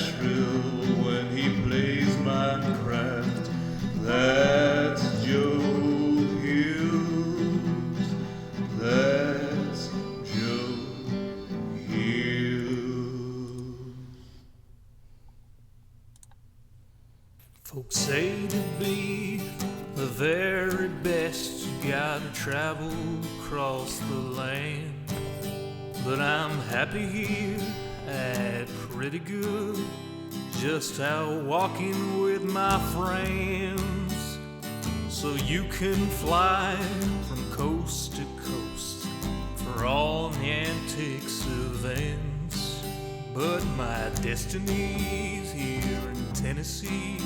Nashville when he plays Minecraft. That's Joe Hughes. That's Joe Hughes. Folks say to be the very best, you gotta travel across the land. But I'm happy here at pretty good, just out walking with my friends. So you can fly from coast to coast for all the antics events. But my destiny's here in Tennessee,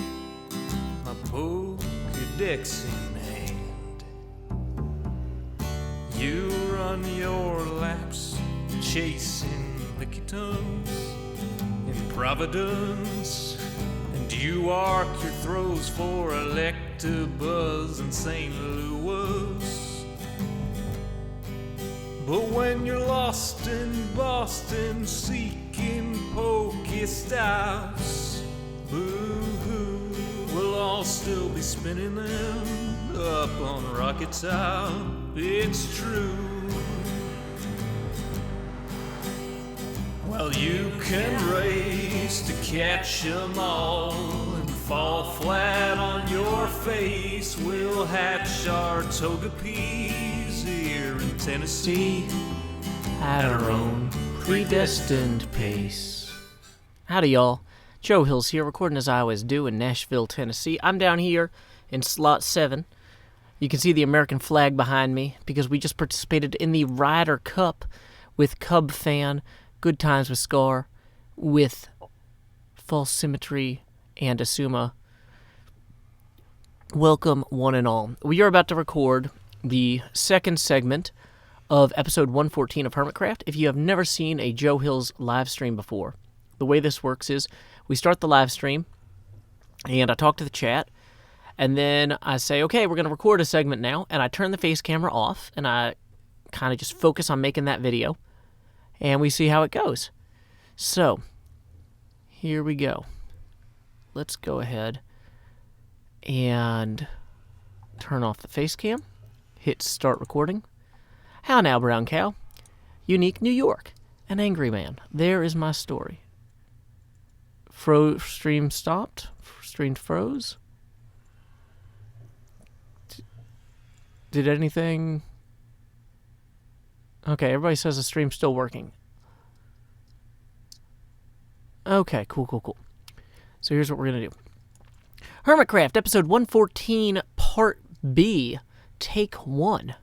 my Pokédex in hand. You run your laps chasing picky tongues in Providence, and you arc your throws for Electabuzz in St. Louis. But when you're lost in Boston seeking Pokestops, boo-hoo, we'll all still be spinning them up on Rocket Top. It's true. Well, you can race to catch 'em all and fall flat on your face. We'll hatch our Togepi's here in Tennessee at our own predestined pace. Howdy, y'all. Joe Hills here, recording as I always do in Nashville, Tennessee. I'm down here in slot 7. You can see the American flag behind me because we just participated in the Ryder Cup with Cub Fan, Good Times with Scar, with False Symmetry and Asuma. Welcome, one and all. We are about to record the second segment of episode 114 of Hermitcraft. If you have never seen a Joe Hills live stream before, the way this works is we start the live stream, and I talk to the chat, and then I say, okay, we're going to record a segment now, and I turn the face camera off, and I kind of just focus on making that video, and we see how it goes. So, here we go. Let's go ahead and turn off the face cam, hit start recording. How now, brown cow? Unique New York, an angry man. There is my story. Stream stopped. Stream froze. Did anything... Okay, everybody says the stream's still working. Okay, cool. So here's what we're going to do. Hermitcraft, episode 114, part B, take 1.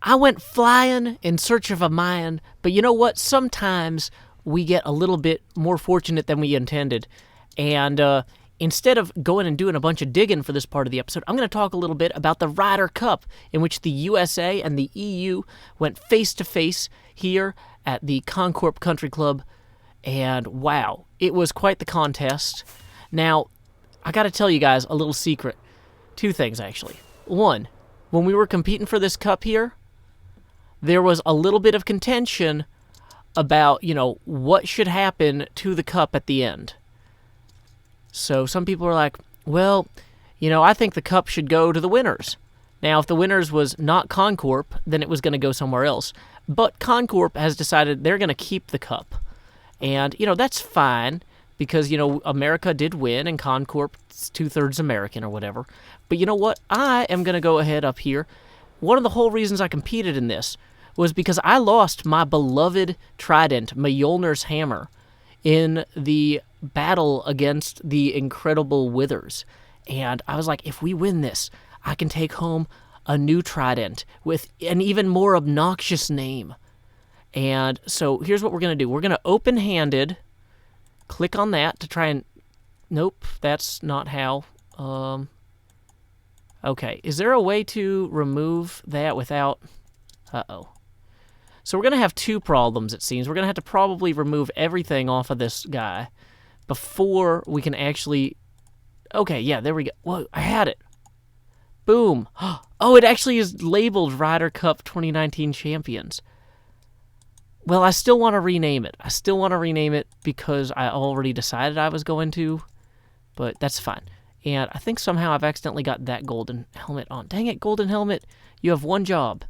I went flying in search of a mine, but you know what? Sometimes we get a little bit more fortunate than we intended. And instead of going and doing a bunch of digging for this part of the episode, I'm going to talk a little bit about the Ryder Cup, in which the USA and the EU went face-to-face here at the Concorp Country Club. And wow, it was quite the contest. Now, I got to tell you guys a little secret. 2 things, actually. 1, when we were competing for this cup here, there was a little bit of contention about, what should happen to the cup at the end. So some people are like, well, I think the cup should go to the winners. Now, if the winners was not Concorp, then it was going to go somewhere else. But Concorp has decided they're going to keep the cup. And, that's fine because, America did win and Concorp's 2/3 American or whatever. But you know what? I am going to go ahead up here. One of the whole reasons I competed in this was because I lost my beloved trident, Mjolnir's hammer, in the battle against the incredible Withers. And I was like, if we win this, I can take home a new trident with an even more obnoxious name. And so here's what we're going to do. We're going to open-handed click on that to try and... Nope, that's not how. Okay, is there a way to remove that without... Uh-oh. So we're going to have 2 problems, it seems. We're going to have to probably remove everything off of this guy before we can actually... Okay, yeah, there we go. Whoa, I had it. Boom. Oh, it actually is labeled Ryder Cup 2019 Champions. Well, I still want to rename it. Because I already decided I was going to, but that's fine. And I think somehow I've accidentally got that golden helmet on. Dang it, golden helmet. You have one job.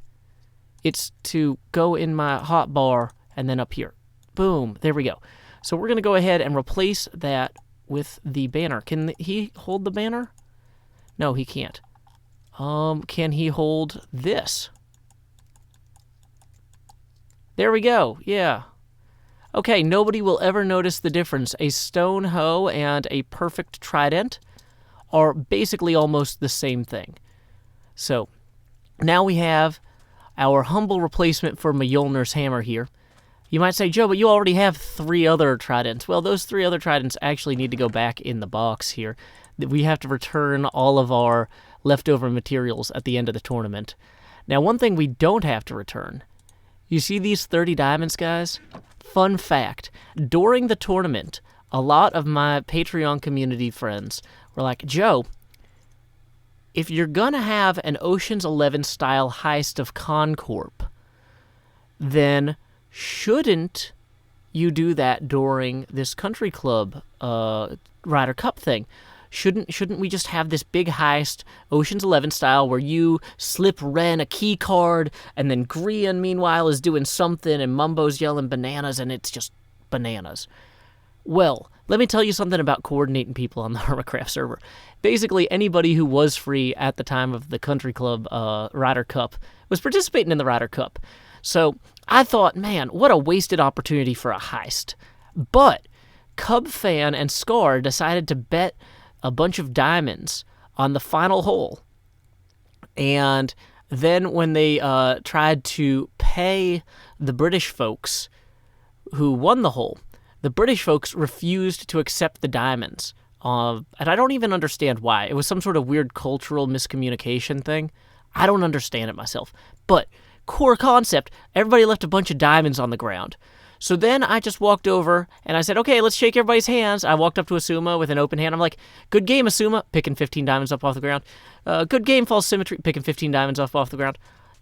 It's to go in my hot bar and then up here. Boom. There we go. So we're going to go ahead and replace that with the banner. Can he hold the banner? No, he can't. Can he hold this? There we go. Yeah. Okay, nobody will ever notice the difference. A stone hoe and a perfect trident are basically almost the same thing. So, now we have our humble replacement for Mjolnir's hammer here. You might say, Joe, but you already have 3 other tridents. Well, those 3 other tridents actually need to go back in the box here. We have to return all of our leftover materials at the end of the tournament. Now, one thing we don't have to return. You see these 30 diamonds, guys? Fun fact. During the tournament, a lot of my Patreon community friends were like, Joe, if you're going to have an Ocean's 11 style heist of Concorp, then shouldn't you do that during this country club Ryder Cup thing? Shouldn't we just have this big heist, Ocean's 11 style, where you slip Ren a key card, and then Grian, meanwhile, is doing something, and Mumbo's yelling bananas, and it's just bananas? Well, let me tell you something about coordinating people on the Hermitcraft server. Basically, anybody who was free at the time of the country club Ryder Cup was participating in the Ryder Cup. So I thought, man, what a wasted opportunity for a heist. But Cub Fan and Scar decided to bet a bunch of diamonds on the final hole. And then when they tried to pay the British folks who won the hole, the British folks refused to accept the diamonds. And I don't even understand why. It was some sort of weird cultural miscommunication thing. I don't understand it myself. But core concept, everybody left a bunch of diamonds on the ground. So then I just walked over and I said, okay, let's shake everybody's hands. I walked up to Asuma with an open hand. I'm like, good game, Asuma, picking 15 diamonds up off the ground. Good game, False Symmetry, picking 15 diamonds off the ground.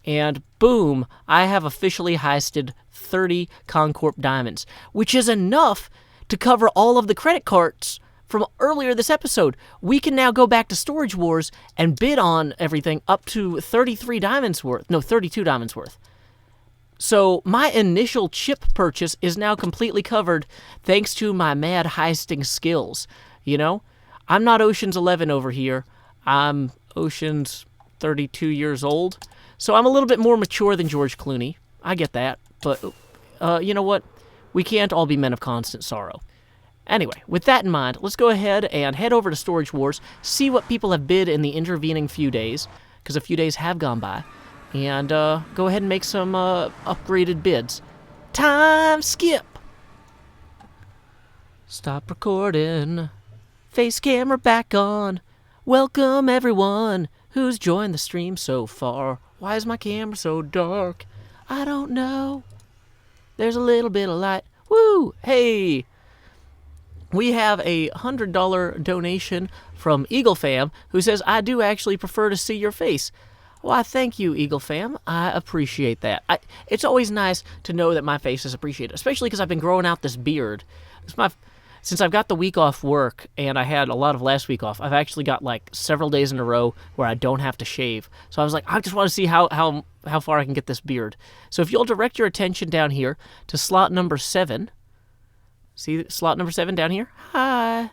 And boom, I have officially heisted 30 Concorp diamonds, which is enough to cover all of the credit cards from earlier this episode. We can now go back to Storage Wars and bid on everything up to 32 diamonds worth. So my initial chip purchase is now completely covered thanks to my mad heisting skills. You know, I'm not Ocean's 11 over here. I'm Ocean's 32 years old. So I'm a little bit more mature than George Clooney. I get that. But you know what? We can't all be men of constant sorrow. Anyway, with that in mind, let's go ahead and head over to Storage Wars, see what people have bid in the intervening few days, because a few days have gone by, and go ahead and make some upgraded bids. Time skip! Stop recording. Face camera back on. Welcome everyone who's joined the stream so far. Why is my camera so dark? I don't know. There's a little bit of light. Woo! Hey! We have a $100 donation from Eagle Fam, who says, I do actually prefer to see your face. Why, thank you, Eagle Fam. I appreciate that. It's always nice to know that my face is appreciated, especially because I've been growing out this beard. Since I've got the week off work, and I had a lot of last week off, I've actually got like several days in a row where I don't have to shave. So I was like, I just want to see how far I can get this beard. So if you'll direct your attention down here to slot number 7. See slot number 7 down here? Hi.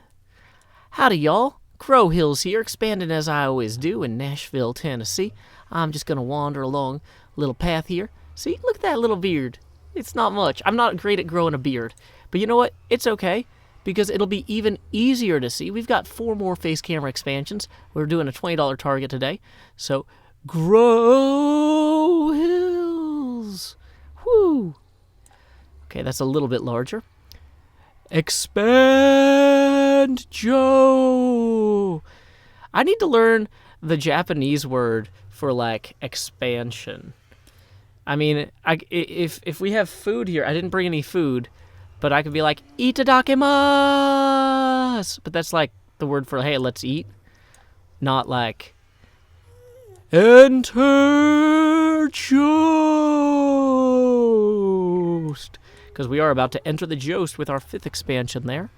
Howdy, y'all. Crow Hills here, expanding as I always do in Nashville, Tennessee. I'm just going to wander along a little path here. See, look at that little beard. It's not much. I'm not great at growing a beard. But you know what? It's okay, because it'll be even easier to see. We've got 4 more face camera expansions. We're doing a $20 target today. So, Grow Hills. Whoo. Okay, that's a little bit larger. Expand Joe. I need to learn the Japanese word for, like, expansion. I mean, if we have food here, I didn't bring any food, but I could be like, itadakimasu. But that's like the word for, hey, let's eat. Not like, enter Joe. Joust. Because we are about to enter the Joust with our 5th expansion there.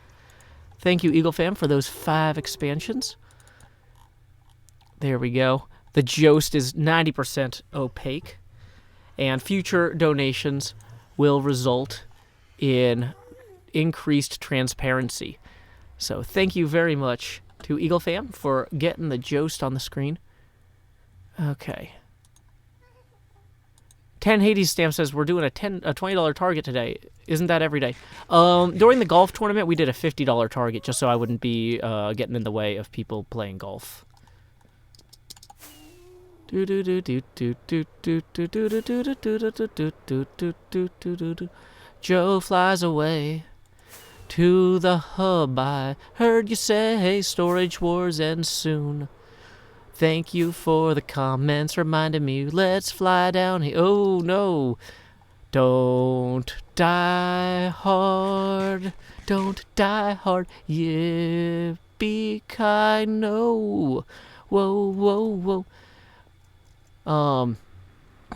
Thank you, Eagle Fam, for those 5 expansions. There we go. The Joust is 90% opaque. And future donations will result in increased transparency. So thank you very much to Eagle Fam for getting the Joust on the screen. Okay. 10 Hades Stamp says we're doing a $20 target today. Isn't that every day? During the golf tournament, we did a $50 target just so I wouldn't be getting in the way of people playing golf. Joe flies away to the hub. I heard you say storage wars end soon. Thank you for the comments reminding me. Let's fly down here. Oh no. Don't die hard. Don't die hard. Yippee-ki, no. Whoa, whoa, whoa.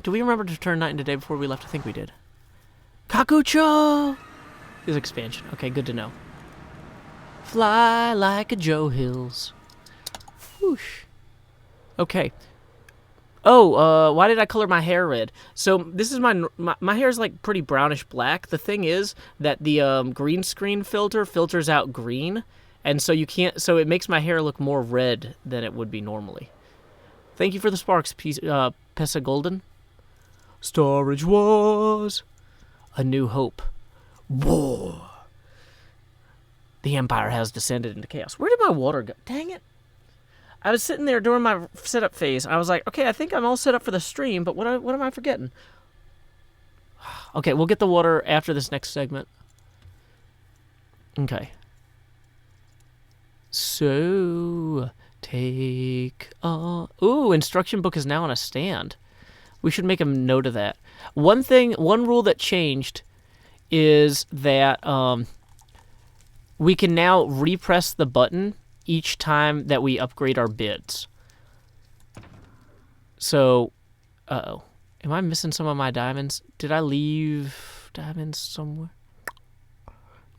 Do we remember to turn night into day before we left? I think we did. Kakucho! Is expansion. Okay, good to know. Fly like a Joe Hills. Whoosh. Okay. Oh, why did I color my hair red? So this is my hair is like pretty brownish black. The thing is that the green screen filter filters out green, and so you can't. So it makes my hair look more red than it would be normally. Thank you for the sparks, Pessa Golden. Storage Wars. A New Hope. War. The Empire has descended into chaos. Where did my water go? Dang it. I was sitting there during my setup phase. I was like, okay, I think I'm all set up for the stream, but what am I forgetting? Okay, we'll get the water after this next segment. Okay. So, take... Ooh, instruction book is now on a stand. We should make a note of that. One rule that changed is that we can now repress the button each time that we upgrade our bids. So, uh-oh. Am I missing some of my diamonds? Did I leave diamonds somewhere?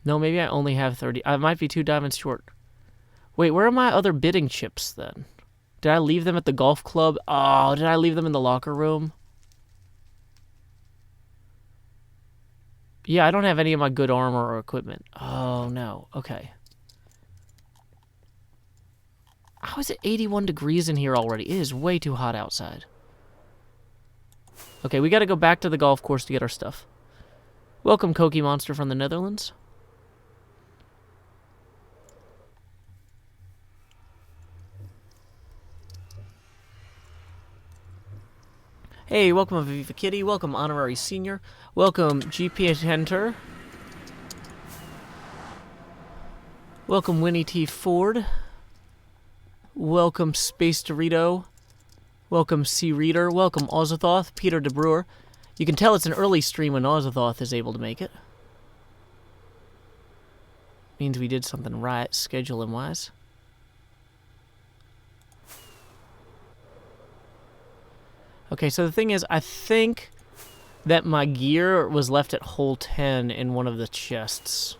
No, maybe I only have 30. I might be 2 diamonds short. Wait, where are my other bidding chips then? Did I leave them at the golf club? Oh, did I leave them in the locker room? Yeah, I don't have any of my good armor or equipment. Oh, no. Okay. How is it 81 degrees in here already? It is way too hot outside. Okay, we gotta go back to the golf course to get our stuff. Welcome, Koki Monster from the Netherlands. Hey, welcome Aviva Kitty. Welcome Honorary Senior. Welcome GP Hunter. Welcome Winnie T. Ford. Welcome Space Dorito. Welcome C. Reader. Welcome Ozathoth, Peter De Brewer. You can tell it's an early stream when Ozathoth is able to make it. Means we did something right, scheduling wise. Okay, so the thing is, I think that my gear was left at hole 10 in one of the chests.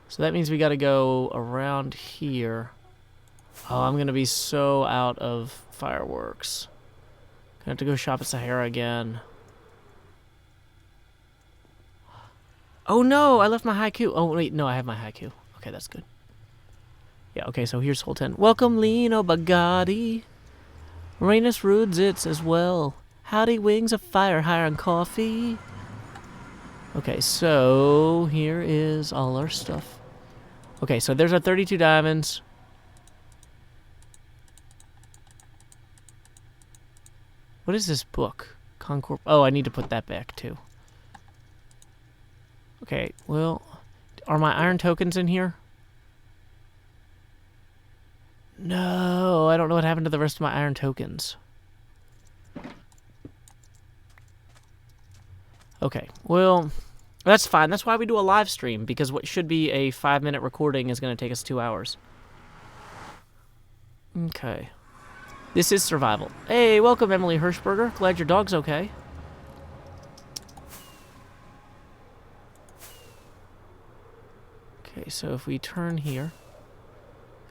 So that means we gotta go around here. Oh, I'm gonna be so out of fireworks. Gonna have to go shop at Sahara again. Oh no, I left my haiku. Oh wait, no, I have my haiku. Okay, that's good. Yeah, okay, so here's hole 10. Welcome Lino Bagatti. Rainus Rudzitz as well. Howdy Wings of Fire Hire and Coffee. Okay, so here is all our stuff. Okay, so there's our 32 diamonds. What is this book? Concord. Oh, I need to put that back too. Okay, well, are my iron tokens in here? No, I don't know what happened to the rest of my iron tokens. Okay, well, that's fine. That's why we do a live stream, because what should be a 5-minute recording is going to take us 2 hours. Okay. This is survival. Hey, welcome, Emily Hirschberger. Glad your dog's okay. Okay, so if we turn here,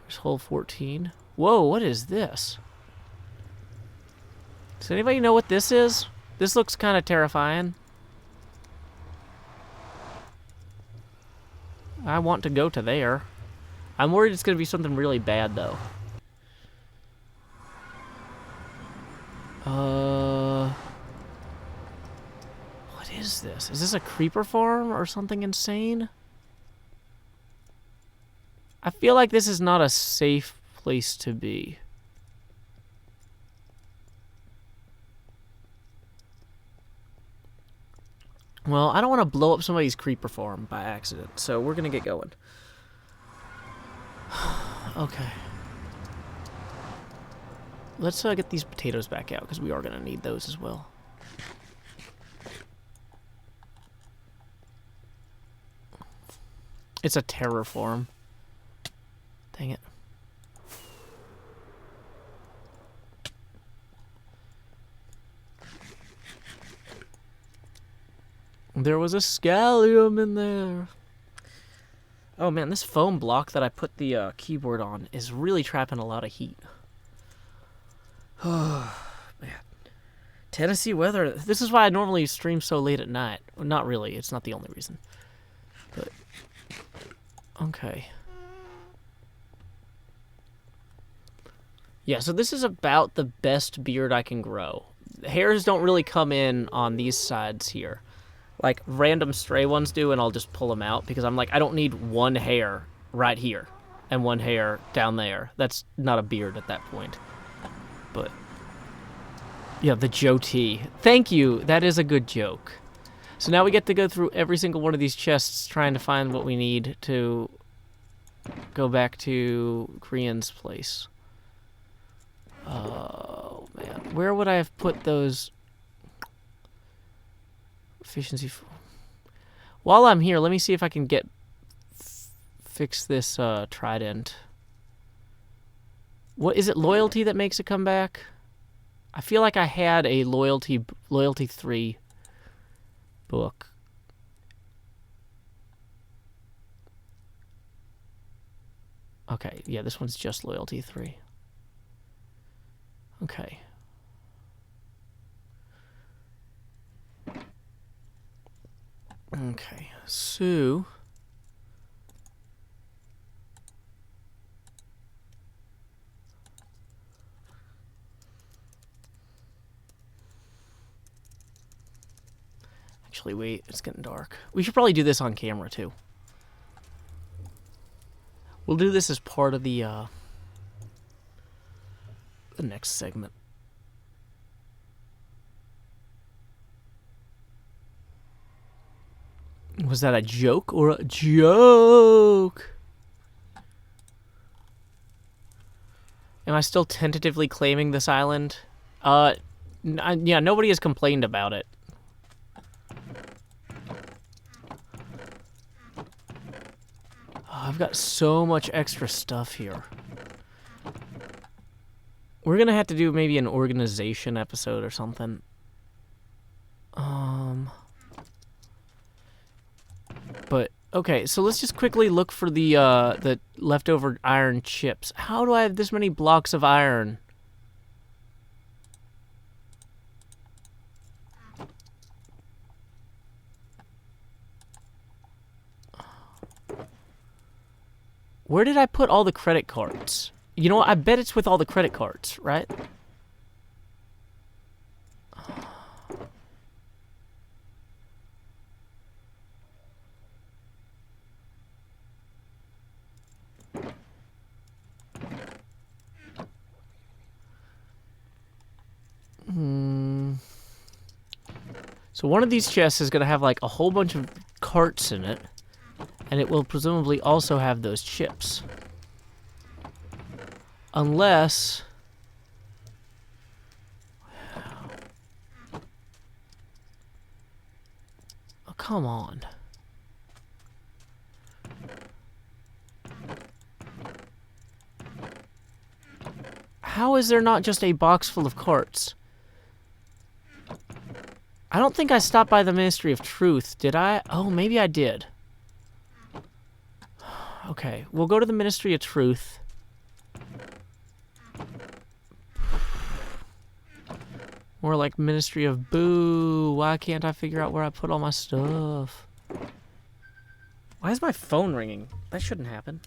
there's hole 14. Whoa, what is this? Does anybody know what this is? This looks kind of terrifying. I want to go to there. I'm worried it's going to be something really bad, though. What is this? Is this a creeper farm or something insane? I feel like this is not a safe place to be. Well, I don't want to blow up somebody's creeper farm by accident, so we're going to get going. Okay. Let's get these potatoes back out, because we are going to need those as well. It's a terror farm. Dang it. There was a scallium in there. Oh man, this foam block that I put the keyboard on is really trapping a lot of heat. Oh, man. Tennessee weather. This is why I normally stream so late at night. Well, not really. It's not the only reason. But, okay. Yeah, so this is about the best beard I can grow. Hairs don't really come in on these sides here. Like, random stray ones do, and I'll just pull them out, because I'm like, I don't need one hair right here and one hair down there. That's not a beard at that point. But, yeah, the Joe T. Thank you. That is a good joke. So now we get to go through every single one of these chests trying to find what we need to go back to Korean's place. Oh, man. Where would I have put those... efficiency. While I'm here, let me see if I can fix this trident. What is it? Loyalty that makes it come back? I feel like I had a loyalty 3 book. Okay, yeah, this one's just loyalty 3. Okay. Okay, so... Actually, wait, it's getting dark. We should probably do this on camera, too. We'll do this as part of the next segment. Was that a joke or a joke? Am I still tentatively claiming this island? Yeah, nobody has complained about it. Oh, I've got so much extra stuff here. We're gonna have to do maybe an organization episode or something. But, okay, so let's just quickly look for the leftover iron chips. How do I have this many blocks of iron? Where did I put all the credit cards? You know what? I bet it's with all the credit cards, right? So one of these chests is going to have like a whole bunch of carts in it, and it will presumably also have those chips. Unless... Oh, come on. How is there not just a box full of carts? I don't think I stopped by the Ministry of Truth, did I? Oh, maybe I did. Okay, we'll go to the Ministry of Truth. More like Ministry of Boo. Why can't I figure out where I put all my stuff? Why is my phone ringing? That shouldn't happen.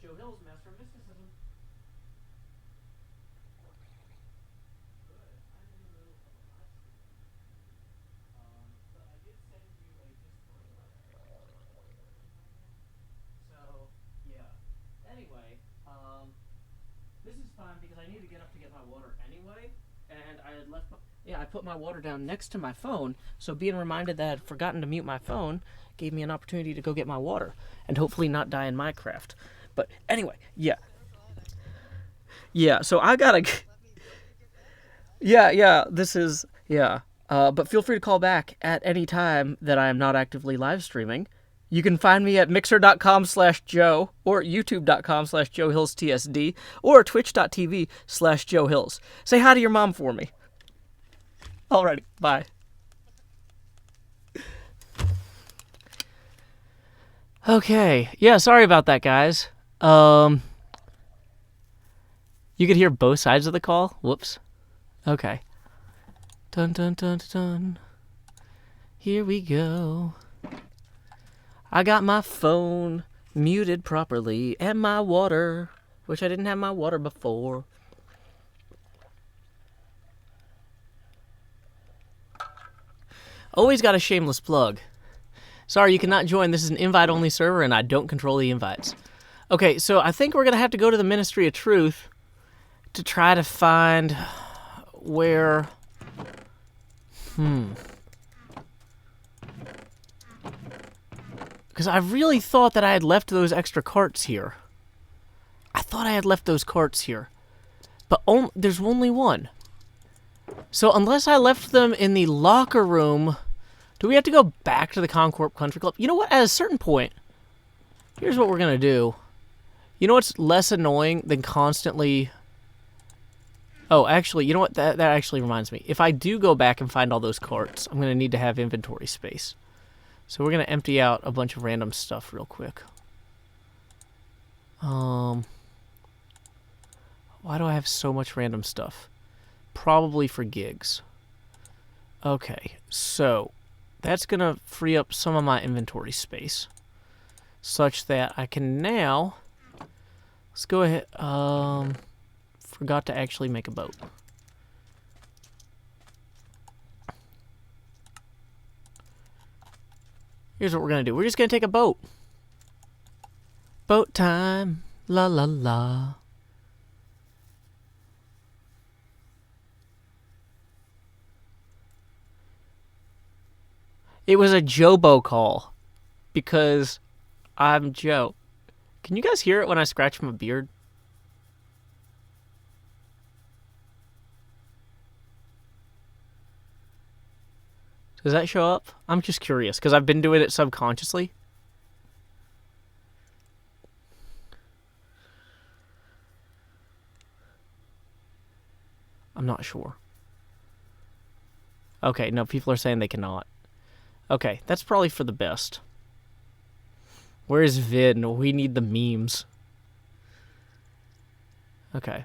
Joe Hill's Master of Mysticism. So, yeah. Anyway, this is fine because I need to get up to get my water anyway, and I had left I put my water down next to my phone, so being reminded that I had forgotten to mute my phone gave me an opportunity to go get my water, and hopefully not die in Minecraft. But anyway, yeah. Yeah, so I gotta... this is... but feel free to call back at any time that I am not actively live streaming. You can find me at mixer.com/Joe, or youtube.com/JoeHillsTSD, or twitch.tv/JoeHills. Say hi to your mom for me. Alrighty, bye. Okay, yeah, sorry about that, guys. You could hear both sides of the call? Whoops. Okay. Dun dun dun dun. Here we go. I got my phone muted properly, and my water, which I didn't have my water before. Always got a shameless plug. Sorry, you cannot join. This is an invite-only server, and I don't control the invites. Okay, so I think we're going to have to go to the Ministry of Truth to try to find where... Because I really thought that I had left those extra carts here. I thought I had left those carts here. But there's only one. So unless I left them in the locker room, do we have to go back to the Concorp Country Club? You know what? At a certain point, here's what we're going to do. You know what's less annoying than constantly... Oh, actually, you know what? That actually reminds me. If I do go back and find all those carts, I'm going to need to have inventory space. So we're going to empty out a bunch of random stuff real quick. Why do I have so much random stuff? Probably for gigs. Okay, so that's going to free up some of my inventory space, such that I can now... Let's go ahead... Forgot to actually make a boat. Here's what we're going to do. We're just going to take a boat. Boat time. La la la. It was a Jobo call because I'm Joe. Can you guys hear it when I scratch my beard? Does that show up? I'm just curious because I've been doing it subconsciously. I'm not sure. Okay, no, people are saying they cannot. Okay, that's probably for the best. Where's Vin? We need the memes. Okay.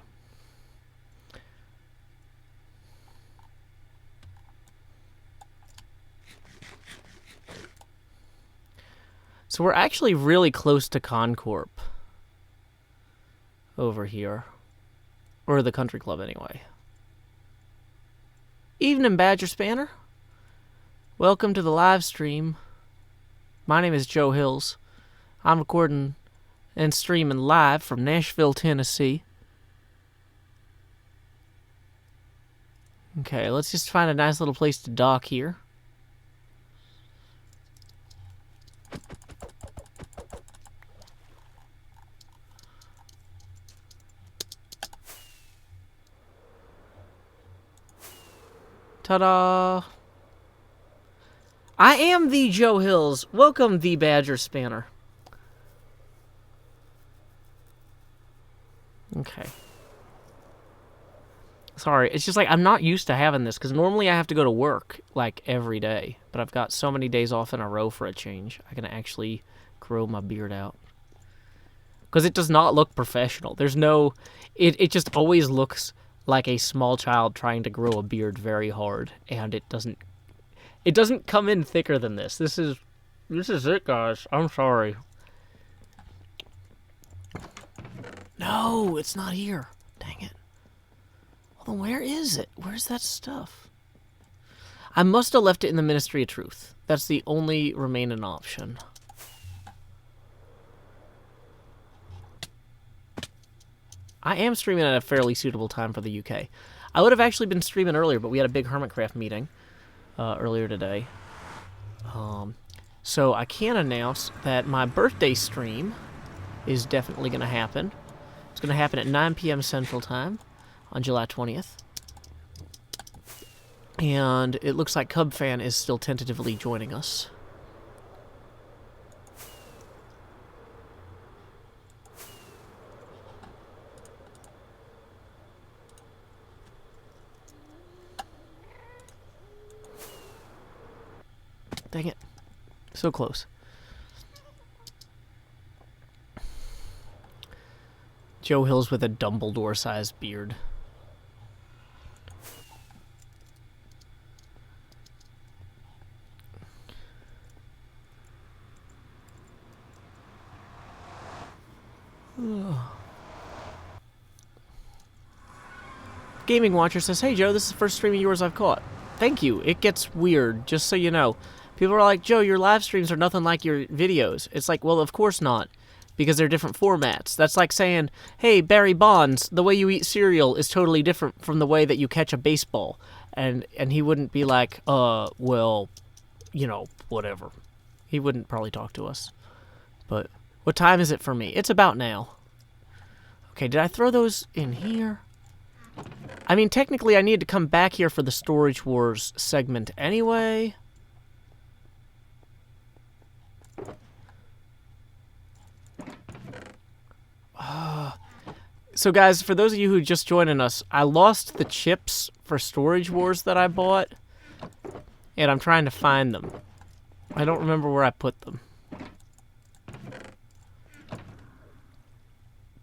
So we're actually really close to Concorp. Over here. Or the country club, anyway. Evening, Badger Spanner. Welcome to the live stream. My name is Joe Hills. I'm recording and streaming live from Nashville, Tennessee. Okay, let's just find a nice little place to dock here. Ta-da! I am the Joe Hills. Welcome, the Badger Spanner. Okay. Sorry, it's just like I'm not used to having this because normally I have to go to work like every day, but I've got so many days off in a row for a change. I can actually grow my beard out because it does not look professional. There's no, it just always looks like a small child trying to grow a beard very hard, and it doesn't come in thicker than this. This is it, guys. I'm sorry. No, it's not here. Dang it. Well, where is it? Where's that stuff? I must have left it in the Ministry of Truth. That's the only remaining option. I am streaming at a fairly suitable time for the UK. I would have actually been streaming earlier, but we had a big Hermitcraft meeting earlier today. So I can announce that my birthday stream is definitely going to happen. It's going to happen at 9 p.m. Central Time on July 20th. And it looks like CubFan is still tentatively joining us. Dang it. So close. Joe Hill's with a Dumbledore-sized beard. Gaming Watcher says, "Hey Joe, this is the first stream of yours I've caught." Thank you. It gets weird, just so you know. People are like, "Joe, your live streams are nothing like your videos." It's like, well, of course not, because they're different formats. That's like saying, "Hey, Barry Bonds, the way you eat cereal is totally different from the way that you catch a baseball." And he wouldn't be like, well, you know, whatever. He wouldn't probably talk to us. But what time is it for me? It's about now. Okay, did I throw those in here? I mean, technically, I need to come back here for the Storage Wars segment anyway. So, guys, for those of you who just joining us, I lost the chips for Storage Wars that I bought, and I'm trying to find them. I don't remember where I put them.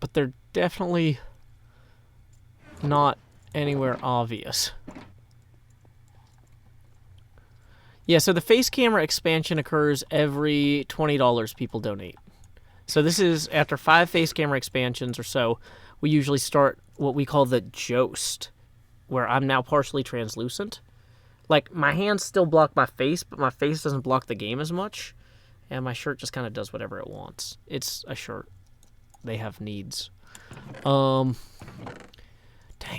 But they're definitely not anywhere obvious. Yeah, so the face camera expansion occurs every $20 people donate. So this is, after 5 face camera expansions or so, we usually start what we call the Joust, where I'm now partially translucent. Like, my hands still block my face, but my face doesn't block the game as much, and my shirt just kind of does whatever it wants. It's a shirt. They have needs. Dang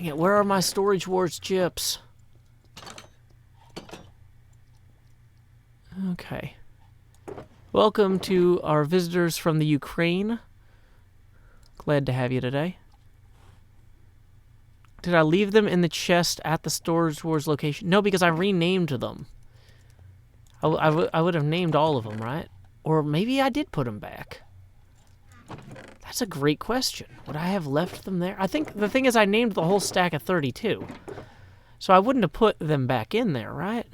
it, where are my Storage Wars chips? Okay. Welcome to our visitors from the Ukraine. Glad to have you today. Did I leave them in the chest at the Storage Wars location? No, because I renamed them. I would have named all of them, right? Or maybe I did put them back. That's a great question. Would I have left them there? I think the thing is I named the whole stack of 32. So I wouldn't have put them back in there, right?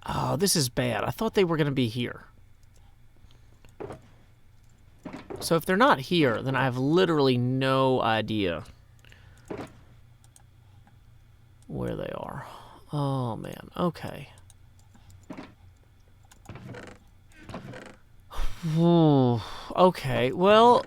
Oh, this is bad. I thought they were going to be here. So if they're not here, then I have literally no idea where they are. Oh, man. Okay. Ooh, okay, well,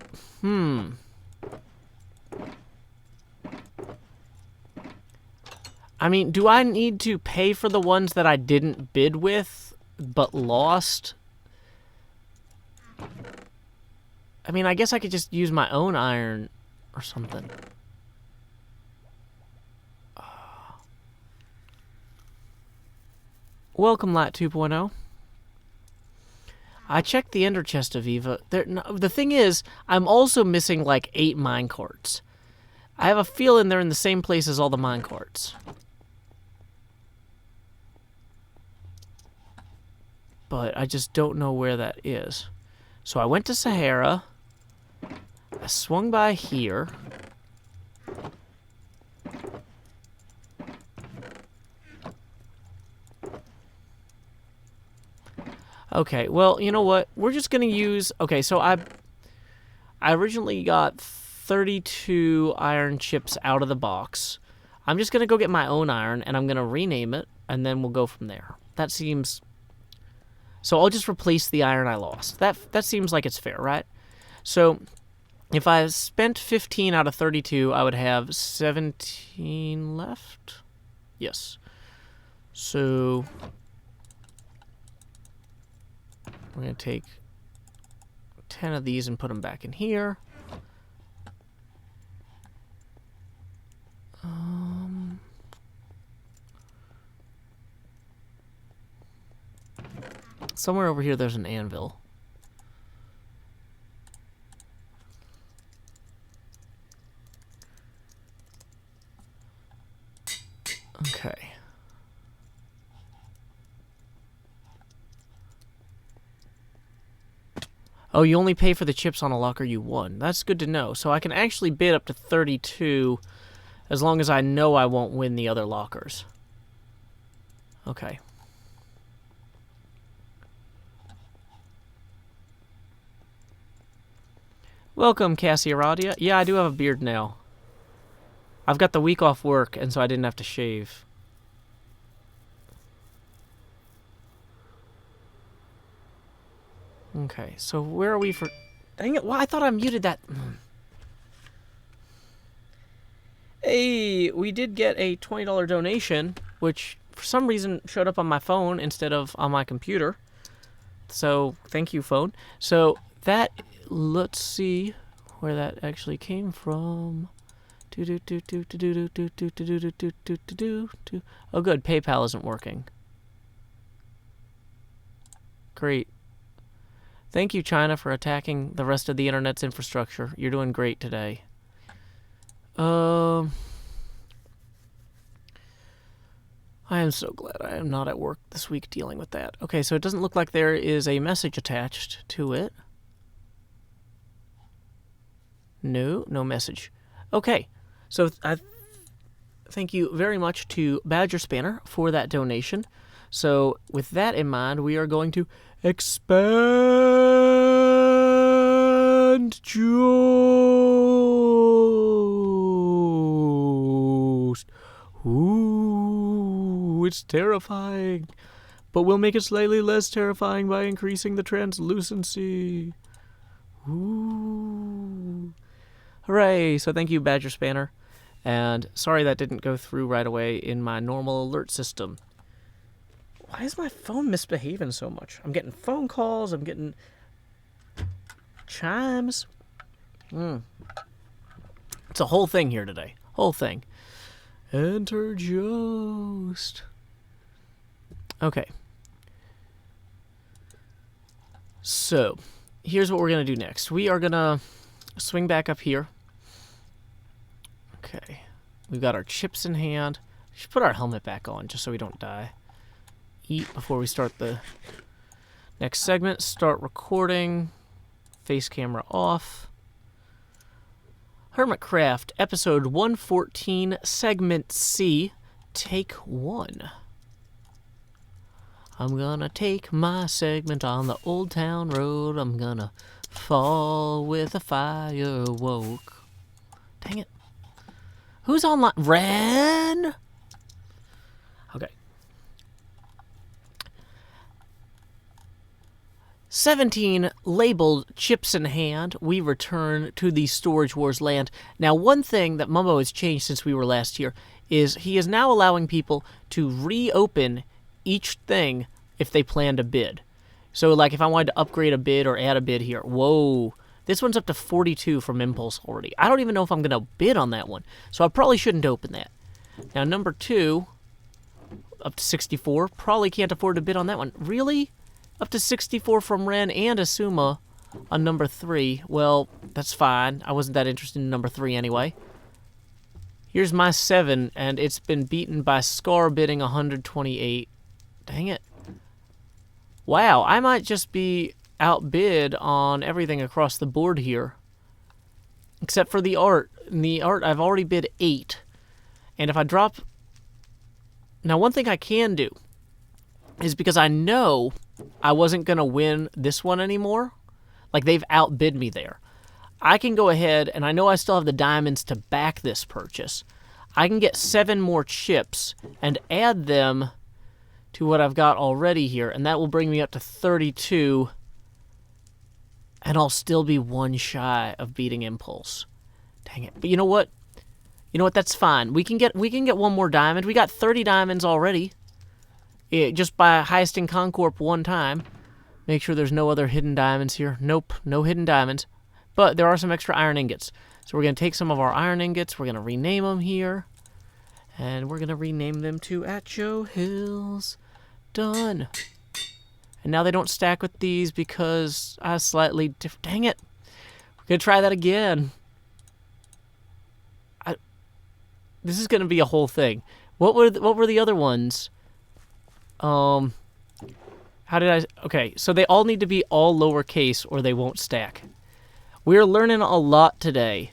I mean, do I need to pay for the ones that I didn't bid with, but lost? I mean, I guess I could just use my own iron or something. Welcome, Lat 2.0. I checked the ender chest of Eva. The thing is, I'm also missing like 8 minecarts. I have a feeling they're in the same place as all the minecarts. But I just don't know where that is. So I went to Sahara. I swung by here. Okay, well, you know what? We're just going to use... Okay, so I originally got 32 iron chips out of the box. I'm just going to go get my own iron, and I'm going to rename it, and then we'll go from there. That seems... So I'll just replace the iron I lost. That seems like it's fair, right? So if I spent 15 out of 32, I would have 17 left? Yes. So... We're going to take 10 of these and put them back in here. Somewhere over here there's an anvil. Okay. Oh, you only pay for the chips on a locker you won. That's good to know. So I can actually bid up to 32 as long as I know I won't win the other lockers. Okay. Welcome, Cassie Aradia. Yeah, I do have a beard now. I've got the week off work, and so I didn't have to shave. Okay, so where are we for... Dang it, well, I thought I muted that. Hey, we did get a $20 donation, which for some reason showed up on my phone instead of on my computer. So, thank you, phone. So, that... Let's see where that actually came from. Oh, good. PayPal isn't working. Great. Thank you, China, for attacking the rest of the internet's infrastructure. You're doing great today. I am so glad I am not at work this week dealing with that. Okay, so it doesn't look like there is a message attached to it. No message. Okay, so I thank you very much to Badger Spanner for that donation. So with that in mind, we are going to expand Joost. Ooh, it's terrifying, but we'll make it slightly less terrifying by increasing the translucency. Ooh. Hooray! So thank you, Badger Spanner. And sorry that didn't go through right away in my normal alert system. Why is my phone misbehaving so much? I'm getting phone calls, I'm getting chimes. It's a whole thing here today. Whole thing. Enter Joost. Okay. So, here's what we're going to do next. We are going to swing back up here. Okay. We've got our chips in hand. We should put our helmet back on just so we don't die. Eat before we start the next segment. Start recording. Face camera off. Hermitcraft, episode 114, segment C, take 1. I'm gonna take my segment on the Old Town Road. I'm gonna fall with a firework. Dang it. Who's online? Ren? Okay. 17 labeled chips in hand, we return to the Storage Wars land. Now, one thing that Mumbo has changed since we were last here is he is now allowing people to reopen each thing if they plan to bid. So, like, if I wanted to upgrade a bid or add a bid here, whoa, this one's up to 42 from Impulse already. I don't even know if I'm going to bid on that one, so I probably shouldn't open that. Now, number 2, up to 64, probably can't afford to bid on that one. Really? Up to 64 from Ren and Asuma on number 3. Well, that's fine. I wasn't that interested in number 3 anyway. Here's my 7, and it's been beaten by Scar bidding 128. Dang it. Wow, I might just be outbid on everything across the board here. except for the art. In the art, I've already bid 8. And if I drop... Now, one thing I can do is because I know I wasn't going to win this one anymore. Like, they've outbid me there. I can go ahead, and I know I still have the diamonds to back this purchase. I can get 7 more chips and add them to what I've got already here, and that will bring me up to 32, and I'll still be 1 shy of beating Impulse. Dang it. But you know what? You know what? That's fine. We can get 1 more diamond. We got 30 diamonds already. Just by heisting Concorp 1 time. Make sure there's no other hidden diamonds here. Nope, no hidden diamonds. But there are some extra iron ingots. So we're going to take some of our iron ingots. We're going to rename them here. And we're going to rename them to At Joe Hills. Done. And now they don't stack with these because I slightly... Dang it. We're going to try that again. This is going to be a whole thing. What were the other ones? How did I... Okay, so they all need to be all lowercase or they won't stack. We're learning a lot today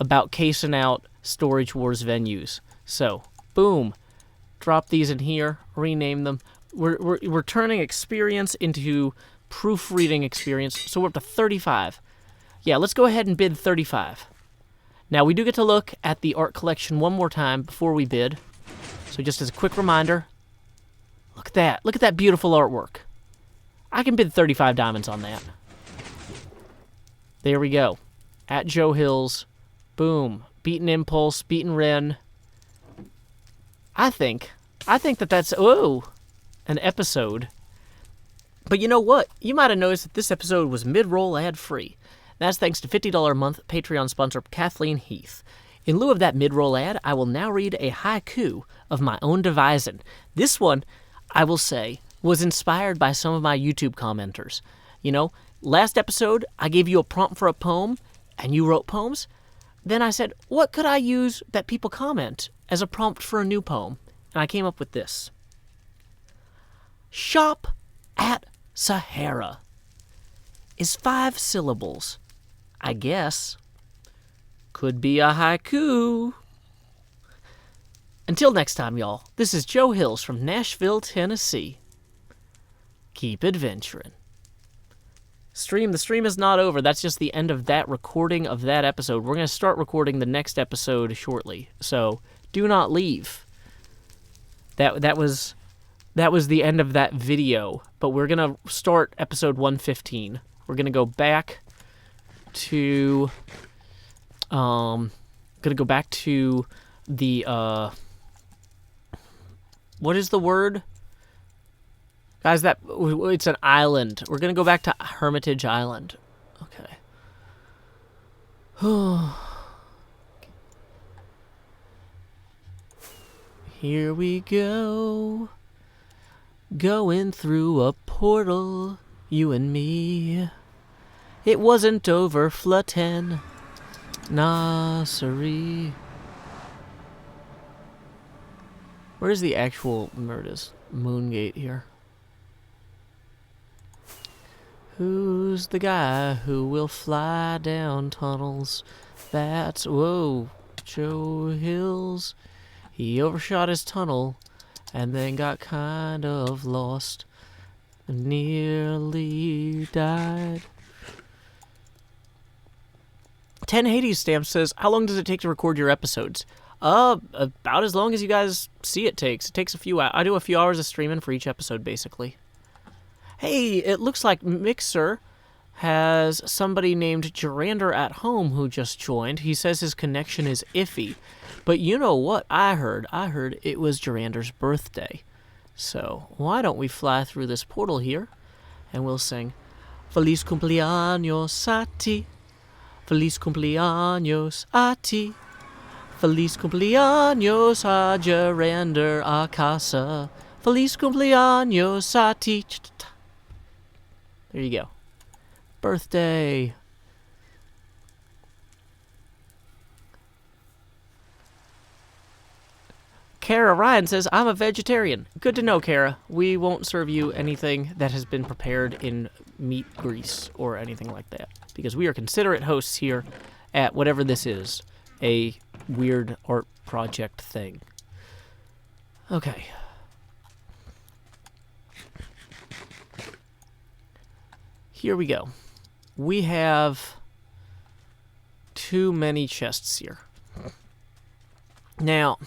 about casing out Storage Wars venues. So, boom. Drop these in here. Rename them. We're turning experience into proofreading experience. So we're up to 35. Yeah, let's go ahead and bid 35. Now, we do get to look at the art collection one more time before we bid. So just as a quick reminder, look at that. Look at that beautiful artwork. I can bid 35 diamonds on that. There we go. At Joe Hills. Boom. Beaten Impulse. Beaten Ren. I think that that's... Oh! An episode. But you know what? You might have noticed that this episode was mid-roll ad-free. That's thanks to $50 a month Patreon sponsor Kathleen Heath. In lieu of that mid-roll ad, I will now read a haiku of my own devising. This one, I will say, was inspired by some of my YouTube commenters. You know, last episode, I gave you a prompt for a poem, and you wrote poems. Then I said, what could I use that people comment as a prompt for a new poem? And I came up with this. Shop at Sahara is 5 syllables. I guess. Could be a haiku. Until next time, y'all, this is Joe Hills from Nashville, Tennessee. Keep adventuring. The stream is not over. That's just the end of that recording of that episode. We're going to start recording the next episode shortly. So, do not leave. That was the end of that video, but we're going to start episode 115. We're going to go back to the what is the word? Guys, it's an island. We're going to go back to Hermitage Island. Okay. Here we go. Going through a portal, you and me. It wasn't over, Flaten. Nah, sorry. Where's the actual Murda's Moongate here? Who's the guy who will fly down tunnels? That's, whoa, Joe Hills. He overshot his tunnel and then got kind of lost. Nearly died. 10 Hades Stamp says, how long does it take to record your episodes? About as long as you guys see it takes. It takes a few hours. I do a few hours of streaming for each episode, basically. Hey, it looks like Mixer has somebody named Gerander at home who just joined. He says his connection is iffy. But you know what I heard? I heard it was Gerander's birthday. So, why don't we fly through this portal here, and we'll sing, Feliz cumpleaños a ti. Feliz cumpleaños a ti. Feliz cumpleaños a Gerander a casa. Feliz cumpleaños a ti. There you go. Birthday. Kara Ryan says, I'm a vegetarian. Good to know, Kara. We won't serve you anything that has been prepared in meat grease or anything like that, because we are considerate hosts here at whatever this is, a weird art project thing. Okay. Here we go. We have too many chests here. Now,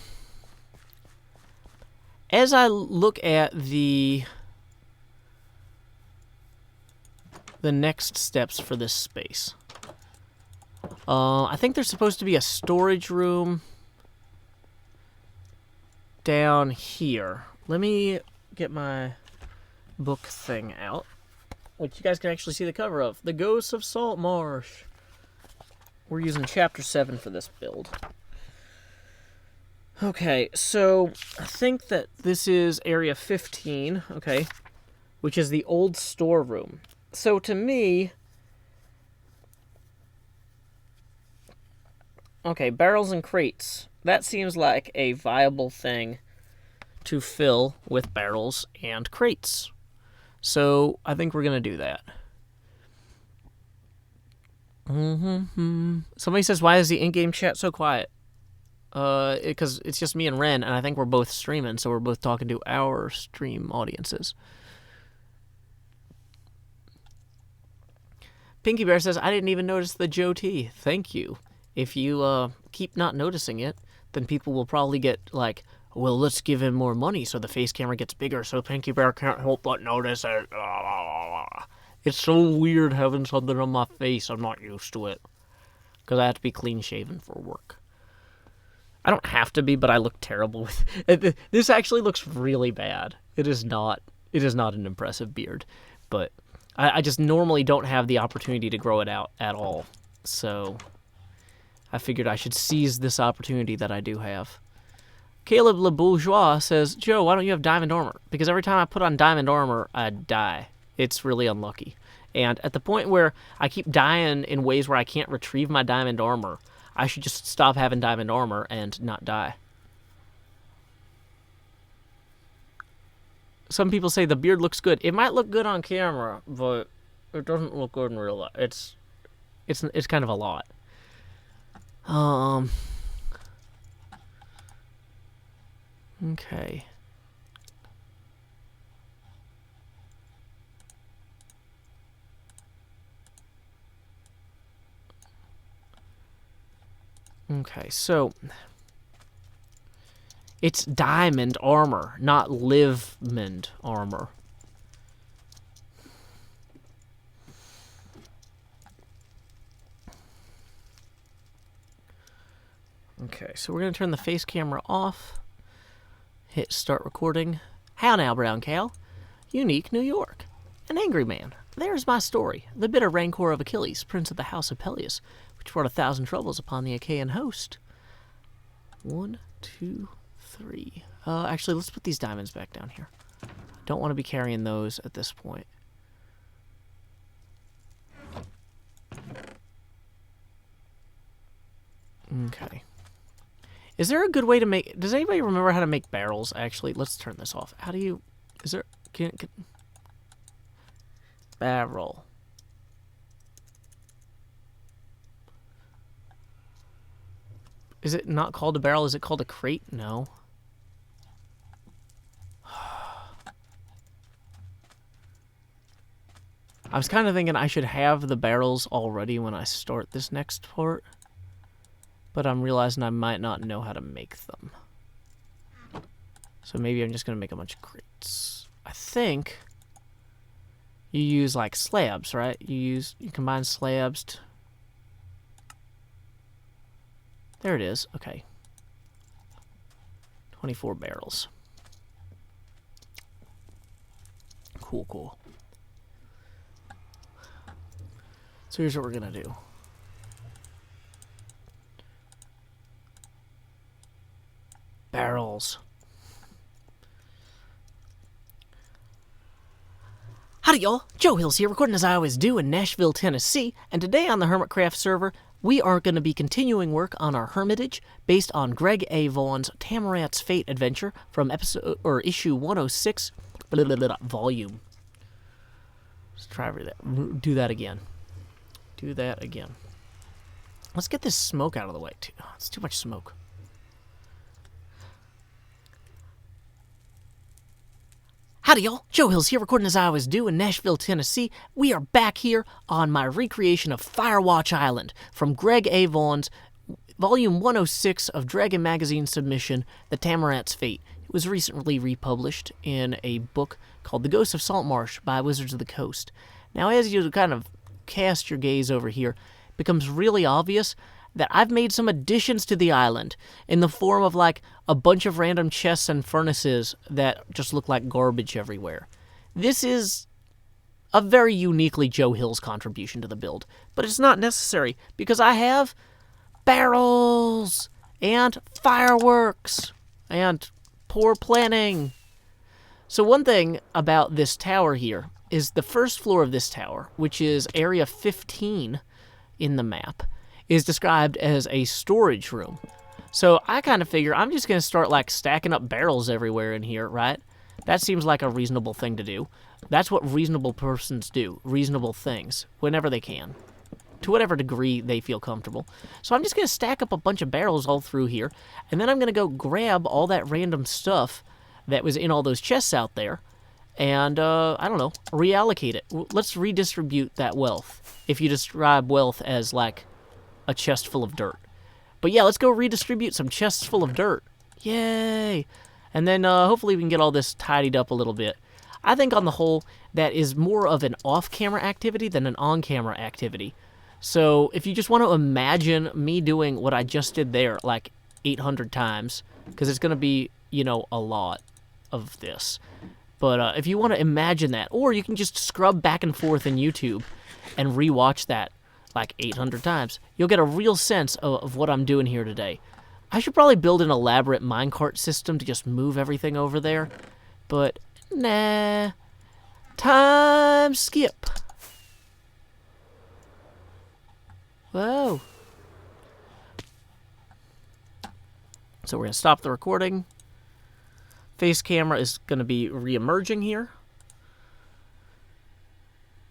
as I look at the next steps for this space, I think there's supposed to be a storage room down here. Let me get my book thing out, which you guys can actually see the cover of. The Ghosts of Salt Marsh. We're using Chapter 7 for this build. Okay, so I think that this is Area 15, okay, which is the old storeroom. So to me, okay, barrels and crates. That seems like a viable thing to fill with barrels and crates. So I think we're going to do that. Somebody says, why is the in-game chat so quiet? Because it's just me and Ren, and I think we're both streaming, so we're both talking to our stream audiences. Pinky Bear says, I didn't even notice the Joe T. Thank you. If you keep not noticing it, then people will probably get like, well, let's give him more money so the face camera gets bigger so Pinky Bear can't help but notice it. It's so weird having something on my face. I'm not used to it. Because I have to be clean-shaven for work. I don't have to be, but I look terrible with it. This actually looks really bad. It is not an impressive beard. But I just normally don't have the opportunity to grow it out at all. So I figured I should seize this opportunity that I do have. Caleb Le Bourgeois says, Joe, why don't you have diamond armor? Because every time I put on diamond armor, I die. It's really unlucky. And at the point where I keep dying in ways where I can't retrieve my diamond armor, I should just stop having diamond armor and not die. Some people say the beard looks good. It might look good on camera, but it doesn't look good in real life. It's kind of a lot. Okay. Okay, so it's diamond armor, not livemond armor. Okay, so we're going to turn the face camera off. Hit start recording. How now, Brown Cow? Unique New York. An angry man. There's my story. The bitter rancor of Achilles, prince of the house of Peleus, which brought 1,000 troubles upon the Achaean host. 1, 2, 3. Actually, let's put these diamonds back down here. Don't want to be carrying those at this point. Okay. Is there a good way to make... Does anybody remember how to make barrels, actually? Let's turn this off. How do you... Is there... Can barrel. Is it not called a barrel? Is it called a crate? No. I was kind of thinking I should have the barrels already when I start this next part. But I'm realizing I might not know how to make them. So maybe I'm just going to make a bunch of crates. I think you use like slabs, right? You combine slabs to... There it is. Okay. 24 barrels. Cool, cool. So here's what we're going to do. Barrels. Howdy, y'all. Joe Hills here, recording as I always do in Nashville, Tennessee. And today on the Hermitcraft server, we are going to be continuing work on our Hermitage based on Greg A. Vaughan's Tamarant's Fate adventure from issue 106, volume. Let's try that. Do that again. Do that again. Let's get this smoke out of the way, too. Oh, it's too much smoke. Howdy, y'all. Joe Hills here, recording as I always do in Nashville, Tennessee. We are back here on my recreation of Firewatch Island from Greg A. Vaughan's Volume 106 of Dragon Magazine submission, The Tamarant's Fate. It was recently republished in a book called The Ghost of Saltmarsh by Wizards of the Coast. Now, as you kind of cast your gaze over here, it becomes really obvious that I've made some additions to the island in the form of like a bunch of random chests and furnaces that just look like garbage everywhere. This is a very uniquely Joe Hills contribution to the build, but it's not necessary because I have barrels and fireworks and poor planning. So one thing about this tower here is the first floor of this tower, which is area 15 in the map, is described as a storage room. So I kind of figure I'm just going to start like stacking up barrels everywhere in here, right? That seems like a reasonable thing to do. That's what reasonable persons do, reasonable things, whenever they can, to whatever degree they feel comfortable. So I'm just going to stack up a bunch of barrels all through here, and then I'm going to go grab all that random stuff that was in all those chests out there, and, I don't know, reallocate it. Let's redistribute that wealth, if you describe wealth as, like, a chest full of dirt. But yeah, let's go redistribute some chests full of dirt. Yay! And then hopefully we can get all this tidied up a little bit. I think on the whole, that is more of an off-camera activity than an on-camera activity. So if you just want to imagine me doing what I just did there like 800 times, because it's going to be, you know, a lot of this. But if you want to imagine that, or you can just scrub back and forth in YouTube and rewatch that like 800 times, you'll get a real sense of what I'm doing here today. I should probably build an elaborate minecart system to just move everything over there, but nah. Time skip. Whoa. So we're going to stop the recording. Face camera is going to be re-emerging here.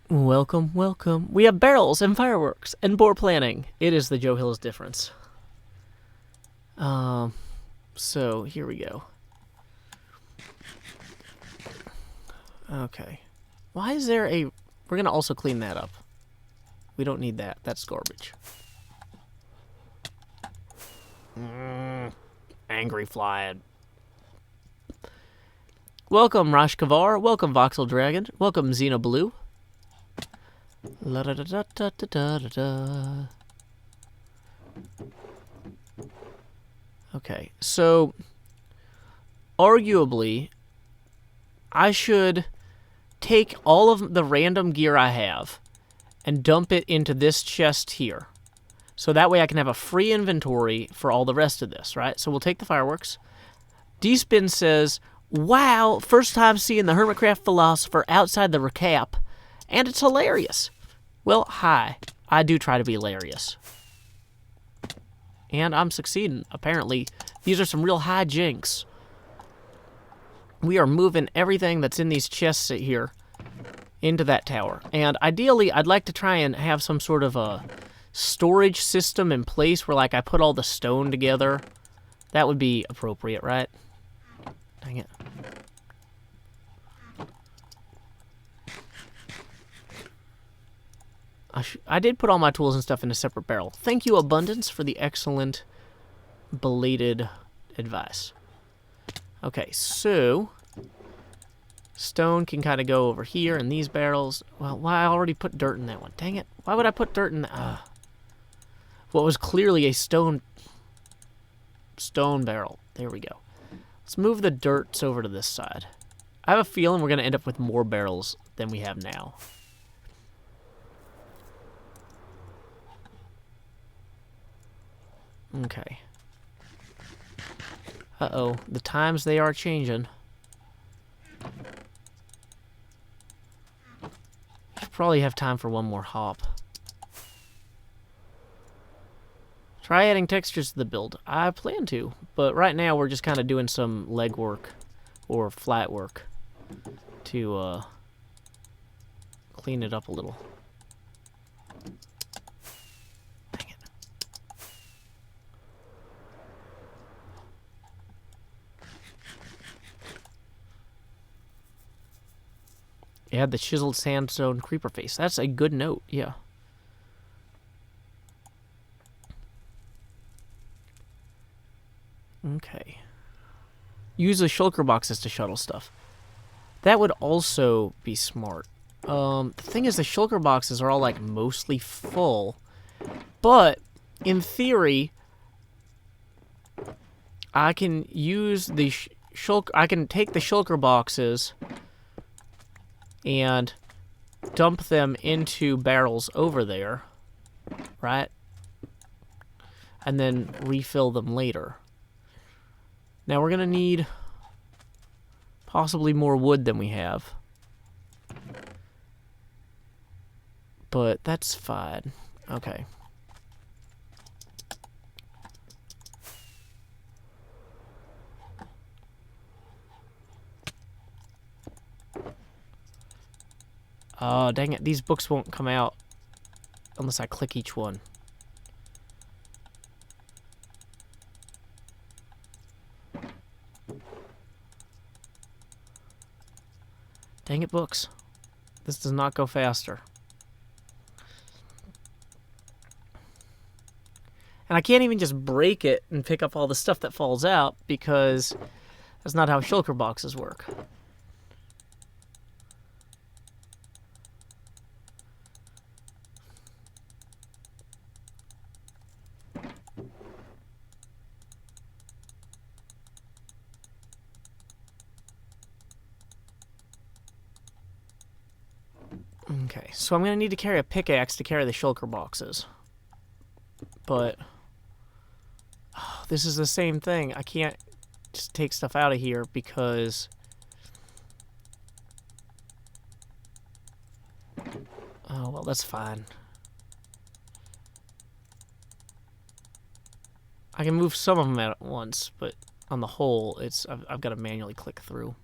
Welcome, welcome. We have barrels and fireworks and poor planning. It is the Joe Hills difference. So here we go. Okay. Why is there a... We're going to also clean that up. We don't need that. That's garbage. Angry flying. Welcome, Rosh Kavar. Welcome, Voxel Dragon. Welcome, Xena Blue. La da da da da da da da. Okay, so arguably, I should take all of the random gear I have and dump it into this chest here. So that way I can have a free inventory for all the rest of this, right? So we'll take the fireworks. D-Spin says, wow, first time seeing the Hermitcraft philosopher outside the recap, and it's hilarious. Well, hi. I do try to be hilarious. And I'm succeeding, apparently. These are some real high jinks. We are moving everything that's in these chests here into that tower. And ideally, I'd like to try and have some sort of a storage system in place where, like, I put all the stone together. That would be appropriate, right? Dang it. I did put all my tools and stuff in a separate barrel. Thank you, Abundance, for the excellent belated advice. Okay, so stone can kind of go over here in these barrels. Well, why I already put dirt in that one. Dang it. Why would I put dirt in that? What was clearly a stone barrel. There we go. Let's move the dirts over to this side. I have a feeling we're going to end up with more barrels than we have now. Okay. Uh-oh. The times they are changing. Should probably have time for one more hop. Try adding textures to the build. I plan to, but right now we're just kind of doing some leg work or flat work to clean it up a little. Dang it. Add the chiseled sandstone creeper face. That's a good note, yeah. Okay. Use the shulker boxes to shuttle stuff. That would also be smart. The thing is, the shulker boxes are all, like, mostly full. But, in theory, I can use the I can take the shulker boxes and dump them into barrels over there, right? And then refill them later. Now we're going to need possibly more wood than we have. But that's fine. Okay. Oh, dang it. These books won't come out unless I click each one. Dang it, books. This does not go faster. And I can't even just break it and pick up all the stuff that falls out because that's not how shulker boxes work. Okay, so I'm going to need to carry a pickaxe to carry the shulker boxes. But this is the same thing. I can't just take stuff out of here because oh, well, that's fine. I can move some of them at once, but on the whole, it's I've got to manually click through.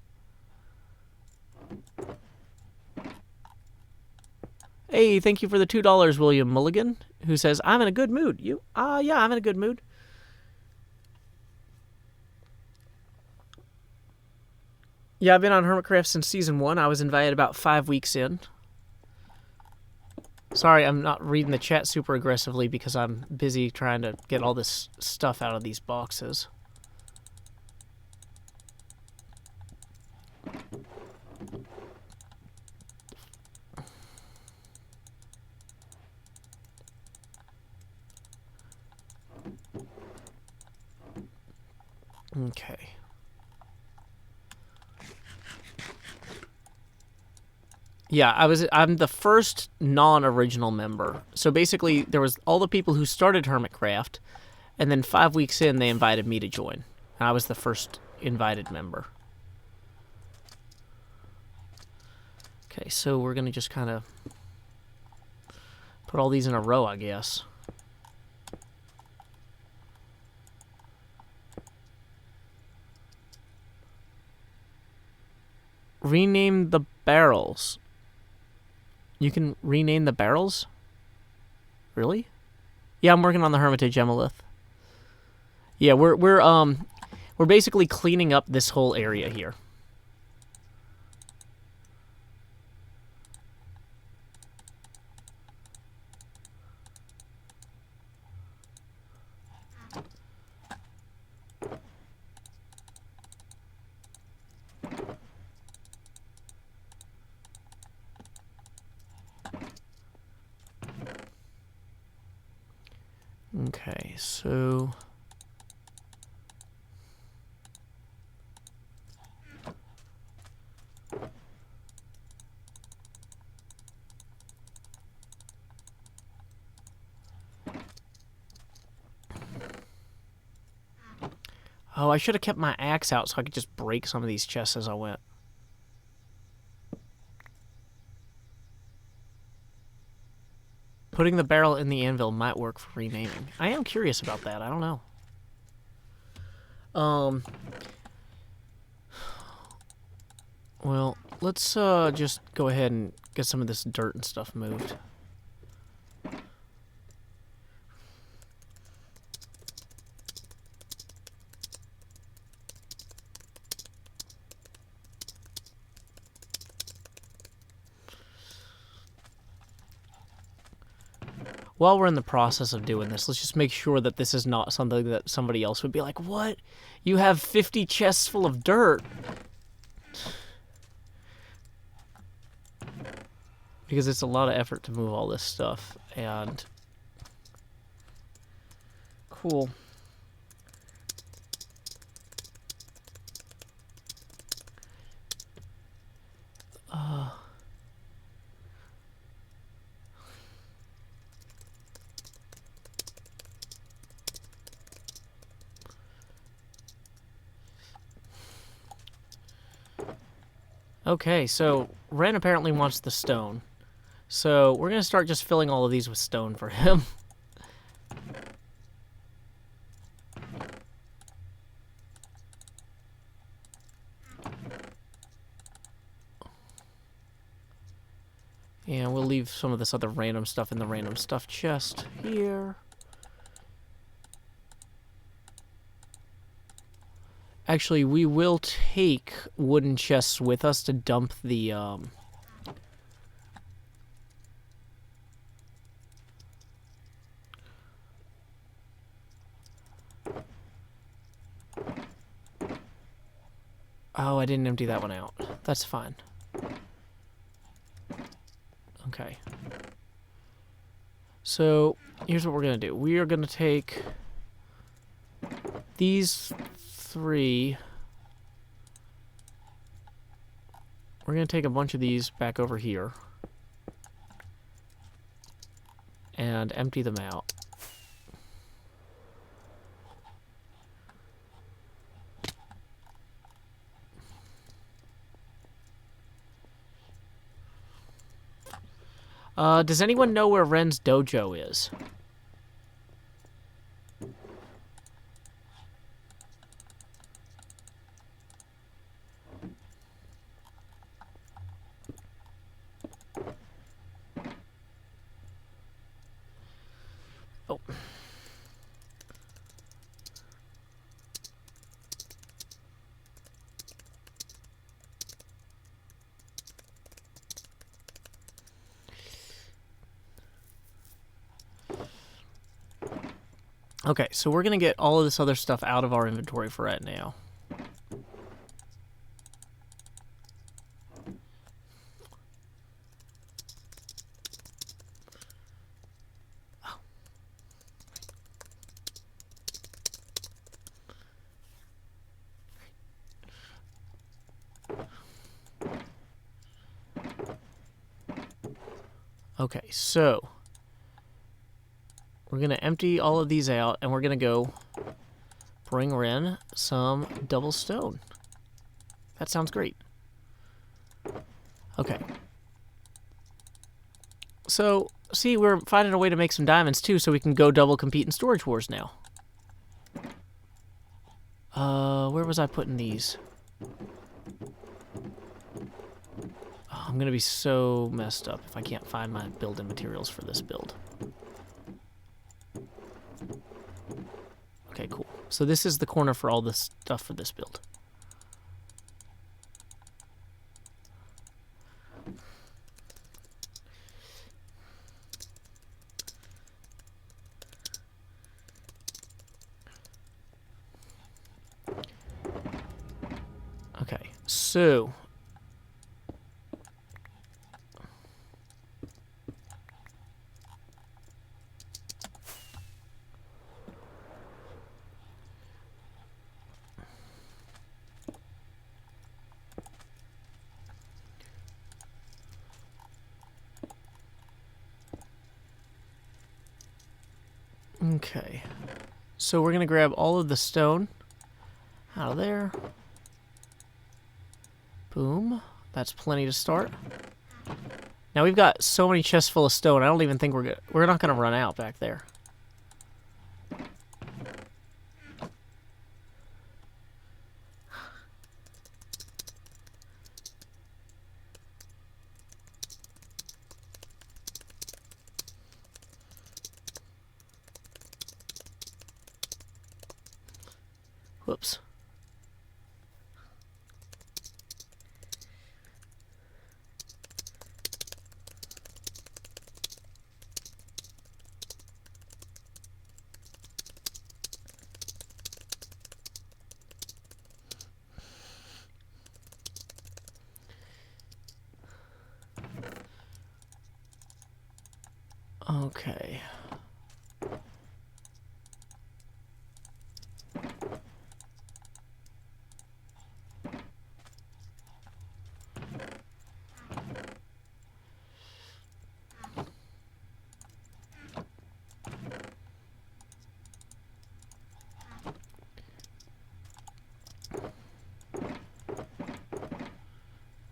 Hey, thank you for the $2, William Mulligan, who says, I'm in a good mood. You? Yeah, I'm in a good mood. Yeah, I've been on Hermitcraft since Season 1. I was invited about 5 weeks in. Sorry, I'm not reading the chat super aggressively because I'm busy trying to get all this stuff out of these boxes. Okay. Yeah, I'm the first non-original member. So basically, there was all the people who started Hermitcraft, and then 5 weeks in, they invited me to join. And I was the first invited member. Okay, so we're going to just kind of put all these in a row, I guess. Rename the barrels. You can rename the barrels? Really? Yeah, I'm working on the Hermitage Emolith. Yeah, we're basically cleaning up this whole area here. Okay, so oh, I should have kept my axe out so I could just break some of these chests as I went. Putting the barrel in the anvil might work for renaming. I am curious about that. I don't know. Well, let's just go ahead and get some of this dirt and stuff moved. while we're in the process of doing this, let's just make sure that this is not something that somebody else would be like, what? You have 50 chests full of dirt. Because it's a lot of effort to move all this stuff, and... Cool. Okay, so Ren apparently wants the stone. So we're going to start just filling all of these with stone for him. And we'll leave some of this other random stuff in the random stuff chest here. Actually, we will take wooden chests with us to dump the, Oh, I didn't empty that one out. That's fine. Okay. So, here's what we're going to do. We are going to take these 3. We're going to take a bunch of these back over here and empty them out. Does anyone know where Ren's dojo is? Oh. Okay, so we're going to get all of this other stuff out of our inventory for right now. Okay, so we're going to empty all of these out, and we're going to go bring Ren some double stone. That sounds great. Okay. So, see, we're finding a way to make some diamonds, too, so we can go double compete in Storage Wars now. Where was I putting these? Oh, I'm going to be so messed up if I can't find my building materials for this build. Okay, cool. So this is the corner for all this stuff for this build. Okay, so okay. So we're going to grab all of the stone out of there. Boom. That's plenty to start. Now we've got so many chests full of stone, I don't even think we're not going to run out back there. Whoops. Okay.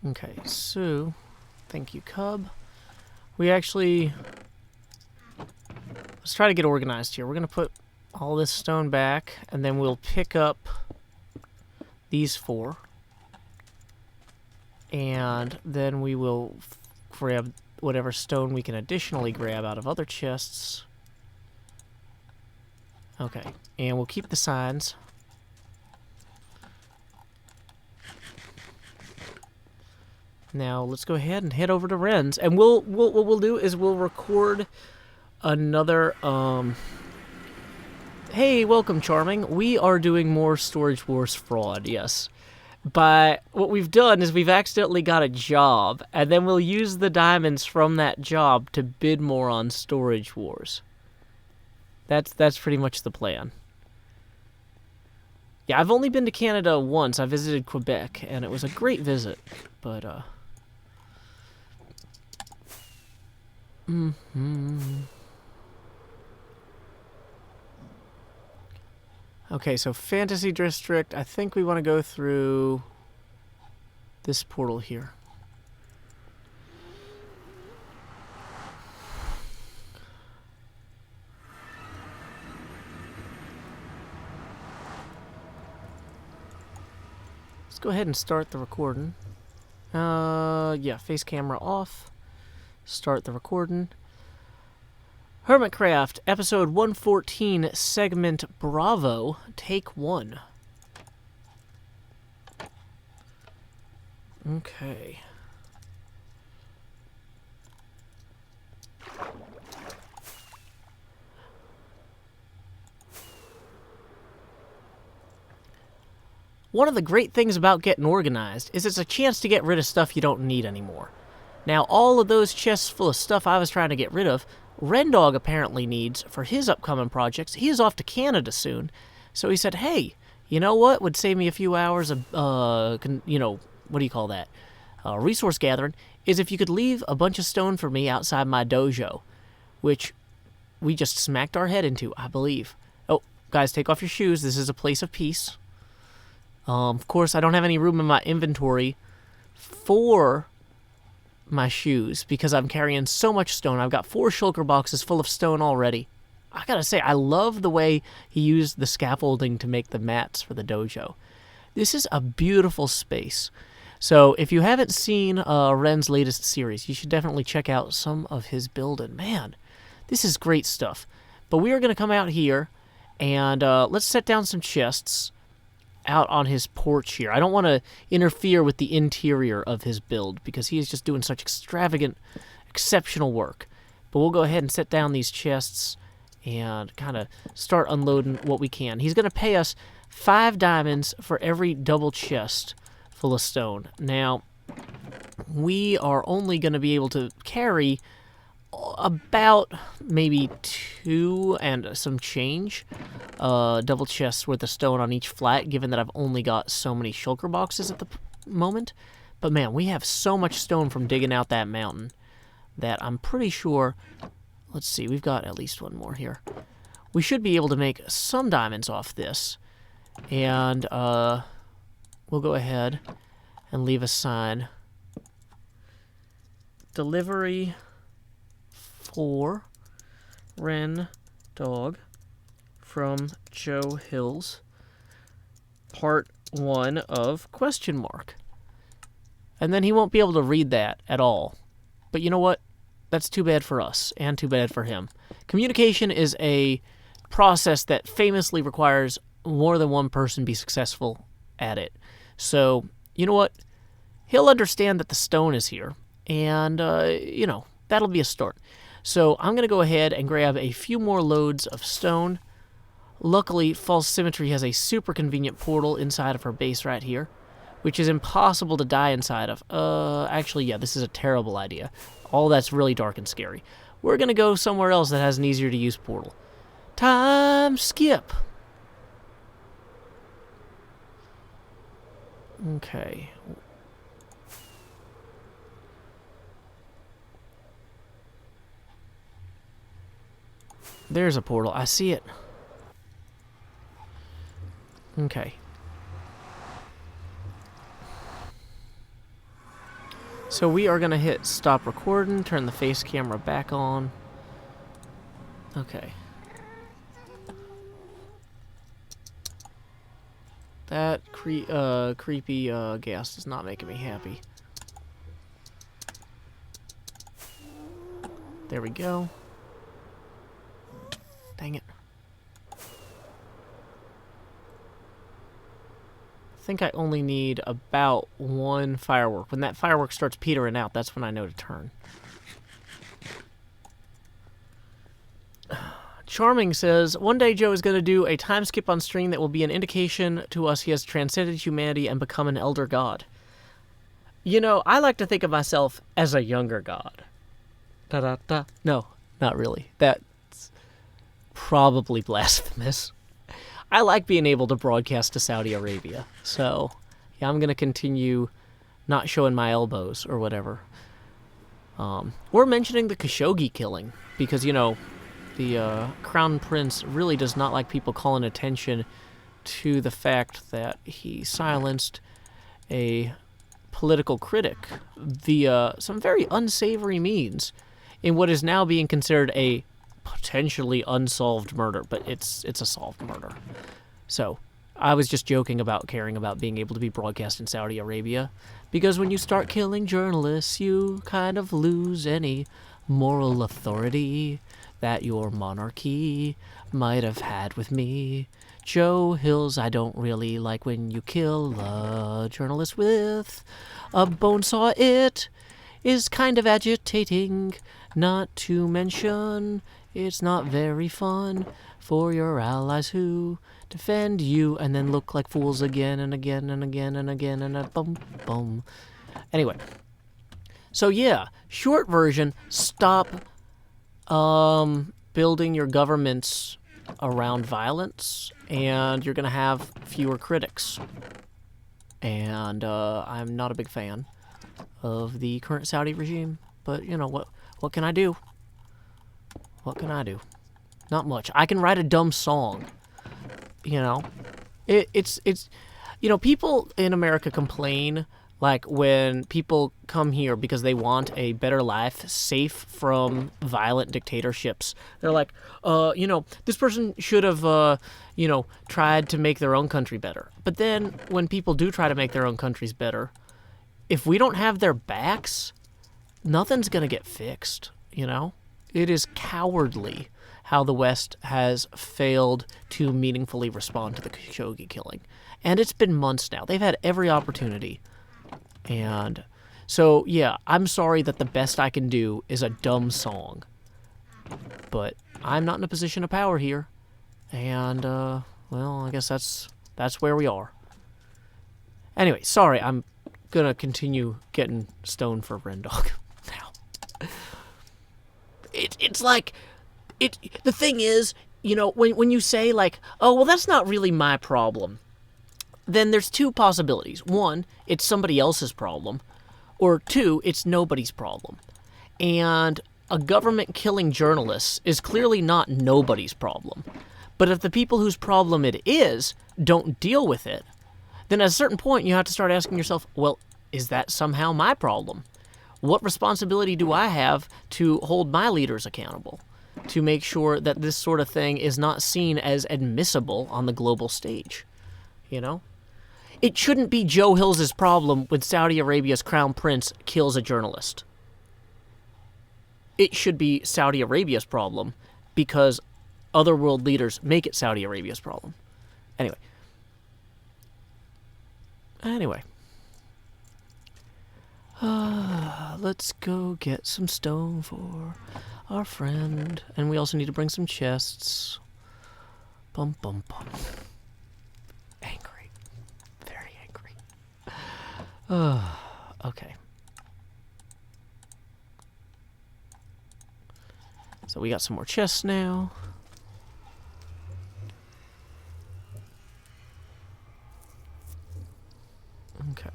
Okay, so, thank you, Cub. We actually, let's try to get organized here. We're going to put all this stone back, and then we'll pick up these 4. And then we will grab whatever stone we can additionally grab out of other chests. Okay, and we'll keep the signs. Now let's go ahead and head over to Ren's, and what we'll do is we'll record another. Hey, welcome, Charming. We are doing more Storage Wars fraud. Yes, but what we've done is we've accidentally got a job, and then we'll use the diamonds from that job to bid more on Storage Wars. That's pretty much the plan. Yeah, I've only been to Canada once. I visited Quebec, and it was a great visit, but Okay, so Fantasy District, I think we want to go through this portal here. Let's go ahead and start the recording. Yeah, face camera off. Start the recording. Hermitcraft, episode 114, segment Bravo, take 1. Okay. One of the great things about getting organized is it's a chance to get rid of stuff you don't need anymore. Now, all of those chests full of stuff I was trying to get rid of, Rendog apparently needs for his upcoming projects. He is off to Canada soon, so he said, hey, you know what would save me a few hours of, what do you call that, resource gathering, is if you could leave a bunch of stone for me outside my dojo, which we just smacked our head into, I believe. Oh, guys, take off your shoes. This is a place of peace. Of course, I don't have any room in my inventory for my shoes because I'm carrying so much stone. I've got 4 shulker boxes full of stone already. I gotta say, I love the way he used the scaffolding to make the mats for the dojo. This is a beautiful space. So if you haven't seen Ren's latest series, you should definitely check out some of his building. Man, this is great stuff. But we are going to come out here and let's set down some chests out on his porch here. I don't want to interfere with the interior of his build because he is just doing such extravagant, exceptional work. But we'll go ahead and set down these chests and kind of start unloading what we can. He's going to pay us 5 diamonds for every double chest full of stone. Now, we are only going to be able to carry about maybe 2 and some change double chests worth of stone on each flat, given that I've only got so many shulker boxes at the moment. But man, we have so much stone from digging out that mountain that I'm pretty sure, let's see, we've got at least one more here. We should be able to make some diamonds off this, and we'll go ahead and leave a sign. Delivery for Ren Dog from Joe Hills, part 1 of question mark. And then he won't be able to read that at all. But you know what? That's too bad for us and too bad for him. Communication is a process that famously requires more than one person be successful at it. So, you know what? He'll understand that the stone is here. And, that'll be a start. So I'm going to go ahead and grab a few more loads of stone. Luckily, False Symmetry has a super convenient portal inside of her base right here, which is impossible to die inside of. Actually, yeah, this is a terrible idea. All that's really dark and scary. we're going to go somewhere else that has an easier to use portal. Time skip. Okay. There's a portal. I see it. Okay. So we are going to hit stop recording, turn the face camera back on. Okay. That creepy gas is not making me happy. There we go. Dang it. I think I only need about one firework. When that firework starts petering out, that's when I know to turn. Charming says, one day Joe is going to do a time skip on stream that will be an indication to us he has transcended humanity and become an elder god. You know, I like to think of myself as a younger god. Da-da-da. No, not really. That's probably blasphemous. I like being able to broadcast to Saudi Arabia. So, yeah, I'm going to continue not showing my elbows or whatever. We're mentioning the Khashoggi killing because, you know, the Crown Prince really does not like people calling attention to the fact that he silenced a political critic via some very unsavory means in what is now being considered a potentially unsolved murder, but it's a solved murder. So, I was just joking about caring about being able to be broadcast in Saudi Arabia, because when you start killing journalists, you kind of lose any moral authority that your monarchy might have had with me. Joe Hills, I don't really like when you kill a journalist with a bone saw. It is kind of agitating, not to mention it's not very fun for your allies who defend you and then look like fools again and again and again and again and a bum bum. Anyway, so yeah, short version, stop building your governments around violence and you're going to have fewer critics. And I'm not a big fan of the current Saudi regime, but you know what can I do? What can I do? Not much. I can write a dumb song. You know, it's you know, people in America complain like when people come here because they want a better life, safe from violent dictatorships. They're like, you know, this person should have, you know, tried to make their own country better. But then when people do try to make their own countries better, if we don't have their backs, nothing's gonna get fixed. You know. It is cowardly how the West has failed to meaningfully respond to the Khashoggi killing. And it's been months now. They've had every opportunity. And so, yeah, I'm sorry that the best I can do is a dumb song. But I'm not in a position of power here. And, well, I guess that's where we are. Anyway, sorry, I'm gonna continue getting stoned for Rendog now. It's like, the thing is, you know, when you say like, oh, well, that's not really my problem, then there's two possibilities. One, it's somebody else's problem, or two, it's nobody's problem. And a government killing journalists is clearly not nobody's problem. But if the people whose problem it is don't deal with it, then at a certain point you have to start asking yourself, well, is that somehow my problem? What responsibility do I have to hold my leaders accountable, to make sure that this sort of thing is not seen as admissible on the global stage? You know? It shouldn't be Joe Hills' problem when Saudi Arabia's crown prince kills a journalist. It should be Saudi Arabia's problem because other world leaders make it Saudi Arabia's problem. Anyway. Let's go get some stone for our friend. And we also need to bring some chests. Bum, bum, bum. Angry. Very angry. Okay. we got some more chests now. Okay.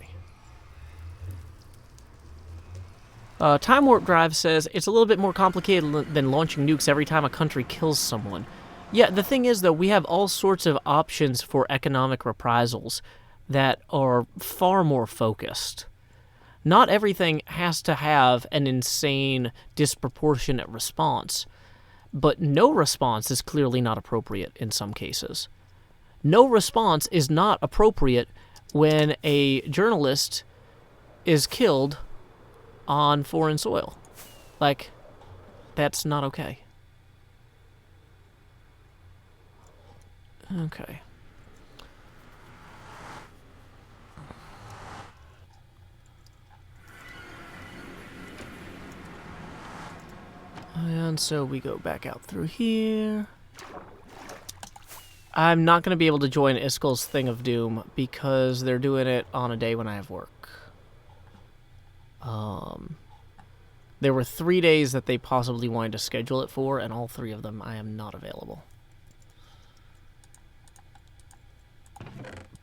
Time Warp Drive says, it's a little bit more complicated than launching nukes every time a country kills someone. Yeah, the thing is, though, we have all sorts of options for economic reprisals that are far more focused. Not everything has to have an insane, disproportionate response, but no response is clearly not appropriate in some cases. No response is not appropriate when a journalist is killed on foreign soil. Like, that's not okay. Okay. And so we go back out through here. I'm not going to be able to join Iskel's Thing of Doom because they're doing it on a day when I have work. There were 3 days that they possibly wanted to schedule it for, and all 3 of them I am not available.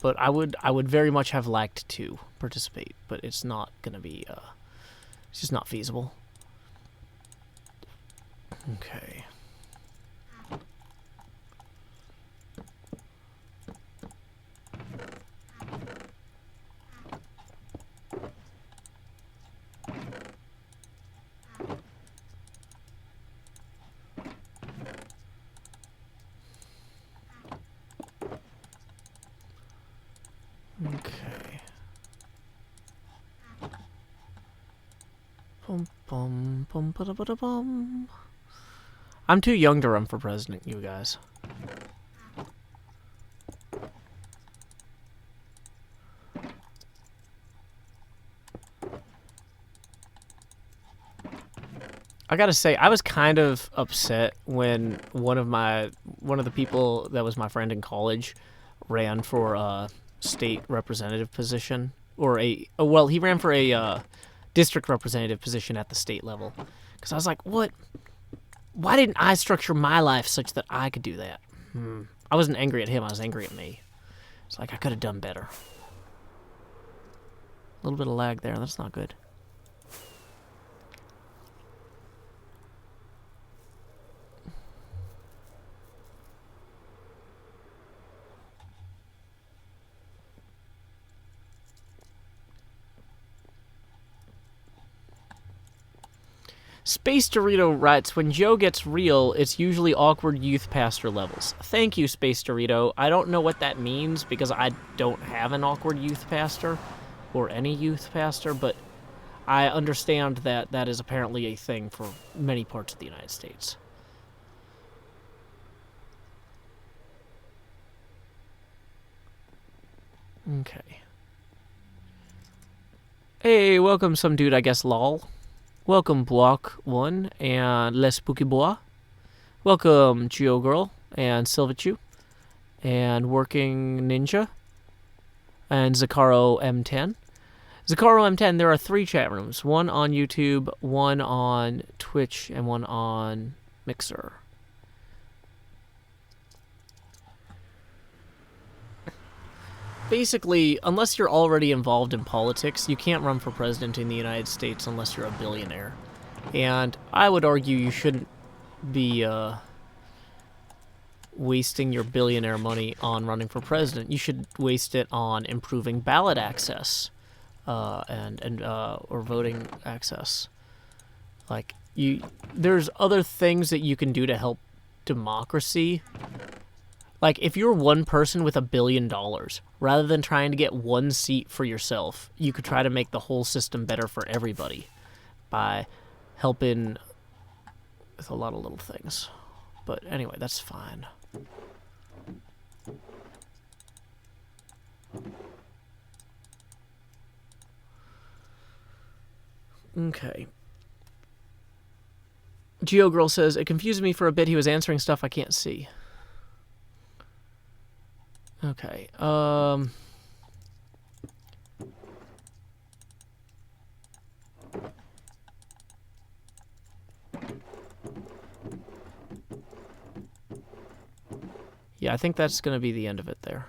But I would very much have liked to participate, but it's not going to be, it's just not feasible. Okay. Okay. Bum bum bum ba da ba da bum. I'm too young to run for president, you guys. I gotta say, I was kind of upset when one of the people that was my friend in college ran for a state representative position, or he ran for a district representative position at the state level. Because I was like, what? Why didn't I structure my life such that I could do that? I wasn't angry at him, I was angry at me. It's like, I could have done better. A little bit of lag there, that's not good. Space Dorito writes, when Joe gets real, it's usually awkward youth pastor levels. Thank you, Space Dorito. I don't know what that means because I don't have an awkward youth pastor or any youth pastor, but I understand that that is apparently a thing for many parts of the United States. Okay. Hey, welcome some dude, I guess, lol. Welcome, Block 1 and Les Spooky Bois. Welcome, Geo Girl and Silvachu and Working Ninja and Zakaro M10. Zakaro M10, there are 3 chat rooms. One on YouTube, one on Twitch, and one on Mixer. Basically, unless you're already involved in politics, you can't run for president in the United States unless you're a billionaire. And I would argue you shouldn't be wasting your billionaire money on running for president. You should waste it on improving ballot access or voting access. Like, there's other things that you can do to help democracy. Like, if you're one person with $1 billion, rather than trying to get one seat for yourself, you could try to make the whole system better for everybody by helping with a lot of little things. But anyway, that's fine. Okay. GeoGirl says, it confused me for a bit. He was answering stuff I can't see. Okay, Yeah, I think that's going to be the end of it there.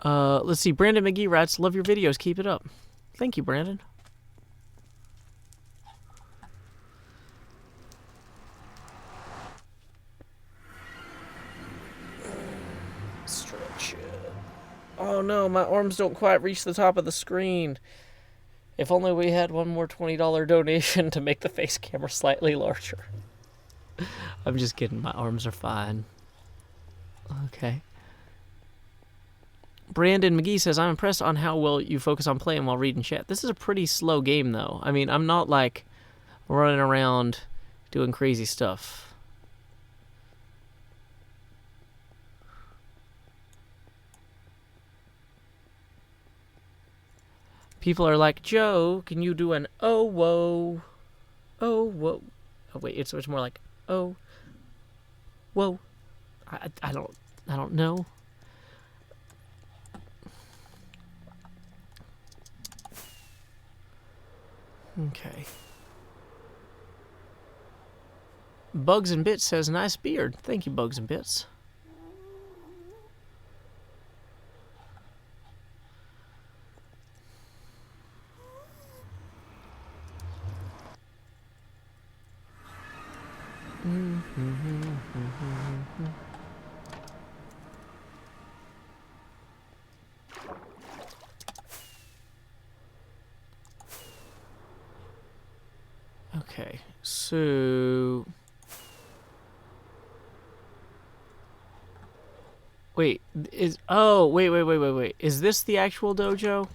Let's see. Brandon McGee writes, love your videos. Keep it up. Thank you, Brandon. Stretch it. Oh no, my arms don't quite reach the top of the screen. If only we had one more $20 donation to make the face camera slightly larger. I'm just kidding. My arms are fine. Okay. Brandon McGee says, I'm impressed on how well you focus on playing while reading chat. This is a pretty slow game, though. I mean, I'm not, like, running around doing crazy stuff. People are like, Joe, can you do an oh, whoa? Oh, whoa. Oh, wait, it's more like, oh, whoa. I don't know. Okay. Bugs and Bits says, nice beard. Thank you, Bugs and Bits. Okay, so... Wait, oh, wait. Is this the actual dojo?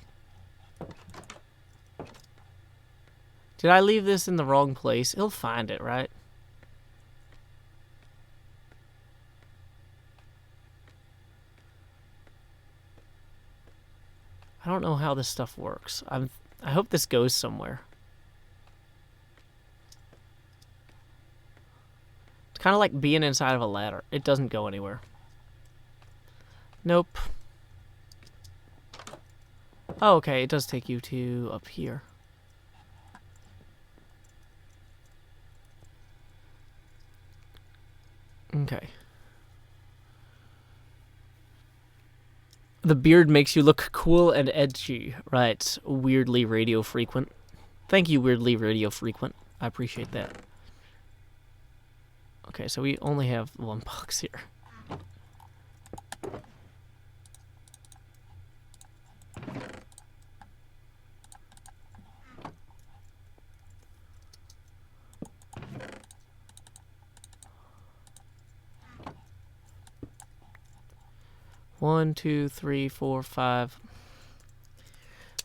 Did I leave this in the wrong place? He'll find it, right? I don't know how this stuff works. I hope this goes somewhere. It's kind of like being inside of a ladder. It doesn't go anywhere. Nope. Oh, okay. It does take you to up here. Okay. The beard makes you look cool and edgy. Right. Weirdly radio frequent. Thank you, Weirdly Radio Frequent. I appreciate that. Okay, so we only have one box here. One, two, three, four, five.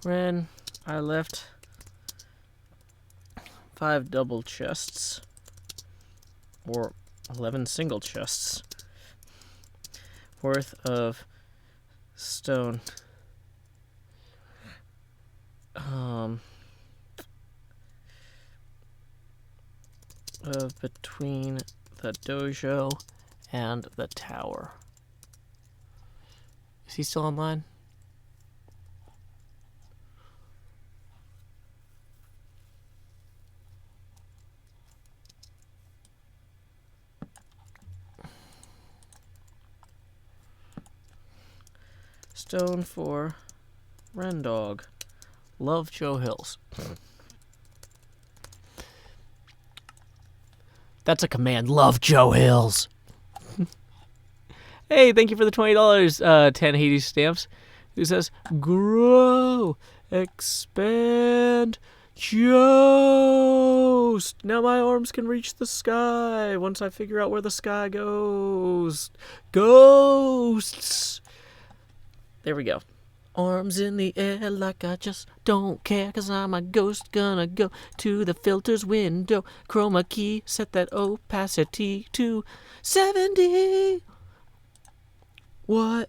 Ren, I left 5 double chests. Or 11 single chests worth of stone. Between the dojo and the tower. Is he still online? Stone for Rendog. Love Joe Hills. That's a command. Love Joe Hills. Hey, thank you for the $20, 10 Hades stamps. Who says, grow, expand, Joust. Now my arms can reach the sky once I figure out where the sky goes. Ghosts. There we go. Arms in the air like I just don't care, 'cause I'm a ghost, gonna go to the filters window. Chroma key, set that opacity to 70. What?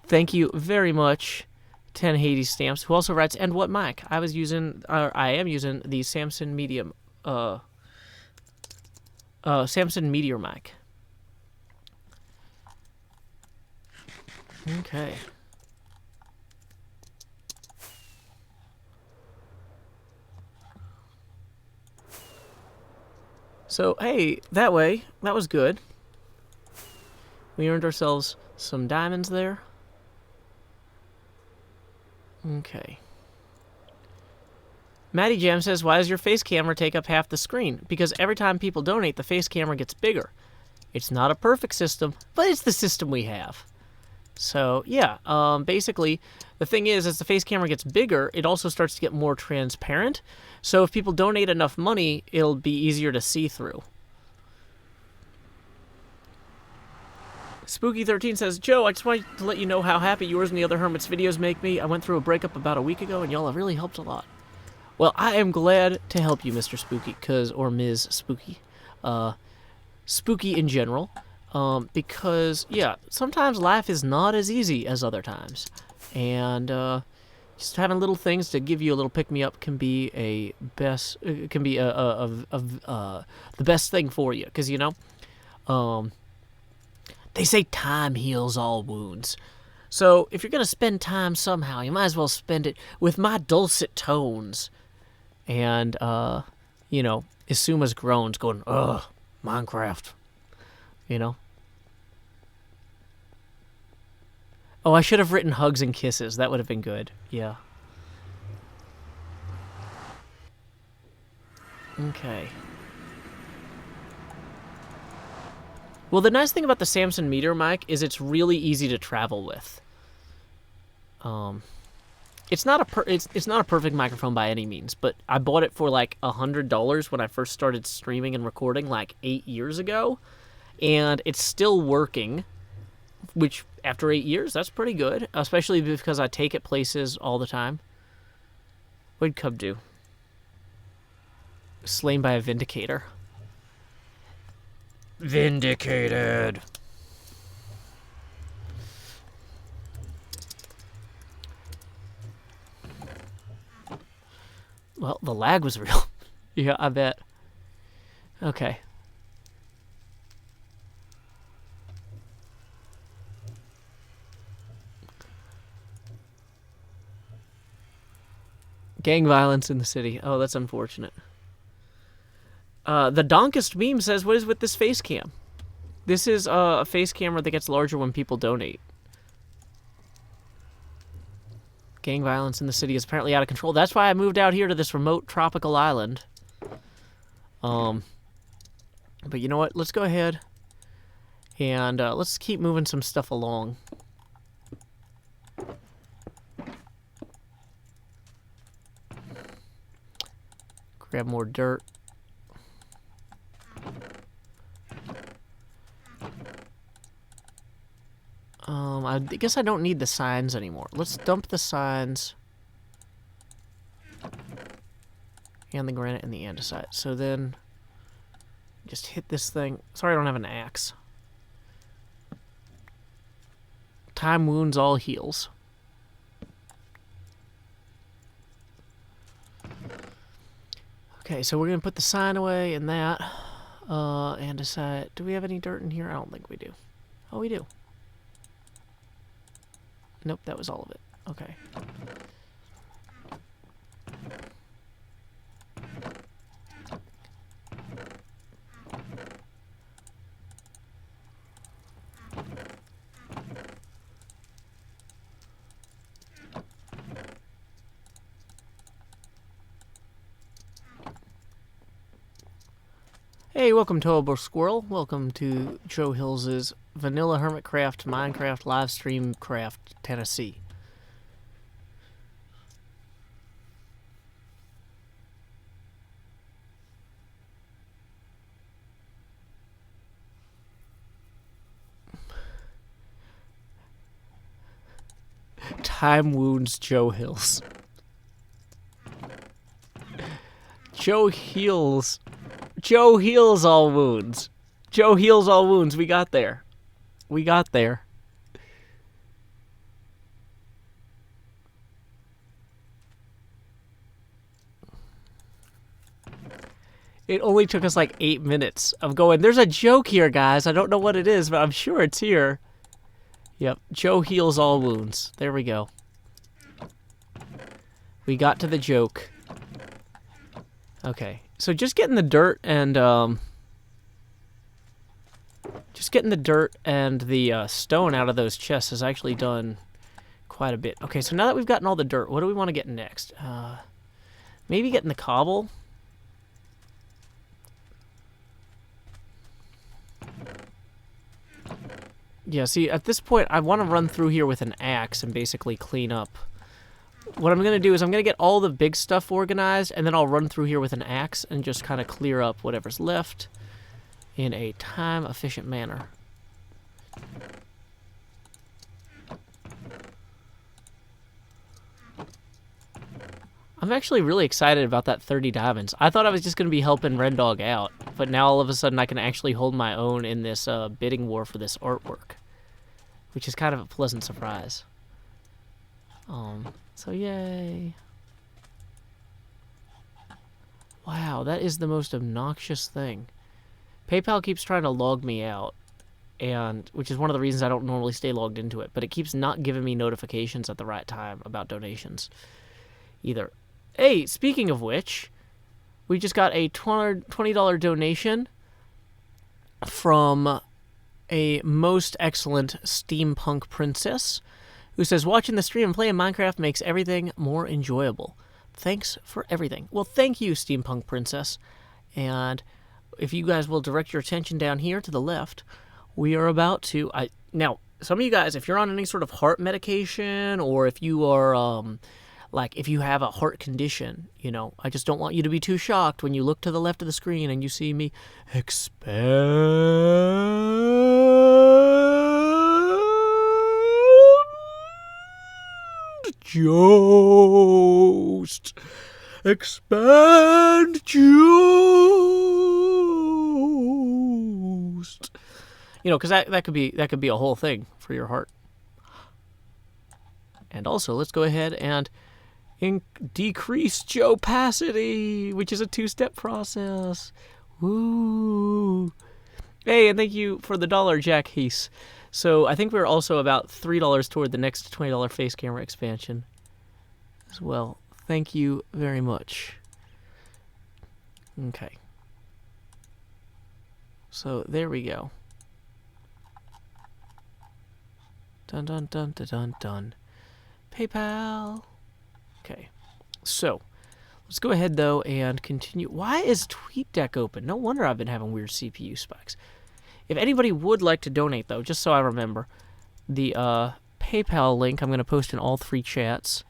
Thank you very much, 10 Hades stamps, who also writes, and what mic? I am using the Samson Medium, Samson Meteor mic. Okay. So, hey, that was good. We earned ourselves some diamonds there. Okay. Maddie Jam says, why does your face camera take up half the screen? Because every time people donate, the face camera gets bigger. It's not a perfect system, but it's the system we have. So, yeah, basically, the thing is, as the face camera gets bigger, it also starts to get more transparent. So if people donate enough money, it'll be easier to see through. Spooky13 says, Joe, I just wanted to let you know how happy yours and the other Hermits videos make me. I went through a breakup about a week ago, and y'all have really helped a lot. Well, I am glad to help you, Mr. Spooky, or Ms. Spooky. Spooky in general. Because, yeah, sometimes life is not as easy as other times. And just having little things to give you a little pick-me-up can be the best thing for you. Because, you know, they say time heals all wounds. So if you're going to spend time somehow, you might as well spend it with my dulcet tones. And, you know, Isuma's groans going, ugh, Minecraft. You know? Oh, I should have written hugs and kisses. That would have been good. Yeah. Okay. Well, the nice thing about the Samson meter mic is it's really easy to travel with. It's not a perfect microphone by any means, but I bought it for like $100 when I first started streaming and recording like 8 years ago, and it's still working, which after 8 years, that's pretty good, especially because I take it places all the time. What'd Cub do? Slain by a Vindicator. Vindicated. Well, the lag was real. Yeah, I bet. Okay. Gang violence in the city. Oh, that's unfortunate. The Donkest meme says, what is with this face cam? This is a face camera that gets larger when people donate. Gang violence in the city is apparently out of control. That's why I moved out here to this remote tropical island. But you know what? Let's go ahead and let's keep moving some stuff along. Grab more dirt. I guess I don't need the signs anymore. Let's dump the signs and the granite and the andesite. So then, just hit this thing. Sorry I don't have an axe. Time wounds, all heals. Okay, so we're going to put the sign away and that. Andesite. Do we have any dirt in here? I don't think we do. Oh, we do. Nope, that was all of it. Okay. Hey, welcome Toable Squirrel. Welcome to Joe Hills's Vanilla Hermitcraft Minecraft Livestream Craft, Tennessee. Time wounds Joe Hills. Joe heals. Joe heals all wounds. Joe heals all wounds. We got there. We got there. It only took us like 8 minutes of going, there's a joke here, guys. I don't know what it is, but I'm sure it's here. Yep. Joe heals all wounds. There we go. We got to the joke. Okay. So just getting the dirt and Just getting the dirt and the stone out of those chests has actually done quite a bit. Okay, so now that we've gotten all the dirt, what do we want to get next? Maybe getting the cobble. Yeah, see, at this point, I want to run through here with an axe and basically clean up. What I'm going to do is I'm going to get all the big stuff organized, and then I'll run through here with an axe and just kind of clear up whatever's left in a time-efficient manner. I'm actually really excited about that 30 diamonds. I thought I was just going to be helping Red Dog out, but now all of a sudden I can actually hold my own in this bidding war for this artwork, which is kind of a pleasant surprise. So yay. Wow, that is the most obnoxious thing. PayPal keeps trying to log me out, and which is one of the reasons I don't normally stay logged into it, but it keeps not giving me notifications at the right time about donations either. Hey, speaking of which, we just got a $20 donation from a most excellent steampunk princess who says, watching the stream and playing Minecraft makes everything more enjoyable. Thanks for everything. Well, thank you, steampunk princess. And if you guys will direct your attention down here to the left, we are about to... Now, some of you guys, if you're on any sort of heart medication, or if you are... like, if you have a heart condition, you know, I just don't want you to be too shocked when you look to the left of the screen and you see me Joost. Expand Joost. You know, because that could be a whole thing for your heart. And also, let's go ahead and decrease opacity, which is a 2-step process. Woo! Hey, and thank you for the $1, Jack Heese. So I think we're also about $3 toward the next $20 face camera expansion as well. Thank you very much. Okay. So there we go. Dun dun dun dun dun dun. PayPal. Okay. So let's go ahead though and continue. Why is TweetDeck open? No wonder I've been having weird CPU spikes. If anybody would like to donate, though, just so I remember, the PayPal link I'm going to post in all 3 chats.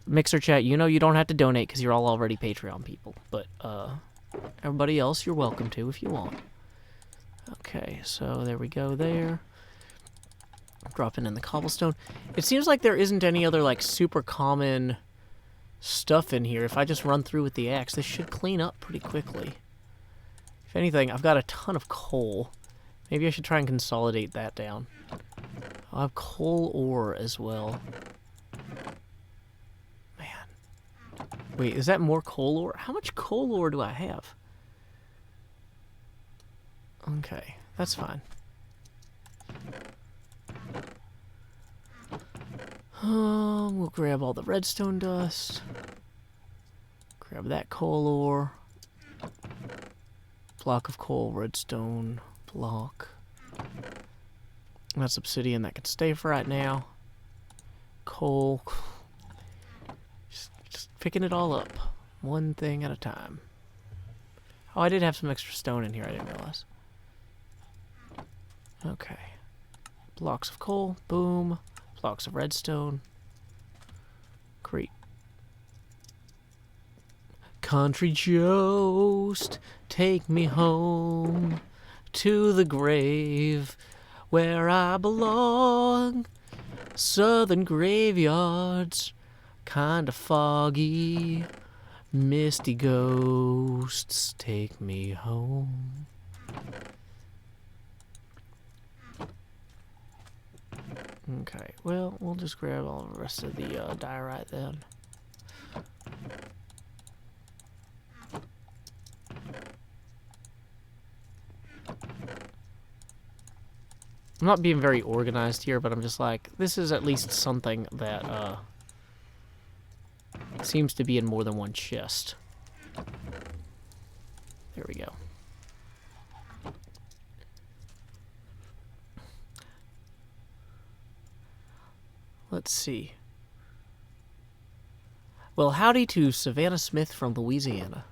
Mixer chat, you know you don't have to donate because you're all already Patreon people. But everybody else, you're welcome to if you want. Okay, so there we go there. Dropping in the cobblestone. It seems like there isn't any other, like, super common stuff in here. If I just run through with the axe, this should clean up pretty quickly. If anything, I've got a ton of coal. Maybe I should try and consolidate that down. I'll have coal ore as well. Man. Wait, is that more coal ore? How much coal ore do I have? Okay, that's fine. We'll grab all the redstone dust. Grab that coal ore. Block of coal, redstone, block. That's obsidian that can stay for right now. Coal. Just picking it all up. One thing at a time. Oh, I did have some extra stone in here, I didn't realize. Okay. Blocks of coal, boom. Blocks of redstone. Great. Country Joost, take me home to the grave where I belong. Southern graveyards, kinda foggy. Misty ghosts, take me home. Okay, well, we'll just grab all the rest of the diorite then. I'm not being very organized here, but I'm just like, this is at least something that seems to be in more than one chest. There we go. Let's see. Well, howdy to Savannah Smith from Louisiana.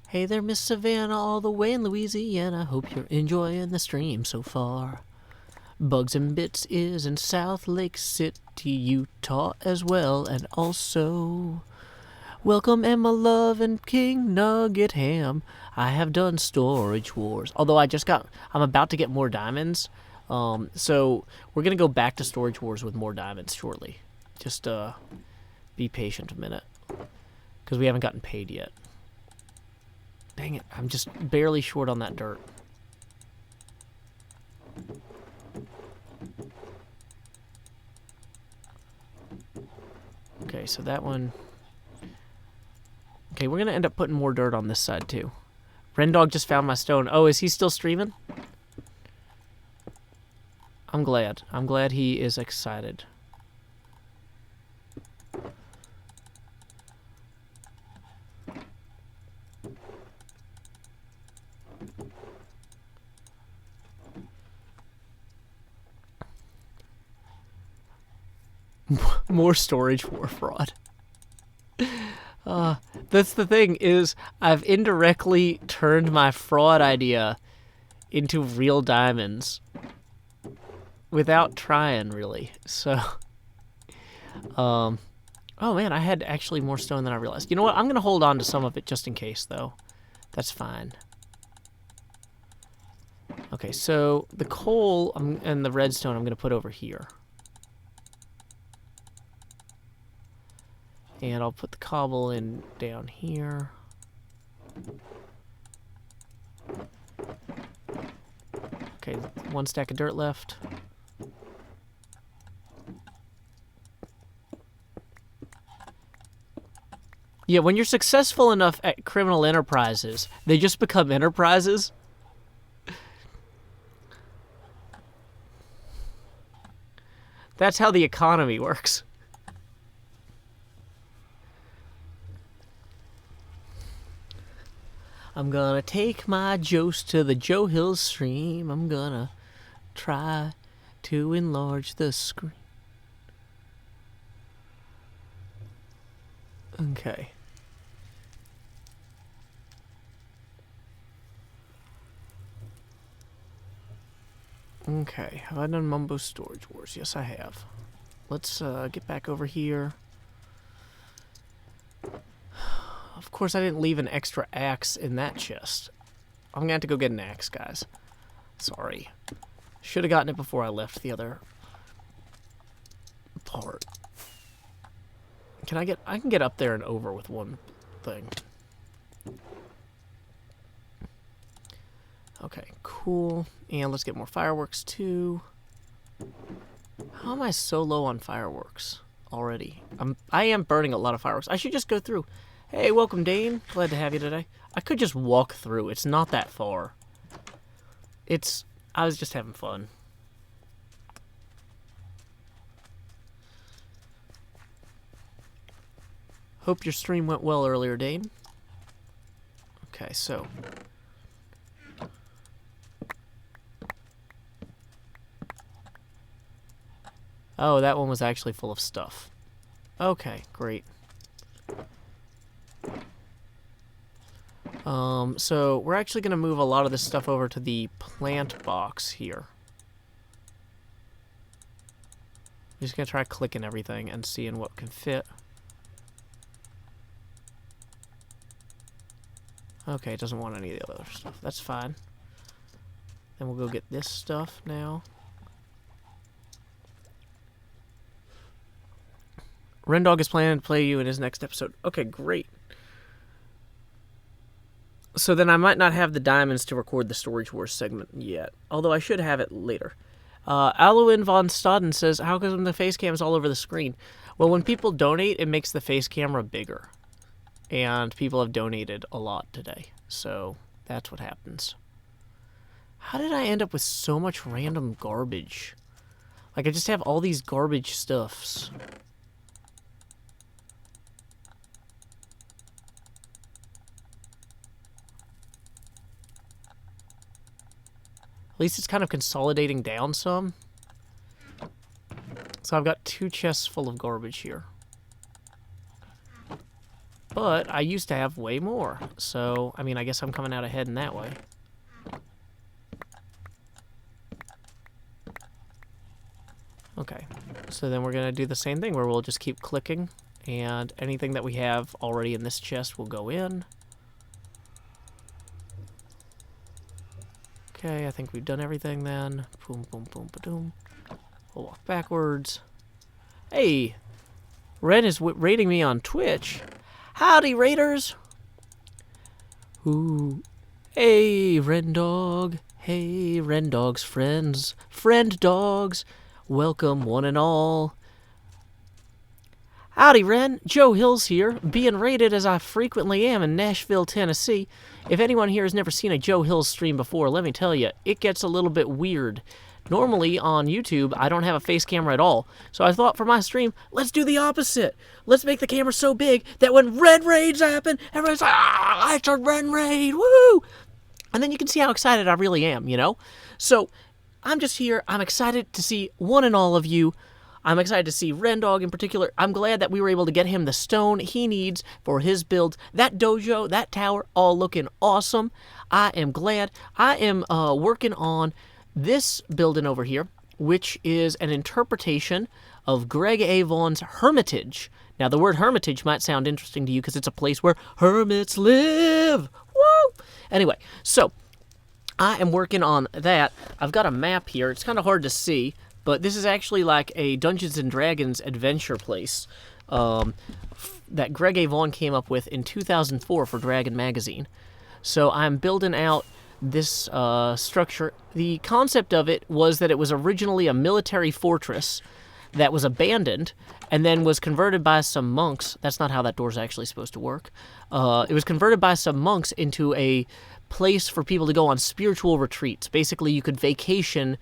Hey there, Miss Savannah, all the way in Louisiana. Hope you're enjoying the stream so far. Bugs and Bits is in South Lake City, Utah as well, and also welcome Emma Love and King Nugget Ham. I have done Storage Wars, although I'm about to get more diamonds, so we're gonna go back to Storage Wars with more diamonds shortly. Just be patient a minute, because we haven't gotten paid yet. Dang it, I'm just barely short on that dirt. Okay, so that one... Okay, we're going to end up putting more dirt on this side, too. Rendog just found my stone. Oh, is he still streaming? I'm glad. I'm glad he is excited. More storage war fraud. That's the thing, is I've indirectly turned my fraud idea into real diamonds without trying, really. So, oh man, I had actually more stone than I realized. You know what? I'm going to hold on to some of it just in case, though. That's fine. Okay, so the coal and the redstone I'm going to put over here. And I'll put the cobble in down here. Okay, one stack of dirt left. Yeah, when you're successful enough at criminal enterprises, they just become enterprises. That's how the economy works. I'm gonna take my Joes to the Joe Hill stream. I'm gonna try to enlarge the screen. Okay. Okay, have I done Mumbo Storage Wars? Yes, I have. Let's get back over here. Of course, I didn't leave an extra axe in that chest. I'm gonna have to go get an axe, guys. Sorry. Should have gotten it before I left the other part. I can get up there and over with one thing. Okay, cool. And let's get more fireworks, too. How am I so low on fireworks already? I am burning a lot of fireworks. I should just go through. Hey, welcome, Dane. Glad to have you today. I could just walk through. It's not that far. I was just having fun. Hope your stream went well earlier, Dane. Okay, so... Oh, that one was actually full of stuff. Okay, great. So we're actually going to move a lot of this stuff over to the plant box here. I'm just going to try clicking everything and seeing what can fit. Okay, it doesn't want any of the other stuff. That's fine. Then we'll go get this stuff now. Rendog is planning to play you in his next episode. Okay, great. So then I might not have the diamonds to record the Storage Wars segment yet, although I should have it later. Aluin von Staden says, how come the face cam is all over the screen? Well, when people donate, it makes the face camera bigger. And people have donated a lot today, so that's what happens. How did I end up with so much random garbage? Like, I just have all these garbage stuffs. At least it's kind of consolidating down some. So I've got 2 chests full of garbage here. But I used to have way more. So, I mean, I guess I'm coming out ahead in that way. Okay. So then we're going to do the same thing where we'll just keep clicking. And anything that we have already in this chest will go in. Okay, I think we've done everything then. Boom, boom, boom, ba-doom. We'll walk backwards. Hey! Ren is rating me on Twitch. Howdy, Raiders! Ooh. Hey, Ren Dog. Hey, Ren Dog's friends. Friend dogs. Welcome, one and all. Howdy, Ren. Joe Hills here, being rated as I frequently am in Nashville, Tennessee. If anyone here has never seen a Joe Hills stream before, let me tell you, it gets a little bit weird. Normally, on YouTube, I don't have a face camera at all, so I thought for my stream, let's do the opposite. Let's make the camera so big that when Red Raids happen, everyone's like, ah, it's a Red Raid, woo! And then you can see how excited I really am, you know? So, I'm just here, I'm excited to see one and all of you. I'm excited to see Rendog in particular. I'm glad that we were able to get him the stone he needs for his build. That dojo, that tower, all looking awesome. I am glad. I am working on this building over here, which is an interpretation of Greg A. Vaughan's Hermitage. Now, the word Hermitage might sound interesting to you because it's a place where hermits live. Woo! Anyway, so I am working on that. I've got a map here. It's kind of hard to see, but this is actually like a Dungeons & Dragons adventure place that Greg A. Vaughn came up with in 2004 for Dragon Magazine. So I'm building out this structure. The concept of it was that it was originally a military fortress that was abandoned and then was converted by some monks. That's not how that door's actually supposed to work. It was converted by some monks into a place for people to go on spiritual retreats. Basically, you could vacation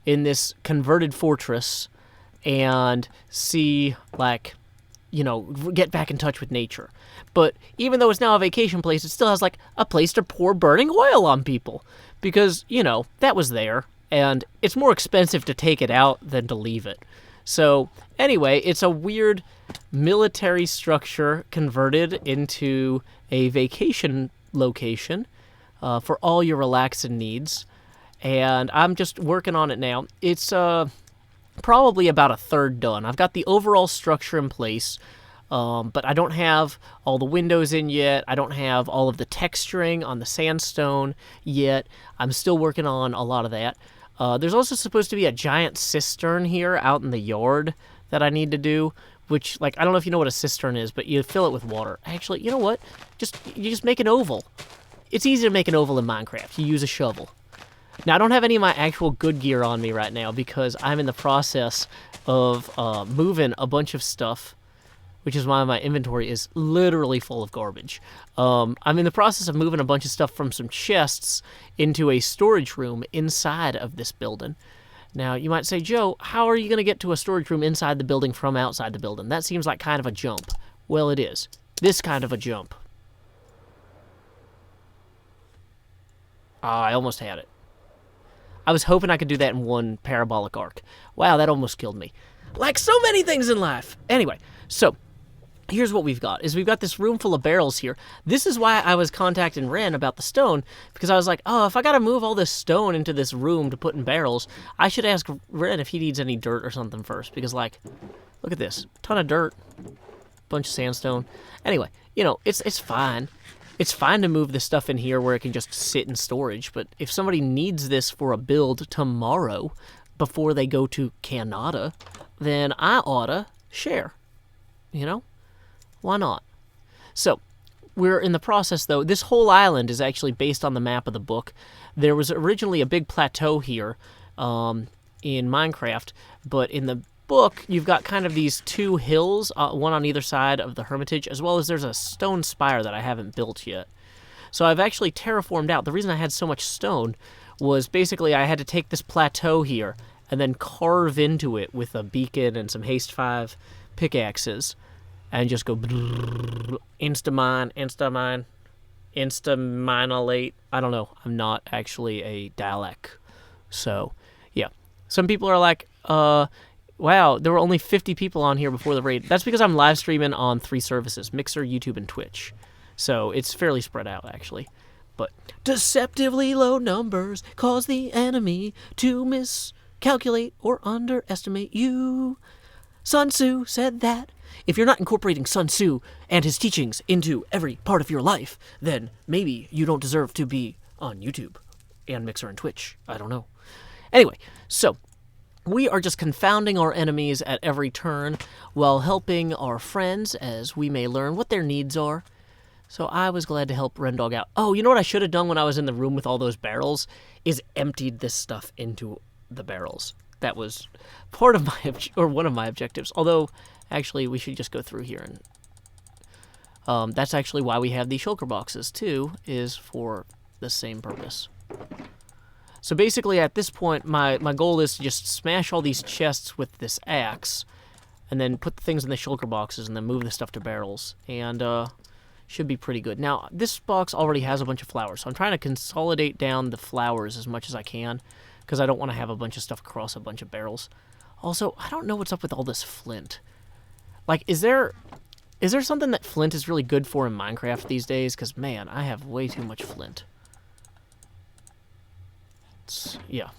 in this converted fortress and see, like, you know, get back in touch with nature. But even though it's now a vacation place, it still has, like, a place to pour burning oil on people. Because, you know, that was there, and it's more expensive to take it out than to leave it. So, anyway, it's a weird military structure converted into a vacation location for all your relaxing needs. And I'm just working on it now. It's probably about a third done. I've got the overall structure in place, but I don't have all the windows in yet. I don't have all of the texturing on the sandstone yet. I'm still working on a lot of that. There's also supposed to be a giant cistern here out in the yard that I need to do, which, like, I don't know if you know what a cistern is, but you fill it with water. Actually, you know what? You just make an oval. It's easy to make an oval in Minecraft. You use a shovel. Now, I don't have any of my actual good gear on me right now because I'm in the process of moving a bunch of stuff, which is why my inventory is literally full of garbage. I'm in the process of moving a bunch of stuff from some chests into a storage room inside of this building. Now, you might say, Joe, how are you going to get to a storage room inside the building from outside the building? That seems like kind of a jump. Well, it is. This kind of a jump. I almost had it. I was hoping I could do that in one parabolic arc. Wow, that almost killed me. Like so many things in life. Anyway, so here's what we've got. We've got this room full of barrels here. This is why I was contacting Ren about the stone, because I was like, oh, if I got to move all this stone into this room to put in barrels, I should ask Ren if he needs any dirt or something first, because, like, look at this. Ton of dirt. Bunch of sandstone. Anyway, you know, it's fine. It's fine to move this stuff in here where it can just sit in storage, but if somebody needs this for a build tomorrow before they go to Canada, then I oughta share. You know? Why not? So, we're in the process, though. This whole island is actually based on the map of the book. There was originally a big plateau here in Minecraft, but in the book, you've got kind of these two hills, one on either side of the Hermitage, as well as there's a stone spire that I haven't built yet. So I've actually terraformed out. The reason I had so much stone was basically I had to take this plateau here and then carve into it with a beacon and some haste 5 pickaxes and just go insta-mine, insta-minolate. I don't know. I'm not actually a Dalek. So, yeah. Some people are like, Wow, there were only 50 people on here before the raid. That's because I'm live streaming on 3 services, Mixer, YouTube, and Twitch. So it's fairly spread out, actually. But deceptively low numbers cause the enemy to miscalculate or underestimate you. Sun Tzu said that. If you're not incorporating Sun Tzu and his teachings into every part of your life, then maybe you don't deserve to be on YouTube and Mixer and Twitch. I don't know. Anyway, so we are just confounding our enemies at every turn while helping our friends as we may learn what their needs are. So I was glad to help Rendog out. Oh, you know what I should have done when I was in the room with all those barrels? Is emptied this stuff into the barrels. That was part of my, or one of my objectives. Although, actually, we should just go through here. And that's actually why we have these shulker boxes, too, is for the same purpose. So basically, at this point, my goal is to just smash all these chests with this axe, and then put the things in the shulker boxes, and then move the stuff to barrels. And, should be pretty good. Now, this box already has a bunch of flowers, so I'm trying to consolidate down the flowers as much as I can, because I don't want to have a bunch of stuff across a bunch of barrels. Also, I don't know what's up with all this flint. Like, is there something that flint is really good for in Minecraft these days? Because, man, I have way too much flint. Yeah.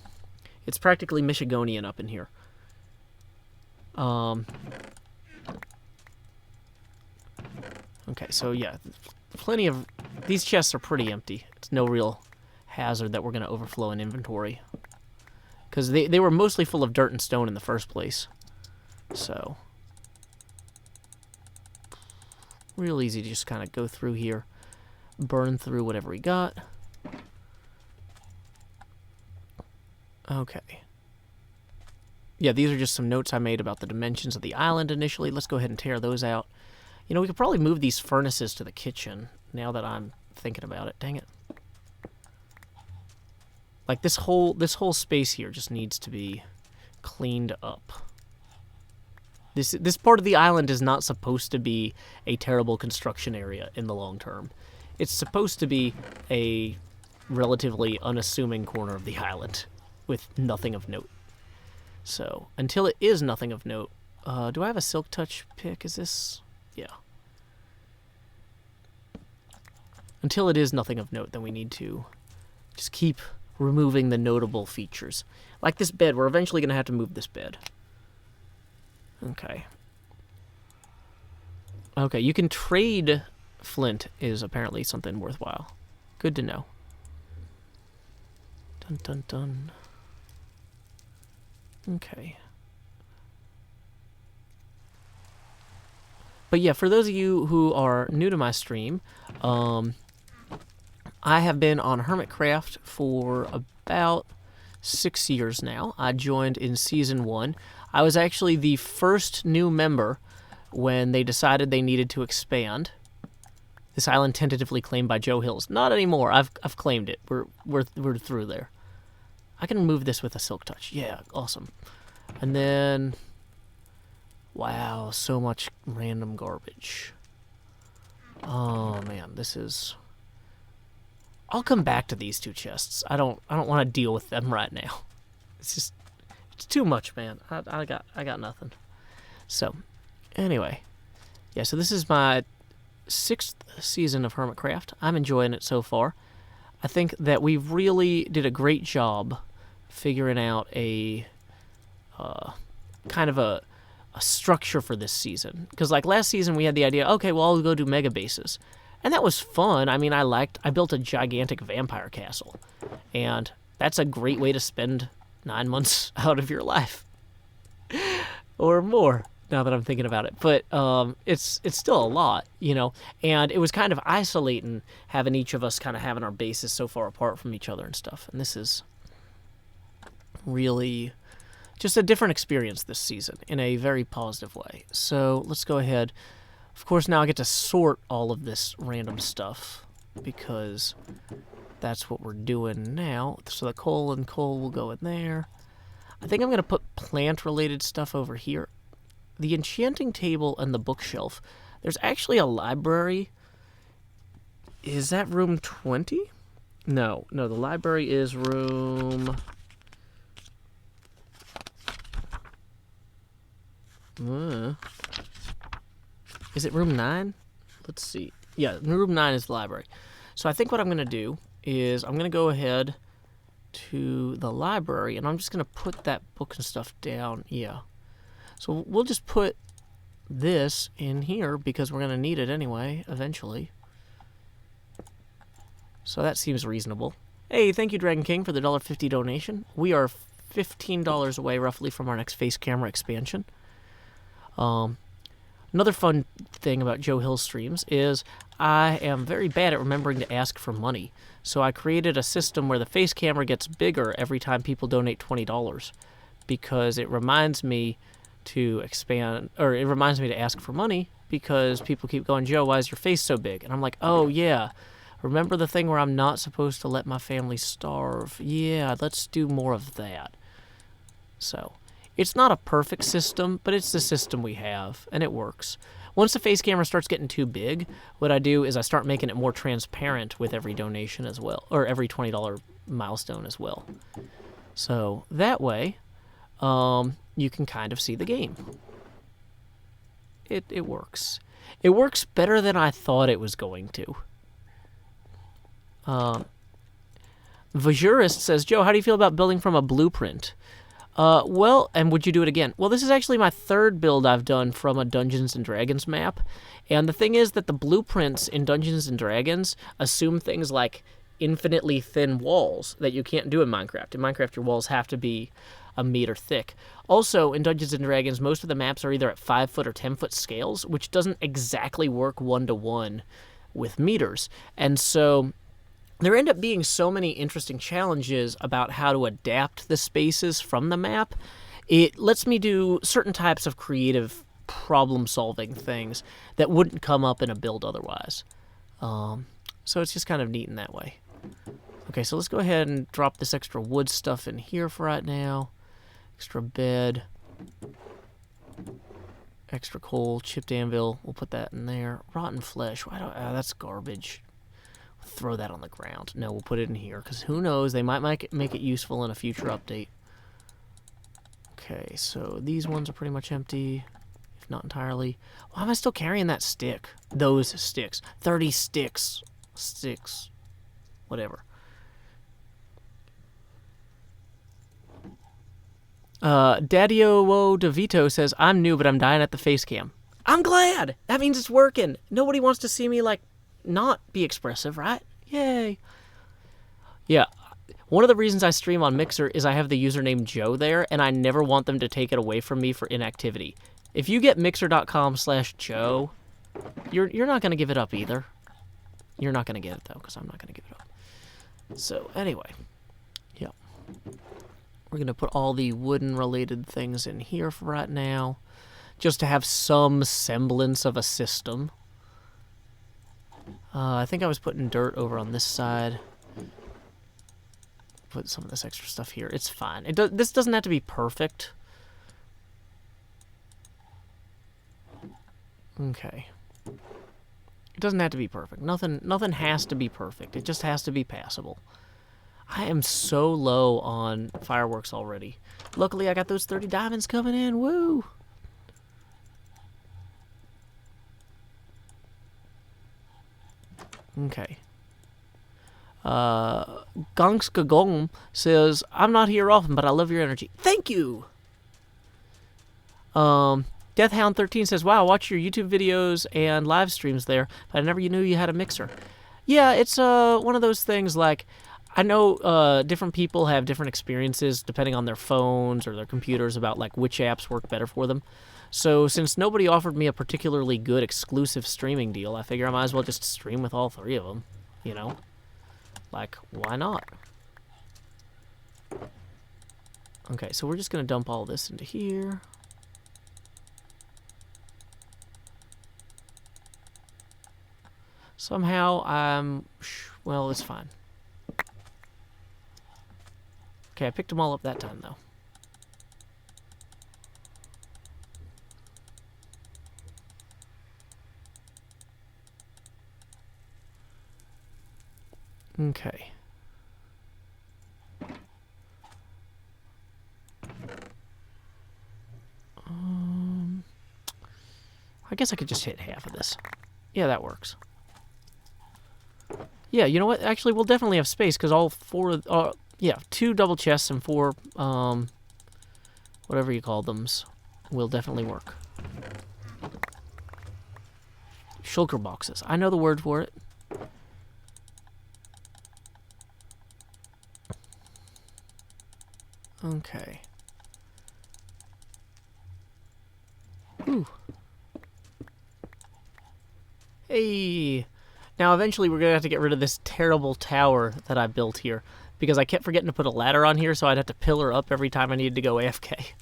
It's practically Michigonian up in here. Okay, so yeah, plenty of... These chests are pretty empty. It's no real hazard that we're going to overflow in inventory. Because they were mostly full of dirt and stone in the first place. So... real easy to just kind of go through here. Burn through whatever we got. Okay. Yeah, these are just some notes I made about the dimensions of the island initially. Let's go ahead and tear those out. You know, we could probably move these furnaces to the kitchen, now that I'm thinking about it. Dang it. Like, this whole space here just needs to be cleaned up. This part of the island is not supposed to be a terrible construction area in the long term. It's supposed to be a relatively unassuming corner of the island with nothing of note. So, until it is nothing of note, do I have a Silk Touch pick? Is this... yeah. Until it is nothing of note, then we need to just keep removing the notable features. Like this bed, we're eventually going to have to move this bed. Okay. Okay, you can trade flint is apparently something worthwhile. Good to know. Dun dun dun. Okay. But yeah, for those of you who are new to my stream, I have been on Hermitcraft for about 6 years now. I joined in Season 1. I was actually the first new member when they decided they needed to expand. This island tentatively claimed by Joe Hills. Not anymore. I've claimed it. We're through there. I can move this with a Silk Touch. Yeah, awesome. And then... wow, so much random garbage. Oh man, this is... I'll come back to these 2 chests. I don't want to deal with them right now. It's too much, man. I got nothing. So, anyway. Yeah, so this is my 6th season of Hermitcraft. I'm enjoying it so far. I think that we really did a great job figuring out a kind of a structure for this season. Because like last season we had the idea, okay, well, I'll go do mega bases. And that was fun. I mean, I built a gigantic vampire castle. And that's a great way to spend 9 months out of your life. Or more, now that I'm thinking about it. But it's still a lot, you know. And it was kind of isolating having each of us kind of having our bases so far apart from each other and stuff. And this is really just a different experience this season in a very positive way. So let's go ahead. Of course, now I get to sort all of this random stuff because that's what we're doing now. So the coal and coal will go in there. I think I'm going to put plant-related stuff over here. The enchanting table and the bookshelf. There's actually a library. Is that room 20? No, the library is room... Is it room 9? Let's see. Yeah, room 9 is the library. So I think what I'm going to do is I'm going to go ahead to the library, and I'm just going to put that book and stuff down. Yeah. So we'll just put this in here because we're going to need it anyway, eventually. So that seems reasonable. Hey, thank you, Dragon King, for the $1.50 donation. We are $15 away, roughly, from our next face camera expansion. Another fun thing about Joe Hill streams is I am very bad at remembering to ask for money. So I created a system where the face camera gets bigger every time people donate $20 because it reminds me to expand, or it reminds me to ask for money because people keep going, Joe, why is your face so big? And I'm like, oh, yeah. Remember the thing where I'm not supposed to let my family starve? Yeah, let's do more of that. So, it's not a perfect system, but it's the system we have, and it works. Once the face camera starts getting too big, what I do is I start making it more transparent with every donation as well, or every $20 milestone as well. So, that way, you can kind of see the game. It works. It works better than I thought it was going to. Vajurist says, Joe, how do you feel about building from a blueprint? Well, and would you do it again? Well, this is actually my third build I've done from a Dungeons & Dragons map. And the thing is that the blueprints in Dungeons & Dragons assume things like infinitely thin walls that you can't do in Minecraft. In Minecraft, your walls have to be a meter thick. Also, in Dungeons & Dragons, most of the maps are either at 5-foot or 10-foot scales, which doesn't exactly work one-to-one with meters. And so there end up being so many interesting challenges about how to adapt the spaces from the map. It lets me do certain types of creative problem-solving things that wouldn't come up in a build otherwise. So it's just kind of neat in that way. Okay, so let's go ahead and drop this extra wood stuff in here for right now. Extra bed. Extra coal, chipped anvil. We'll put that in there. Rotten flesh. Why don't? That's garbage. Throw that on the ground. No, we'll put it in here, because who knows, they might make it useful in a future update. Okay, so these ones are pretty much empty, if not entirely. Why am I still carrying that stick? Those sticks. 30 sticks. Sticks. Whatever. Daddy-O-O DeVito says, I'm new, but I'm dying at the face cam. I'm glad! That means it's working. Nobody wants to see me, like, not be expressive, right? Yay. Yeah, one of the reasons I stream on Mixer is I have the username Joe there, and I never want them to take it away from me for inactivity. If you get mixer.com/Joe, you're not going to give it up either. You're not going to get it, though, because I'm not going to give it up. So, anyway. Yeah. We're going to put all the wooden-related things in here for right now, just to have some semblance of a system. I think I was putting dirt over on this side. Put some of this extra stuff here. It's fine. This doesn't have to be perfect. Okay. It doesn't have to be perfect. Nothing has to be perfect. It just has to be passable. I am so low on fireworks already. Luckily, I got those 30 diamonds coming in. Woo! Okay. Gongskagong says, I'm not here often, but I love your energy. Thank you! Deathhound13 says, wow, I watch your YouTube videos and live streams there, but I never knew you had a mixer. Yeah, it's one of those things like, I know different people have different experiences depending on their phones or their computers about like which apps work better for them. So since nobody offered me a particularly good exclusive streaming deal, I figure I might as well just stream with all three of them, you know? Like, why not? Okay, so we're just going to dump all this into here. Somehow well, it's fine. Okay, I picked them all up that time, though. Okay. guess I could just hit half of this. Yeah, that works. Yeah, you know what? Actually, we'll definitely have space because all 4... yeah, 2 double chests and 4... whatever you call them will definitely work. Shulker boxes. I know the word for it. Okay. Ooh. Hey. Now, eventually, we're going to have to get rid of this terrible tower that I built here, because I kept forgetting to put a ladder on here, so I'd have to pillar up every time I needed to go AFK.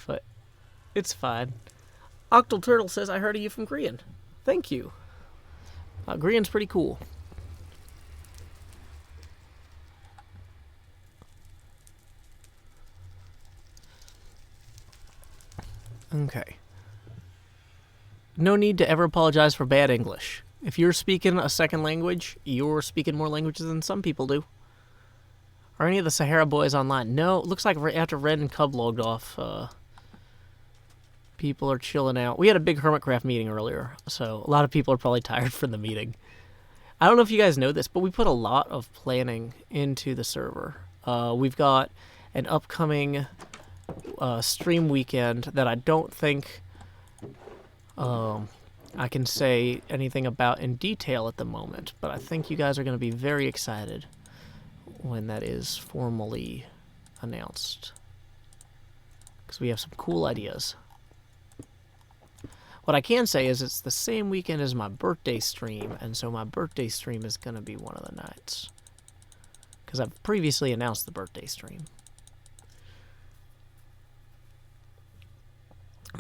But it's fine. Octal Turtle says, I heard of you from Grian. Thank you. Grian's pretty cool. Okay. No need to ever apologize for bad English. If you're speaking a second language, you're speaking more languages than some people do. Are any of the Sahara boys online? No, it looks like after Red and Cub logged off, people are chilling out. We had a big Hermitcraft meeting earlier, so a lot of people are probably tired from the meeting. I don't know if you guys know this, but we put a lot of planning into the server. We've got an upcoming stream weekend that I don't think I can say anything about in detail at the moment, but I think you guys are going to be very excited when that is formally announced, because we have some cool ideas. What I can say is it's the same weekend as my birthday stream, and so my birthday stream is going to be one of the nights, because I've previously announced the birthday stream.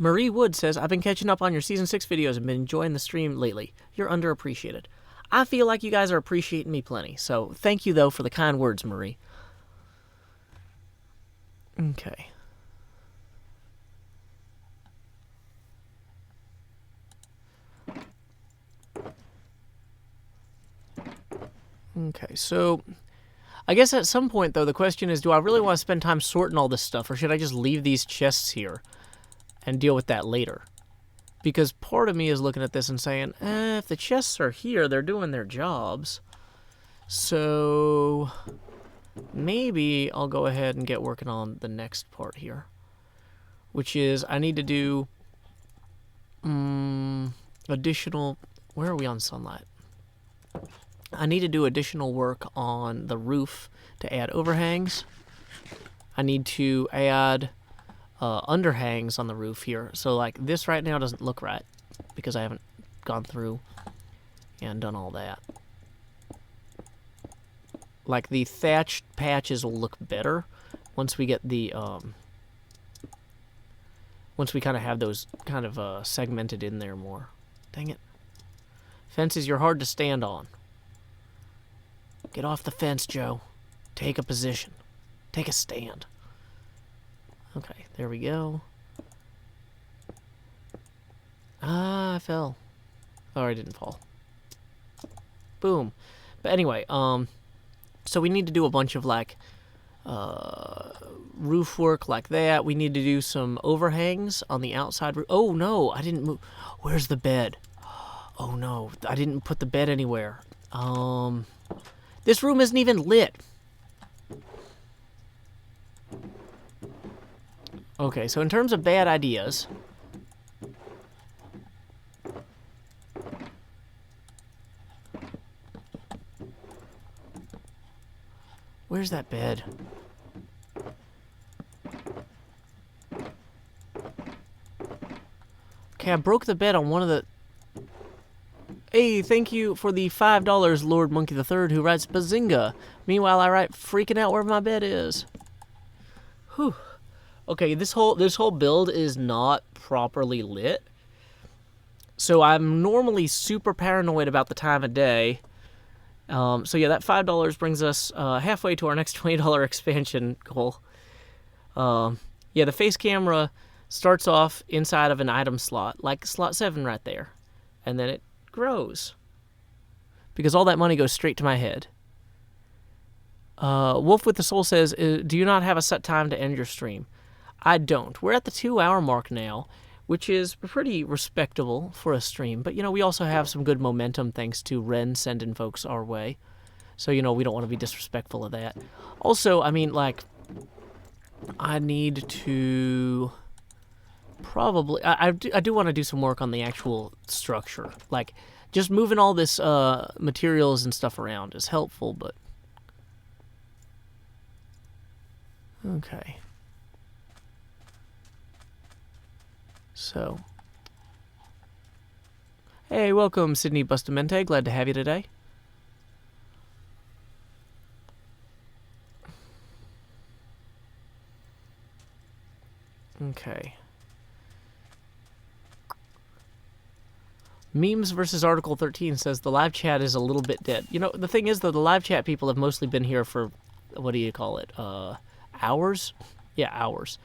Marie Wood says, I've been catching up on your Season 6 videos and been enjoying the stream lately. You're underappreciated. I feel like you guys are appreciating me plenty, so thank you, though, for the kind words, Marie. Okay. Okay, so I guess at some point, though, the question is, do I really want to spend time sorting all this stuff, or should I just leave these chests here and deal with that later? Because part of me is looking at this and saying, if the chests are here, they're doing their jobs. So maybe I'll go ahead and get working on the next part here, which is I need to do additional... Where are we on sunlight? I need to do additional work on the roof to add overhangs. I need to add underhangs on the roof here. So, like, this right now doesn't look right because I haven't gone through and done all that. Like, the thatched patches will look better once we get the, once we kind of have those kind of segmented in there more. Dang it. Fences, you're hard to stand on. Get off the fence, Joe. Take a position. Take a stand. Okay, there we go. Ah, I fell. Oh, I didn't fall. Boom. But anyway, so we need to do a bunch of, like, roof work like that. We need to do some overhangs on the outside roof. Oh, no, I didn't move. Where's the bed? Oh, no, I didn't put the bed anywhere. This room isn't even lit. Okay, so in terms of bad ideas, where's that bed? Okay, I broke the bed on one of the... Hey, thank you for the $5, Lord Monkey III, who writes Bazinga. Meanwhile, I write freaking out where my bed is. Whew. Okay, this whole build is not properly lit. So I'm normally super paranoid about the time of day. So yeah, that $5 brings us halfway to our next $20 expansion goal. Yeah, the face camera starts off inside of an item slot, like slot 7 right there. And then it grows. Because all that money goes straight to my head. Wolf with the Soul says, do you not have a set time to end your stream? I don't. We're at the 2-hour mark now. which is pretty respectable for a stream. But, you know, we also have some good momentum thanks to Ren sending folks our way. So, you know, we don't want to be disrespectful of that. Also, I mean, like, I need to probably... I do want to do some work on the actual structure. Like, just moving all this materials and stuff around is helpful, but... Okay. So... Hey, welcome, Sydney Bustamante. Glad to have you today. Okay. Memes versus Article 13 says the live chat is a little bit dead. You know, the thing is, though, the live chat people have mostly been here for, what do you call it, hours? Yeah, hours.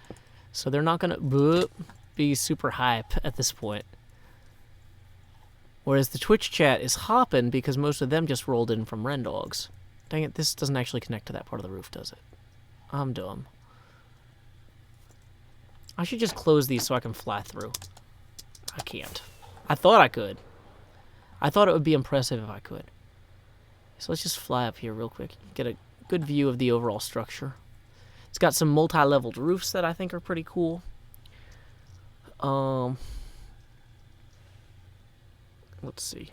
So they're not going to be super hype at this point. Whereas the Twitch chat is hopping because most of them just rolled in from Rendogs. Dang it, this doesn't actually connect to that part of the roof, does it? I'm dumb. I should just close these so I can fly through. I can't. I thought I could. I thought it would be impressive if I could. So let's just fly up here real quick. Get a good view of the overall structure. It's got some multi-leveled roofs that I think are pretty cool. Let's see.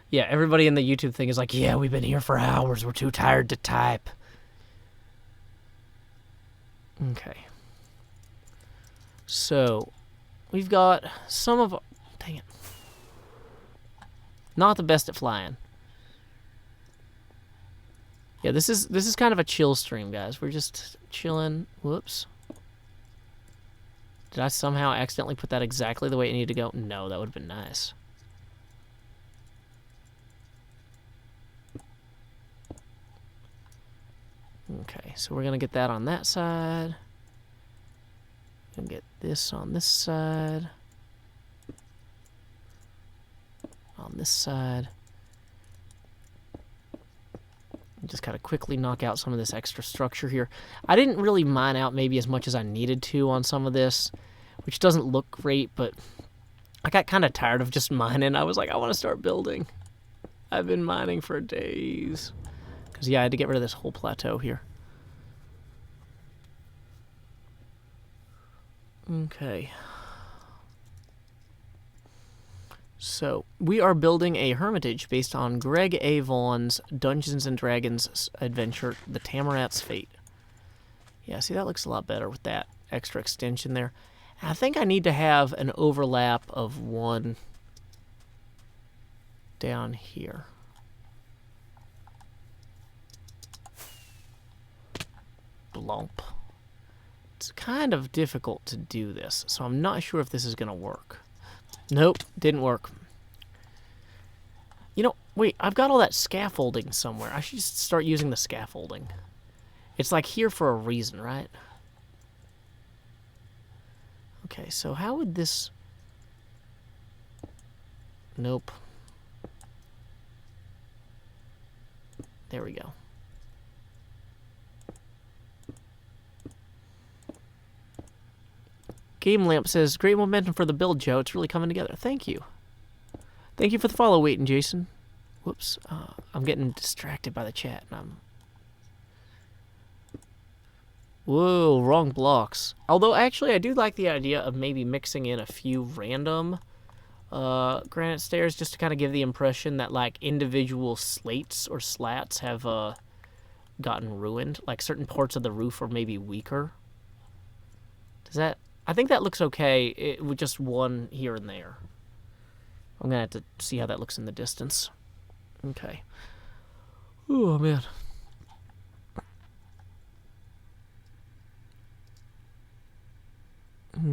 Yeah, everybody in the YouTube thing is like, yeah, we've been here for hours. We're too tired to type. Okay. So, we've got some of... Dang it. Not the best at flying. Yeah, this is kind of a chill stream, guys. We're just chilling. Whoops. Did I somehow accidentally put that exactly the way it needed to go? No, that would have been nice. Okay, so we're going to get that on that side. Gonna get this on this side. On this side. Just kind of quickly knock out some of this extra structure here. I didn't really mine out maybe as much as I needed to on some of this, which doesn't look great, but I got kind of tired of just mining. I was like, I want to start building. I've been mining for days. Because, yeah, I had to get rid of this whole plateau here. Okay. So, we are building a hermitage based on Greg A. Vaughan's Dungeons & Dragons adventure, The Tamarat's Fate. Yeah, see, that looks a lot better with that extra extension there. I think I need to have an overlap of one down here. Blump. It's kind of difficult to do this, so I'm not sure if this is going to work. Nope, didn't work. You know, wait, I've got all that scaffolding somewhere. I should just start using the scaffolding. It's like here for a reason, right? Okay, so how would this... Nope. There we go. Game Lamp says, great momentum for the build, Joe. It's really coming together. Thank you. Thank you for the follow, Wait and Jason. Whoops. I'm getting distracted by the chat. Whoa, wrong blocks. Although, actually, I do like the idea of maybe mixing in a few random granite stairs just to kind of give the impression that, like, individual slates or slats have gotten ruined. Like, certain parts of the roof are maybe weaker. Does that... I think that looks okay with just one here and there. I'm going to have to see how that looks in the distance. Okay. Oh, man.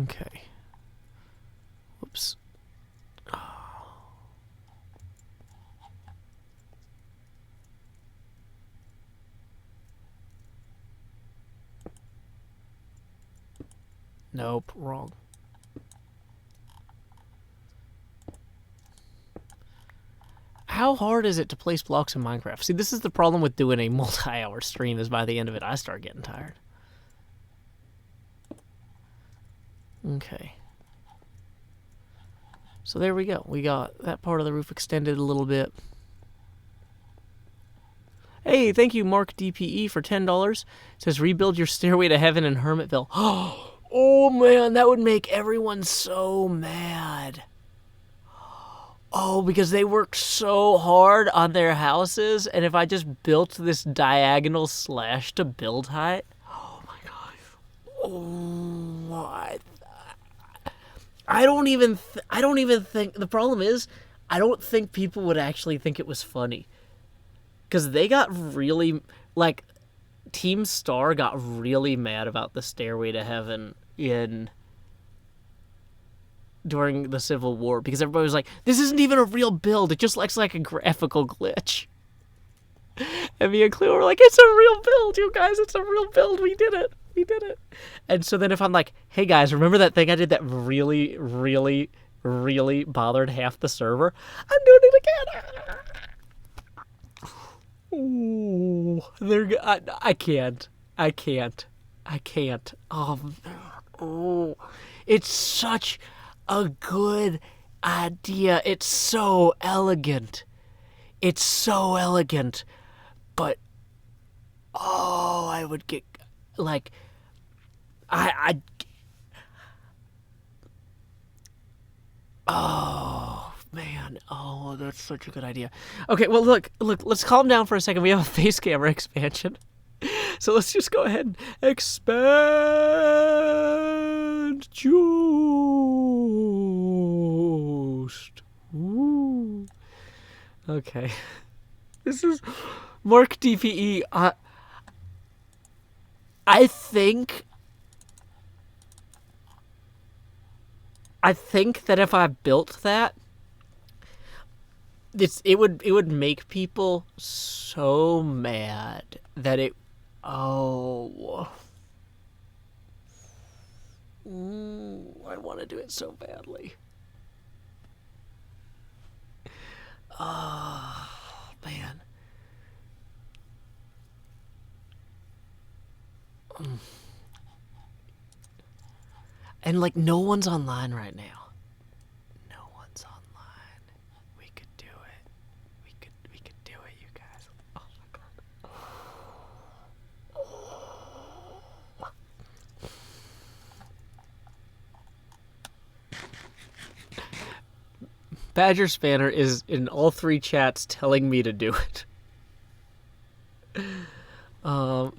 Okay. Whoops. Nope, wrong. How hard is it to place blocks in Minecraft? See, this is the problem with doing a multi-hour stream, is by the end of it, I start getting tired. Okay. So there we go. We got that part of the roof extended a little bit. Hey, thank you, Mark DPE, for $10. It says rebuild your stairway to heaven in Hermitville. Oh man, that would make everyone so mad. Oh, because they worked so hard on their houses, and if I just built this diagonal slash to build height, oh my gosh. Oh, I don't even think, the problem is, I don't think people would actually think it was funny. Because they got really, like, Team Star got really mad about the Stairway to Heaven during the Civil War, because everybody was like, this isn't even a real build, it just looks like a graphical glitch. And me and Cleo were like, it's a real build, you guys, it's a real build, we did it. And so then if I'm like, hey guys, remember that thing I did that really, really, really bothered half the server? I'm doing it again. Ooh, I can't. Oh, it's such a good idea. It's so elegant. But I would get like oh man, that's such a good idea. Okay, well look, let's calm down for a second. We have a face camera expansion. So let's just go ahead and expand just. Ooh. Okay. This is Mark DPE. I think that if I built that, it would make people so mad that I want to do it so badly. Oh man. And like no one's online right now. We could do it. We could do it, you guys. Oh my god. Badger Spanner is in all three chats telling me to do it.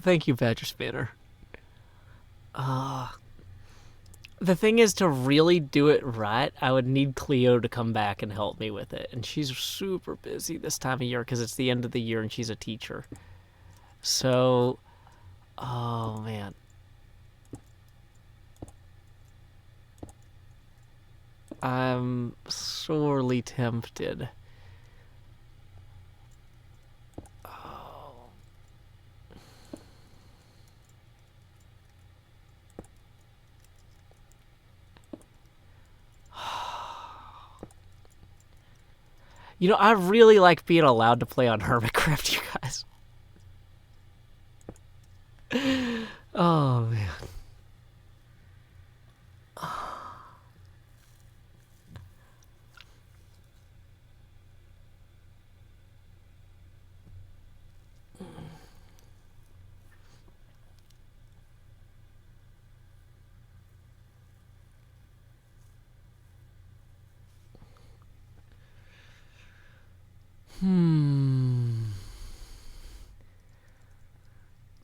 Thank you, Badger Spanner. The thing is, to really do it right, I would need Cleo to come back and help me with it. And she's super busy this time of year because it's the end of the year and she's a teacher. So, oh man. I'm sorely tempted. You know, I really like being allowed to play on Hermitcraft, you guys. Oh, man.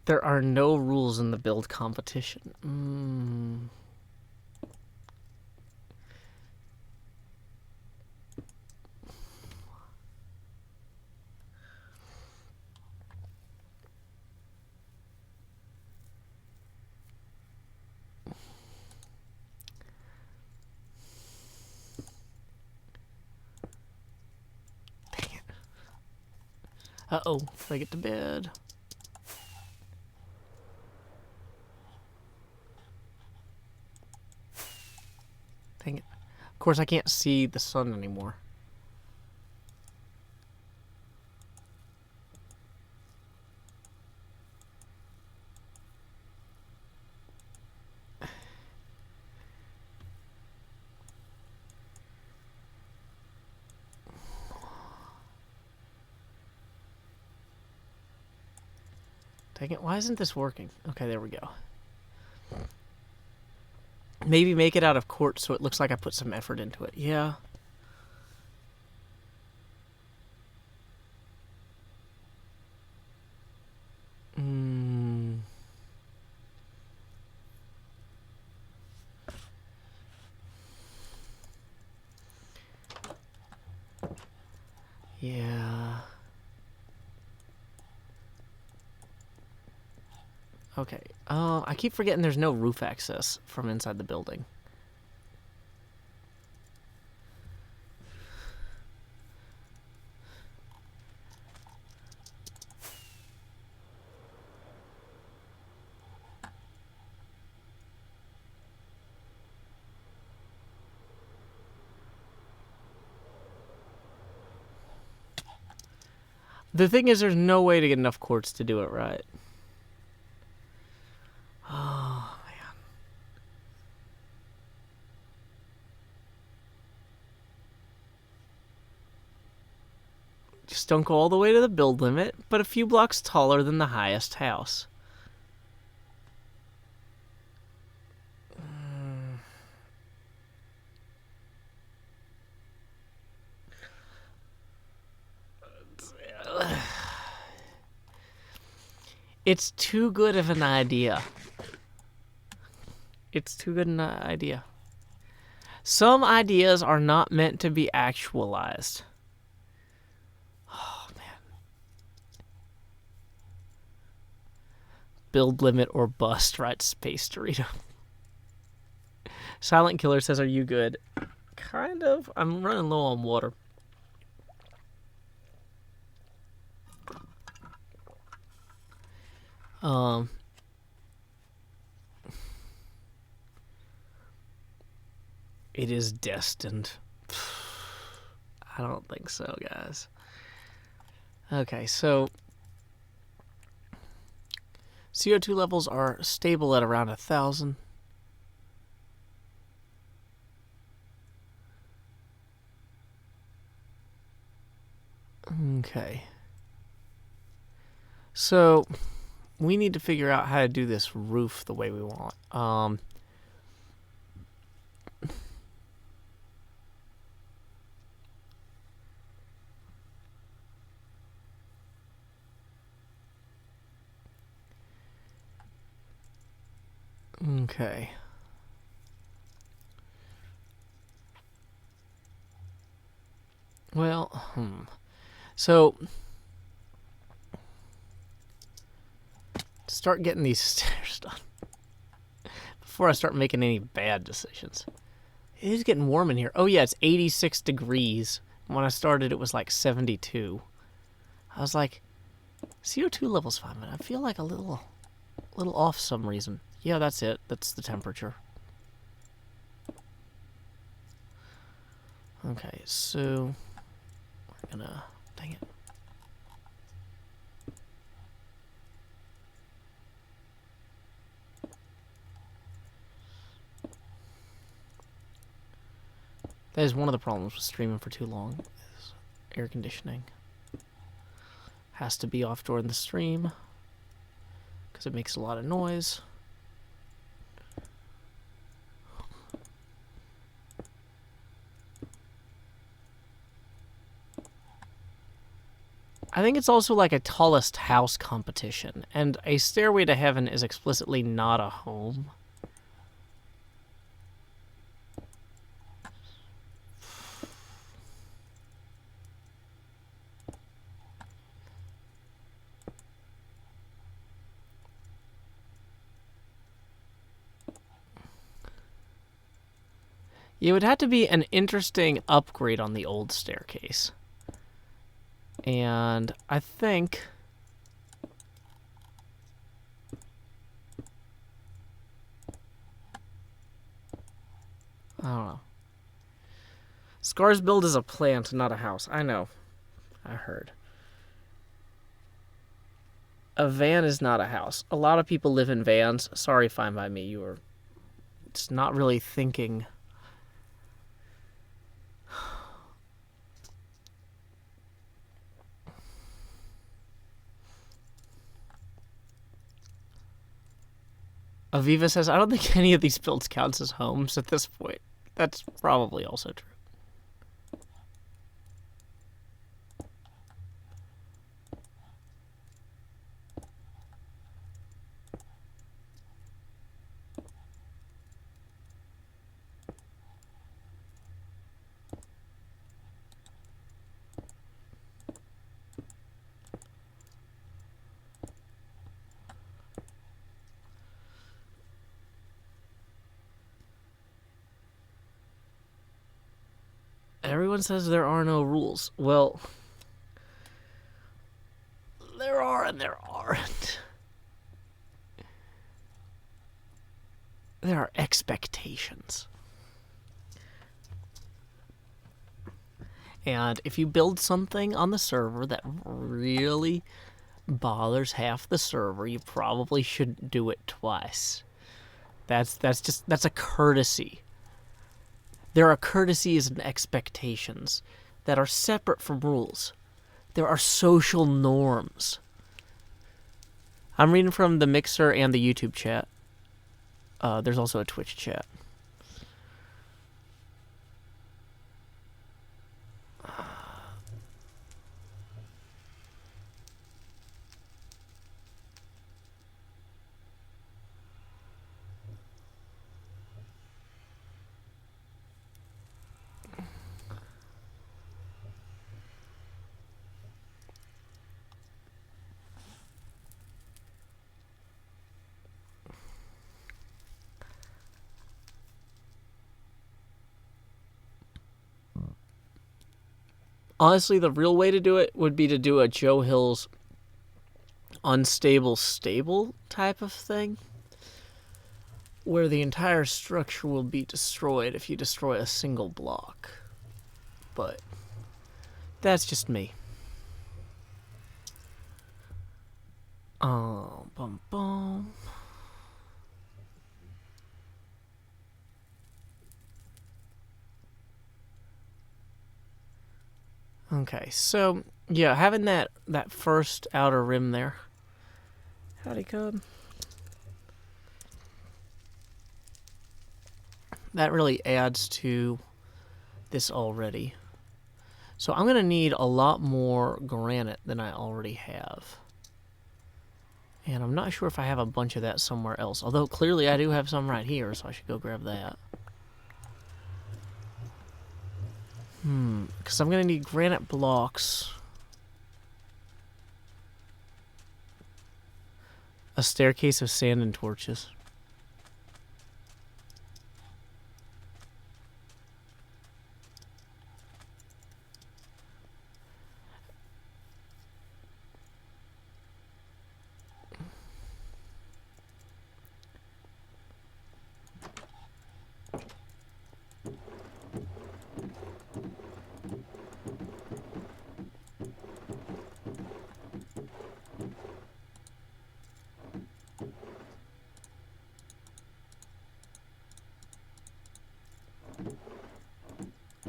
There are no rules in the build competition. Dang it. Uh-oh, if I get to bed. Dang it. Of course, I can't see the sun anymore. Dang it, why isn't this working? Okay, there we go. Maybe make it out of quartz so it looks like I put some effort into it. Yeah. Yeah. Okay. I keep forgetting there's no roof access from inside the building. The thing is, there's no way to get enough quartz to do it right. Oh, man. Just don't go all the way to the build limit, but a few blocks taller than the highest house. It's too good of an idea. It's too good an idea. Some ideas are not meant to be actualized. Oh, man. Build limit or bust, right? Space Dorito. Silent Killer says, are you good? Kind of. I'm running low on water. It is destined. I don't think so, guys. Okay, so CO2 levels are stable at around 1,000. Okay. So we need to figure out how to do this roof the way we want. Okay. Well, So, start getting these stairs done before I start making any bad decisions. It is getting warm in here. Oh yeah, it's 86 degrees. When I started, it was like 72. I was like, CO2 level's fine, but I feel like a little off some reason. Yeah, that's it. That's the temperature. Okay, so we're gonna, dang it. That is one of the problems with streaming for too long, is air conditioning. Has to be off during the stream, because it makes a lot of noise. I think it's also like a tallest house competition, and a Stairway to Heaven is explicitly not a home. It would have to be an interesting upgrade on the old staircase. And I think I don't know. Scar's build is a plant, not a house. I know. I heard. A van is not a house. A lot of people live in vans. Sorry, fine by me. You were just not really thinking. Aviva says, I don't think any of these builds counts as homes at this point. That's probably also true. Everyone says there are no rules. Well, there are and there aren't. There are expectations. And if you build something on the server that really bothers half the server, you probably shouldn't do it twice. That's a courtesy. There are courtesies and expectations that are separate from rules. There are social norms. I'm reading from the Mixer and the YouTube chat. There's also a Twitch chat. Honestly, the real way to do it would be to do a Joe Hill's unstable stable type of thing, where the entire structure will be destroyed if you destroy a single block. But that's just me. Bum bum. Okay, so yeah, having that first outer rim there. Howdy, cub. That really adds to this already. So I'm gonna need a lot more granite than I already have. And I'm not sure if I have a bunch of that somewhere else. Although clearly I do have some right here, so I should go grab that. Because I'm going to need granite blocks. A staircase of sand and torches.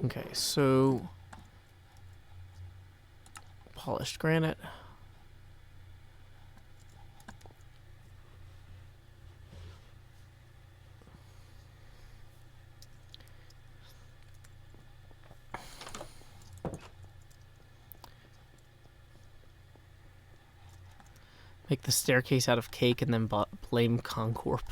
Okay, so polished granite. Make the staircase out of cake and then blame Concorp.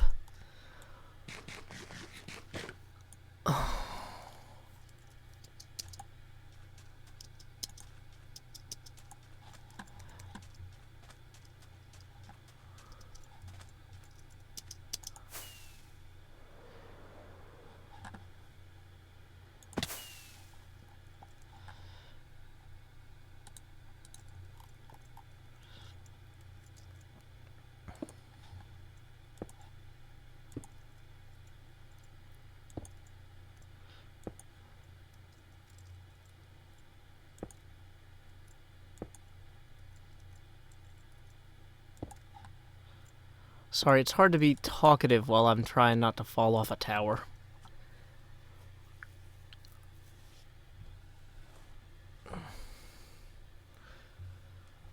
Sorry, it's hard to be talkative while I'm trying not to fall off a tower.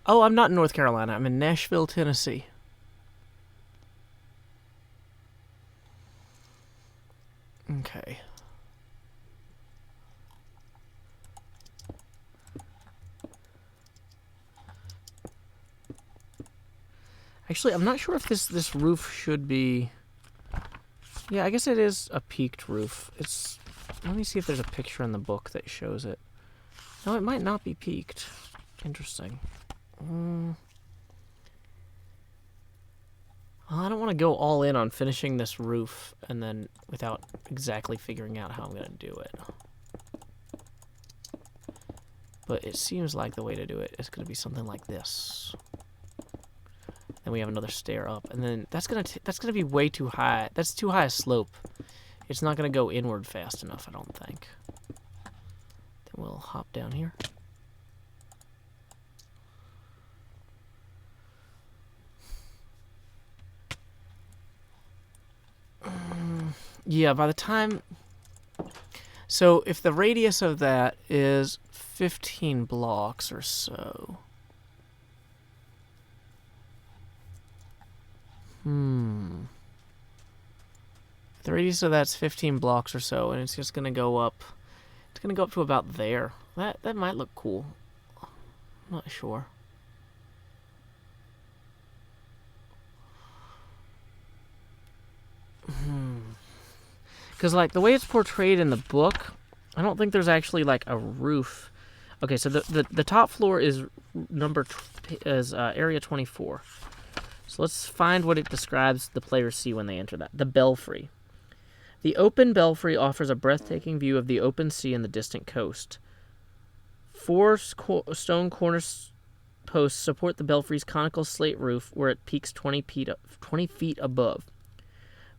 Oh, I'm not in North Carolina. I'm in Nashville, Tennessee. Okay. Actually, I'm not sure if this roof should be... Yeah, I guess it is a peaked roof. It's... Let me see if there's a picture in the book that shows it. No, it might not be peaked. Interesting. I don't want to go all in on finishing this roof and then without exactly figuring out how I'm going to do it. But it seems like the way to do it is going to be something like this. Then we have another stair up, and then that's gonna be way too high. That's too high a slope. It's not gonna go inward fast enough, I don't think. Then we'll hop down here. Yeah, by the time... So if the radius of that is 15 blocks or so... The radius of that's 15 blocks or so, and it's just gonna go up. It's gonna go up to about there. That might look cool. I'm not sure. Because like the way it's portrayed in the book, I don't think there's actually like a roof. Okay, so the top floor is area 24. So let's find what it describes the players see when they enter that. The belfry. The open belfry offers a breathtaking view of the open sea and the distant coast. 4 stone corner posts support the belfry's conical slate roof, where it peaks 20 feet above,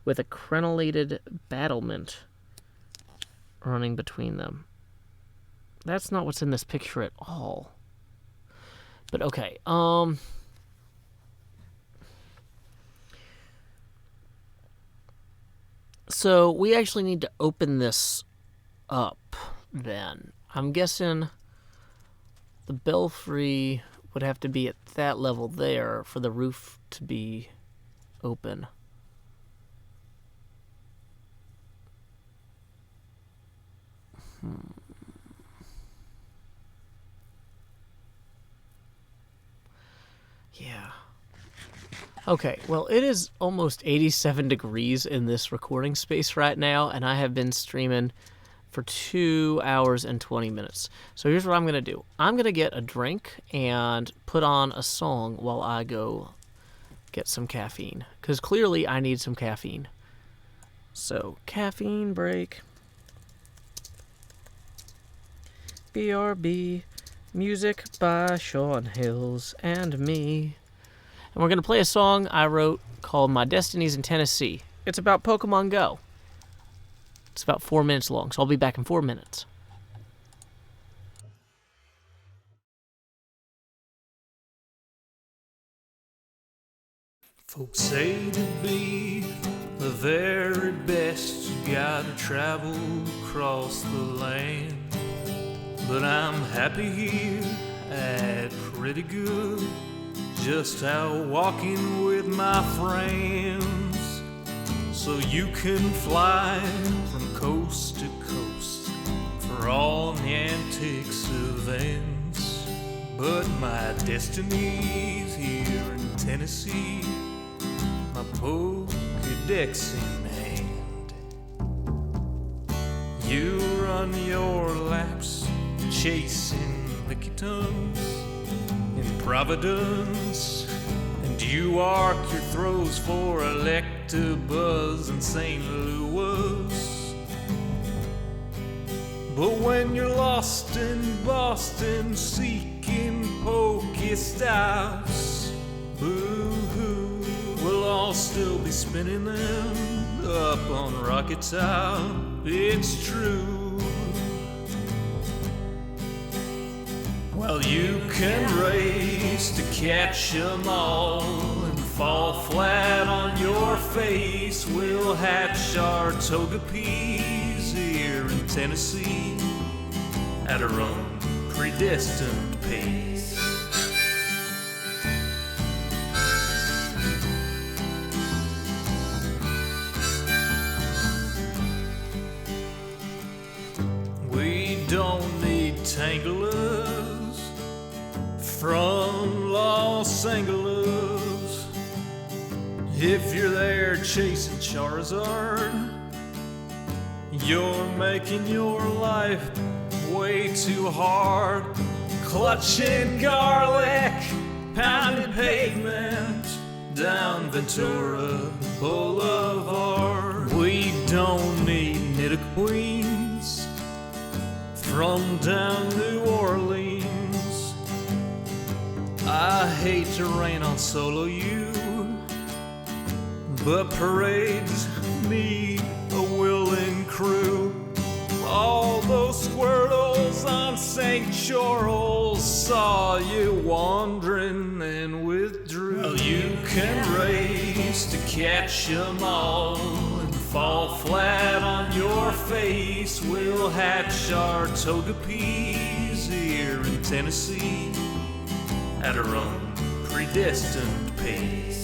with a crenellated battlement running between them. That's not what's in this picture at all. But okay, so we actually need to open this up then. I'm guessing the belfry would have to be at that level there for the roof to be open. Yeah. Okay, well, it is almost 87 degrees in this recording space right now, and I have been streaming for 2 hours and 20 minutes. So here's what I'm going to do. I'm going to get a drink and put on a song while I go get some caffeine, because clearly I need some caffeine. So, caffeine break. BRB, music by Sean Hills and me. And we're going to play a song I wrote called My Destiny's in Tennessee. It's about Pokemon Go. It's about 4 minutes long, so I'll be back in 4 minutes. Folks say to be the very best, you gotta travel across the land. But I'm happy here at pretty good, just out walking with my friends. So you can fly from coast to coast for all the antics events. But my destiny's here in Tennessee, my Pokedex in hand. You run your laps chasing Lickitung in Providence, and you arc your throws for Electabuzz in St. Louis. But when you're lost in Boston seeking Pokestops, boo-hoo, we'll all still be spinning them up on Rocket Top. It's true. Well, you can race to catch 'em all and fall flat on your face. We'll hatch our Togepi's here in Tennessee at our own predestined pace. Angeles, from Los Angeles. If you're there chasing Charizard, you're making your life way too hard. Clutching garlic, pounding pavement down Ventura Boulevard. We don't need Nittaqueens from down New Orleans. I hate to rain on Solo U, but parades need a willing crew. All those squirtles on St. Charles saw you wandering and withdrew. Well, you can race to catch 'em all and fall flat on your face. We'll hatch our toga peas here in Tennessee at our own predestined pace.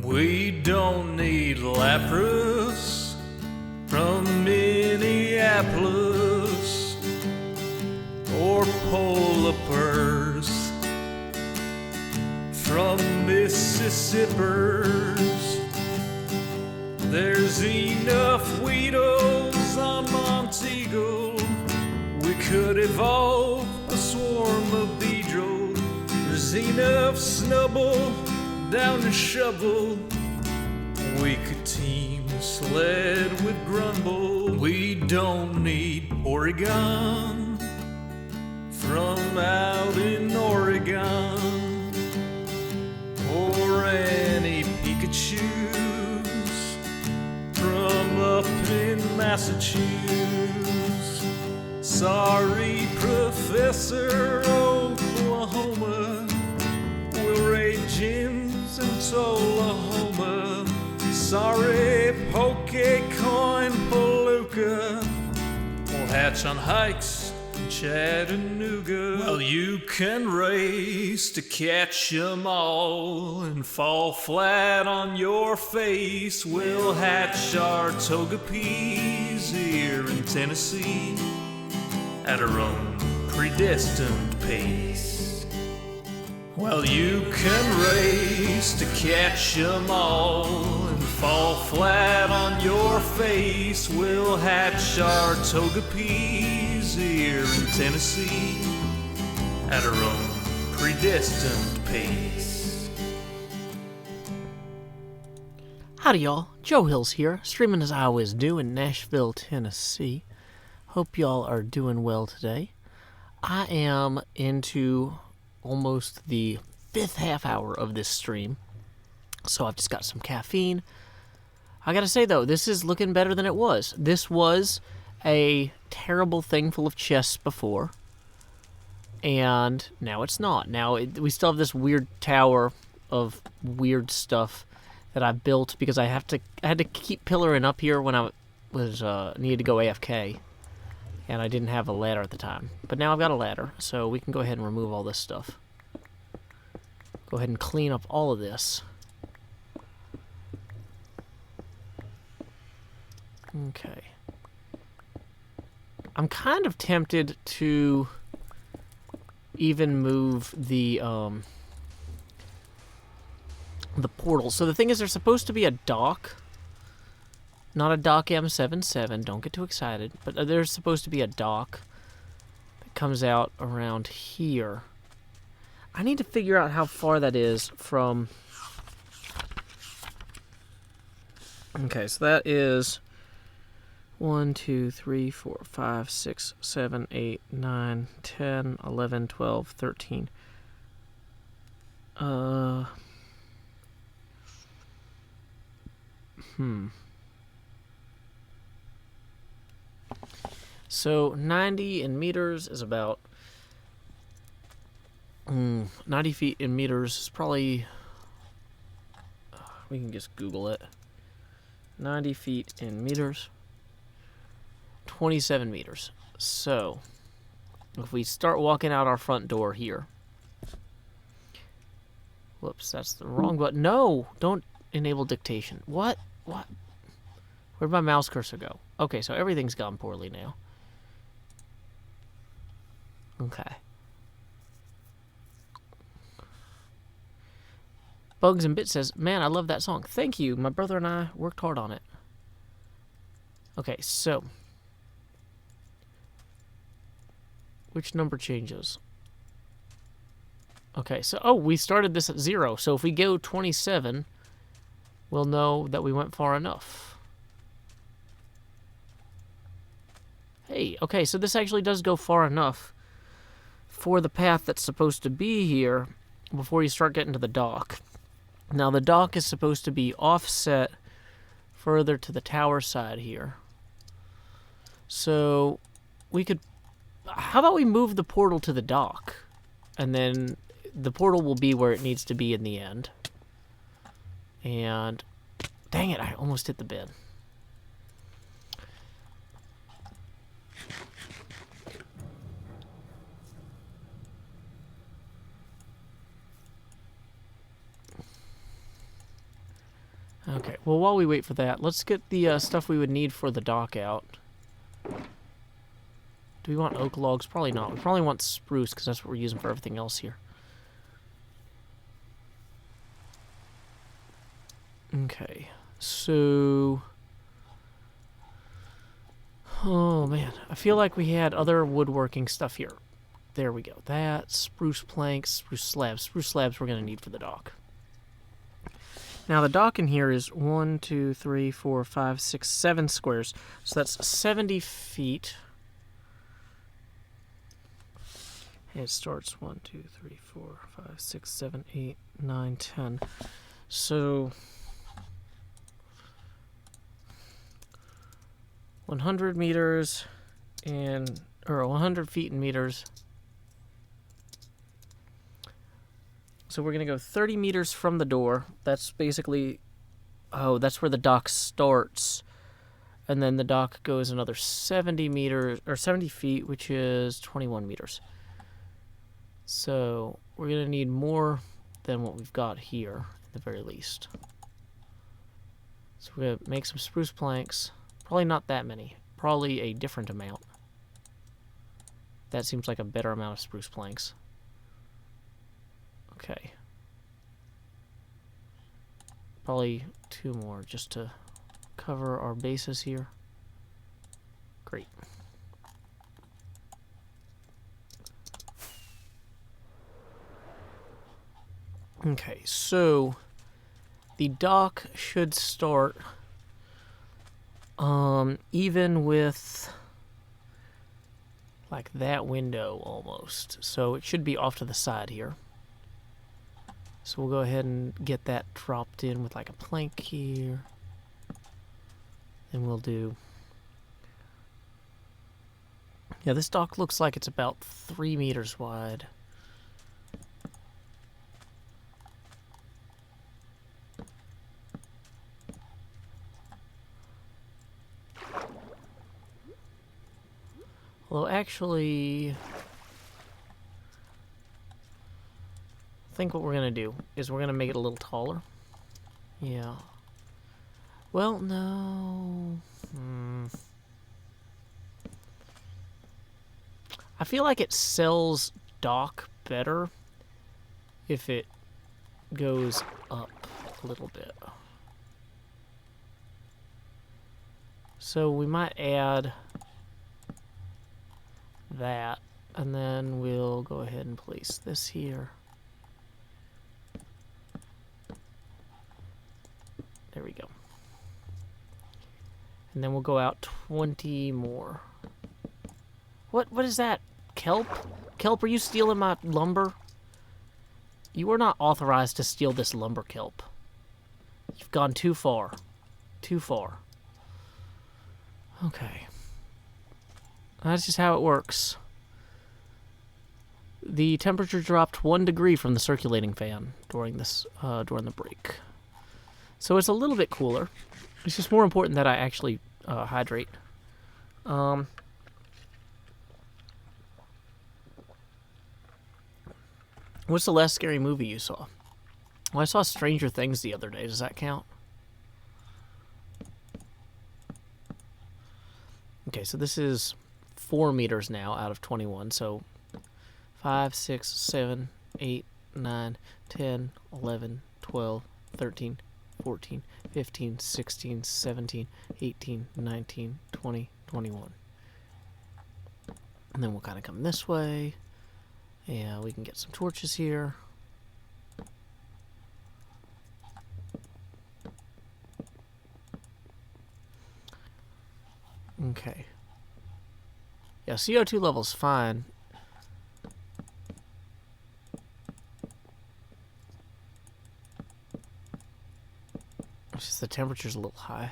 We don't need Lapras from Minneapolis or polar bears from Mississippers. There's enough Weedles on Montego. We could evolve a swarm of Beedrill. There's enough Snubble down the shovel. We could team sled with Grumble. We don't need Oregon from out in Oregon or any Pikachus from up in Massachusetts. Sorry, Professor Oklahoma, we'll raid gyms in Tullahoma. Sorry, Pokecoin Palooka, we'll hatch on hikes in Chattanooga. Well, you can race to catch 'em all and fall flat on your face. We'll hatch our toga peas here in Tennessee at our own predestined pace. Well, you can race to catch 'em all and fall flat on your face. We'll hatch our toga peas here in Tennessee at our own predestined pace. Howdy, y'all. Joe Hills here, streaming as I always do in Nashville, Tennessee. Hope y'all are doing well today. I am into almost the 5th half hour of this stream, so I've just got some caffeine. I gotta say, though, this is looking better than it was. This was a terrible thing full of chests before, and now it's not. Now we still have this weird tower of weird stuff that I built because I had to keep pillaring up here when I was needed to go AFK, and I didn't have a ladder at the time. But now I've got a ladder, so we can go ahead and remove all this stuff. Go ahead and clean up all of this. Okay. I'm kind of tempted to even move the portal. So the thing is, there's supposed to be a dock. Not a dock M77, don't get too excited. But there's supposed to be a dock that comes out around here. I need to figure out how far that is from... Okay, so that is 1, 2, 3, 4, 5, 6, 7, 8, 9, 10, 11, 12, 13. So 90 in meters is about 90 feet in meters is probably, we can just Google it. 90 feet in meters, 27 meters. So if we start walking out our front door here, Whoops, that's the wrong button. No, don't enable dictation. What? What? Where'd my mouse cursor go? Okay, so everything's gone poorly now. Okay. Bugs and Bit says, man, I love that song. Thank you. My brother and I worked hard on it. Okay, so. Which number changes? Okay, so, oh, we started this at 0. So if we go 27, we'll know that we went far enough. Hey, okay, so this actually does go far enough for the path that's supposed to be here before you start getting to the dock. Now, the dock is supposed to be offset further to the tower side here. So, we could... How about we move the portal to the dock? And then the portal will be where it needs to be in the end. And... Dang it, I almost hit the bed. Okay, well, while we wait for that, let's get the stuff we would need for the dock out. Do we want oak logs? Probably not. We probably want spruce, because that's what we're using for everything else here. Okay, so... Oh, man. I feel like we had other woodworking stuff here. There we go. That, spruce planks, spruce slabs. Spruce slabs we're going to need for the dock. Now, the dock in here is 1, 2, 3, 4, 5, 6, 7 squares. So that's 70 feet. It starts 1, 2, 3, 4, 5, 6, 7, 8, 9, 10. So 100 meters or 100 feet in meters. So we're going to go 30 meters from the door. That's basically, oh, that's where the dock starts. And then the dock goes another 70 meters, or 70 feet, which is 21 meters. So we're going to need more than what we've got here, at the very least. So we're going to make some spruce planks. Probably not that many. Probably a different amount. That seems like a better amount of spruce planks. Okay. Probably 2 more just to cover our bases here. Great. Okay, so the dock should start even with like that window almost. So it should be off to the side here. So we'll go ahead and get that dropped in with like a plank here. And we'll do... Yeah, this dock looks like it's about 3 meters wide. Although actually... I think what we're going to do is we're going to make it a little taller. Yeah. Well, no. I feel like it sells dock better if it goes up a little bit. So we might add that, and then we'll go ahead and place this here. There we go. And then we'll go out 20 more. What is that? Kelp? Kelp, are you stealing my lumber? You are not authorized to steal this lumber, Kelp. You've gone too far. Too far. Okay. That's just how it works. The temperature dropped 1 degree from the circulating fan during this during the break. So it's a little bit cooler. It's just more important that I actually hydrate. What's the last scary movie you saw? Well, I saw Stranger Things the other day. Does that count? Okay, so this is 4 meters now out of 21. So 5, 6, 7, 8, 9, 10, 11, 12, 13, 14, 15, 16, 17, 18, 19, 20, 21. And then we'll kind of come this way. And we can get some torches here. Okay. Yeah, CO2 level's fine. It's just the temperature's a little high.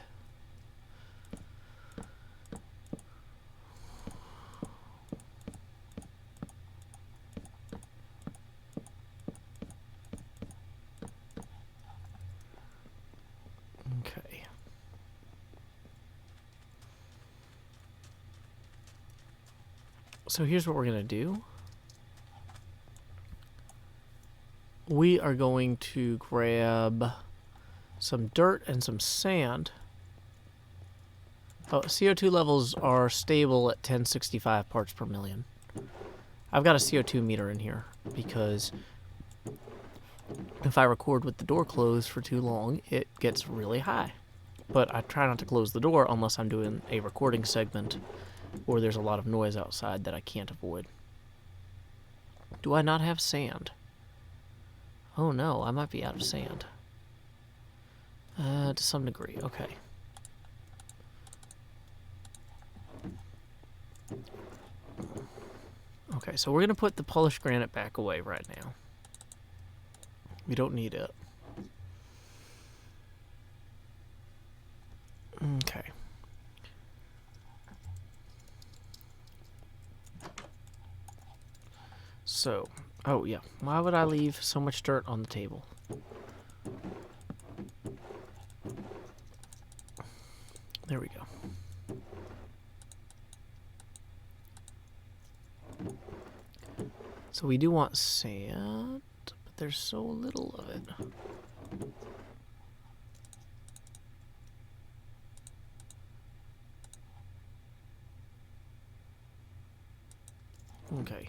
Okay. So here's what we're going to do. We are going to grab some dirt and some sand. Oh, CO2 levels are stable at 1065 parts per million. I've got a CO2 meter in here because if I record with the door closed for too long, it gets really high. But I try not to close the door unless I'm doing a recording segment or there's a lot of noise outside that I can't avoid. Do I not have sand? Oh no, I might be out of sand. To some degree, okay. Okay, so we're going to put the polished granite back away right now. We don't need it. Okay. So, oh yeah, why would I leave so much dirt on the table? There we go. So we do want sand, but there's so little of it. Okay.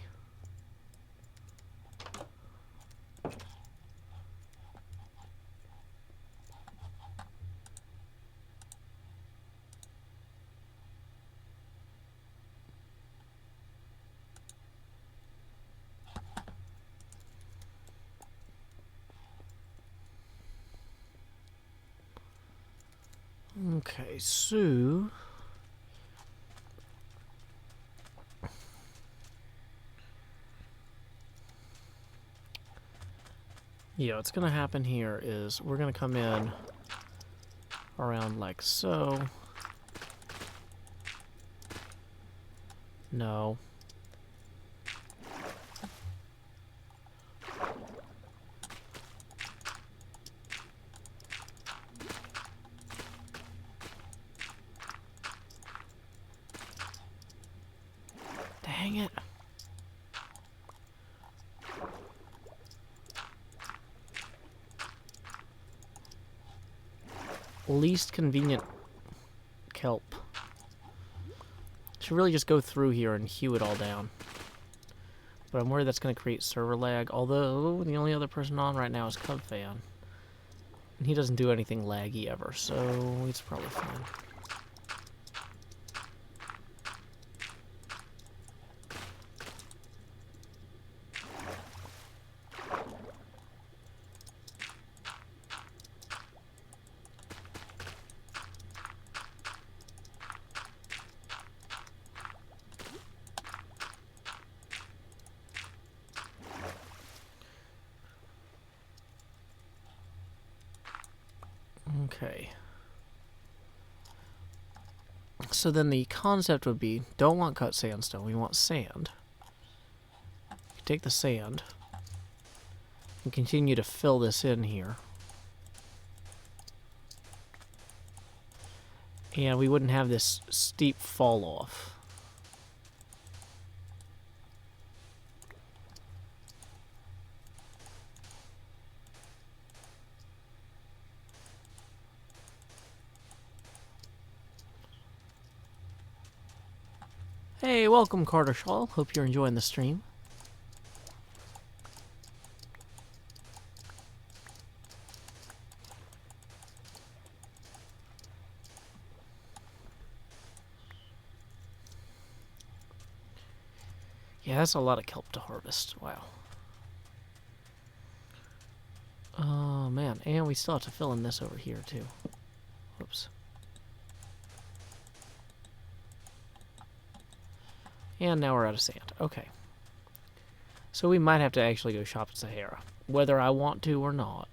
Okay, so yeah, what's gonna happen here is we're gonna come in around like so. No. Dang it. Least convenient kelp. Should really just go through here and hew it all down. But I'm worried that's going to create server lag, although the only other person on right now is Cubfan. And he doesn't do anything laggy ever, so it's probably fine. Okay. So then the concept would be, don't want cut sandstone, we want sand. Take the sand and continue to fill this in here. And we wouldn't have this steep fall off. Hey, welcome, Carter Shaw. Hope you're enjoying the stream. Yeah, that's a lot of kelp to harvest. Wow. Oh, man. And we still have to fill in this over here, too. Whoops. And now we're out of sand. Okay. So we might have to actually go shop at Sahara, whether I want to or not.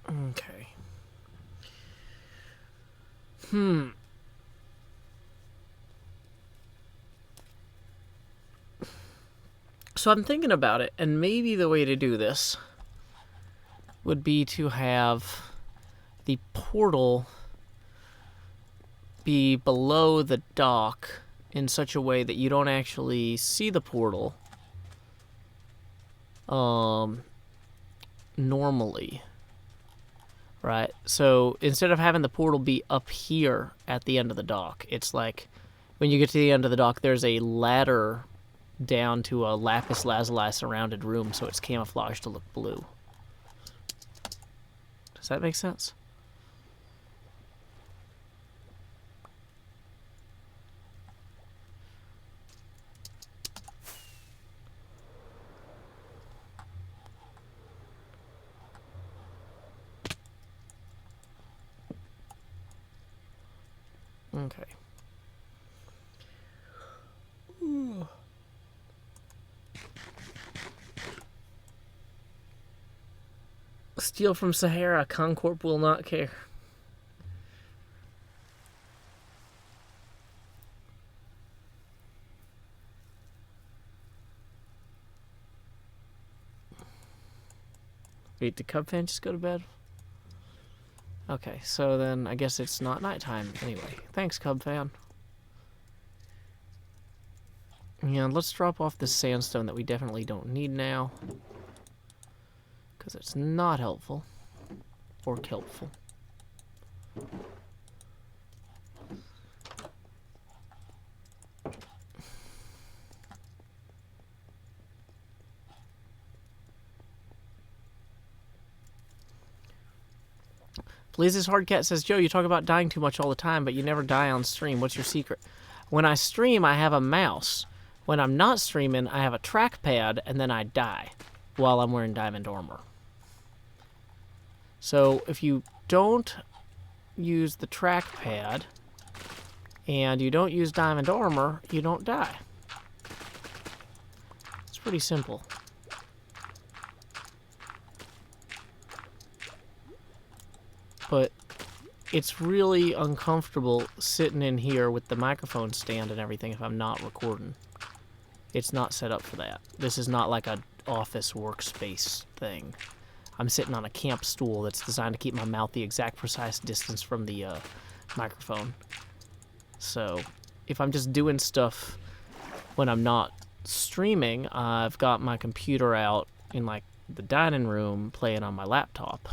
Okay. So I'm thinking about it, and maybe the way to do this would be to have the portal be below the dock in such a way that you don't actually see the portal normally, right? So instead of having the portal be up here at the end of the dock, it's like when you get to the end of the dock, there's a ladder down to a lapis lazuli surrounded room, so it's camouflaged to look blue. Does that make sense? Okay. Steal from Sahara. Concorp will not care. Wait, did Cubfan just go to bed? Okay, so then I guess it's not nighttime anyway. Thanks, Cubfan. Yeah, let's drop off this sandstone that we definitely don't need now, because it's not helpful or kelpful. Blazes Hardcat says, Joe, you talk about dying too much all the time, but you never die on stream. What's your secret? When I stream, I have a mouse. When I'm not streaming, I have a trackpad, and then I die while I'm wearing diamond armor. So if you don't use the trackpad and you don't use diamond armor, you don't die. It's pretty simple. But it's really uncomfortable sitting in here with the microphone stand and everything if I'm not recording. It's not set up for that. This is not like an office workspace thing. I'm sitting on a camp stool that's designed to keep my mouth the exact precise distance from the microphone. So if I'm just doing stuff when I'm not streaming, I've got my computer out in like the dining room playing on my laptop.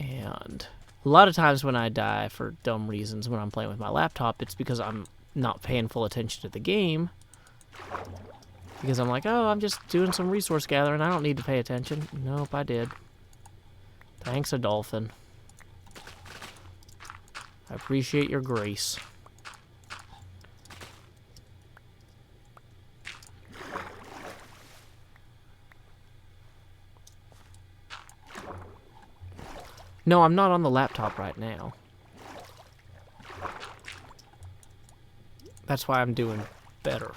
And a lot of times when I die for dumb reasons when I'm playing with my laptop, it's because I'm not paying full attention to the game. Because I'm like, oh, I'm just doing some resource gathering. I don't need to pay attention. Nope, I did. Thanks, a dolphin. I appreciate your grace. No, I'm not on the laptop right now. That's why I'm doing better.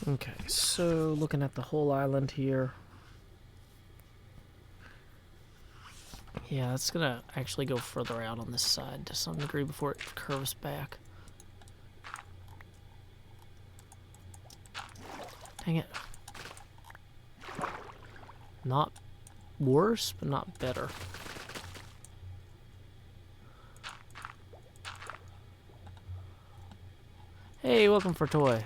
Okay, so looking at the whole island here. Yeah, it's gonna actually go further out on this side to some degree before it curves back. Dang it. Not worse, but not better. Hey, welcome for Toy.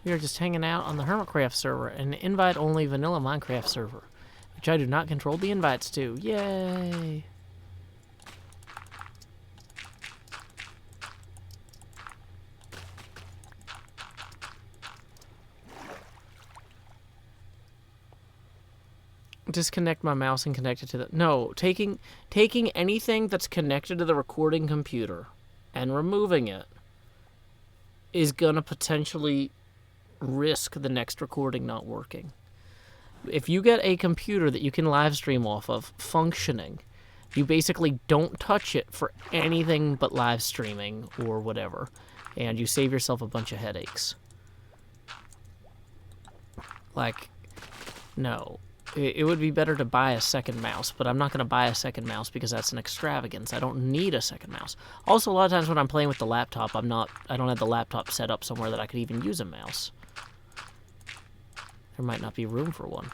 We are just hanging out on the Hermitcraft server, an invite-only vanilla Minecraft server, which I do not control the invites to. Yay! Disconnect my mouse and connect it to the... No, taking anything that's connected to the recording computer and removing it is gonna potentially risk the next recording not working. If you get a computer that you can live stream off of functioning, you basically don't touch it for anything but live streaming or whatever, and you save yourself a bunch of headaches. Like, no. It would be better to buy a second mouse, but I'm not going to buy a second mouse because that's an extravagance. I don't need a second mouse. Also, a lot of times when I'm playing with the laptop, I don't have the laptop set up somewhere that I could even use a mouse. There might not be room for one.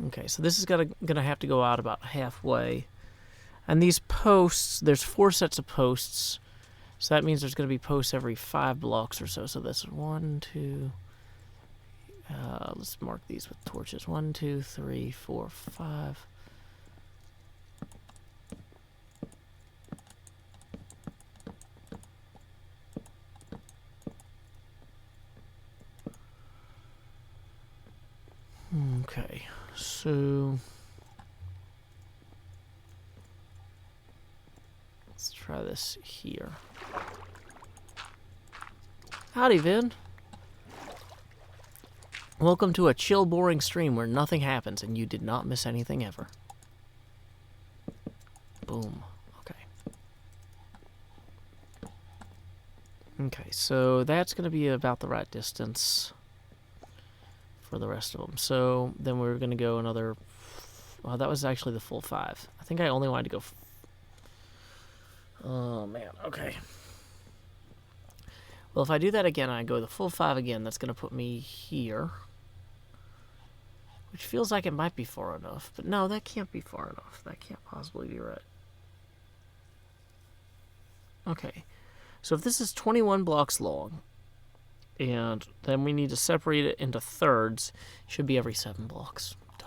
Okay, so this is gonna have to go out about halfway. And these posts, there's 4 sets of posts. So that means there's gonna be posts every 5 blocks or so. So this is 1, 2, let's mark these with torches. 1, 2, 3, 4, 5. Okay, so let's try this here. Howdy, Vin. Welcome to a chill, boring stream where nothing happens and you did not miss anything ever. Boom. Okay. Okay, so that's going to be about the right distance for the rest of them. So then we're going to go another... Well, that was actually the full 5. I think I only wanted to go... Oh, man. Okay. Well, if I do that again, I go the full 5 again, that's going to put me here. Which feels like it might be far enough. But no, that can't be far enough. That can't possibly be right. Okay. So if this is 21 blocks long, and then we need to separate it into thirds, it should be every 7 blocks. Duh.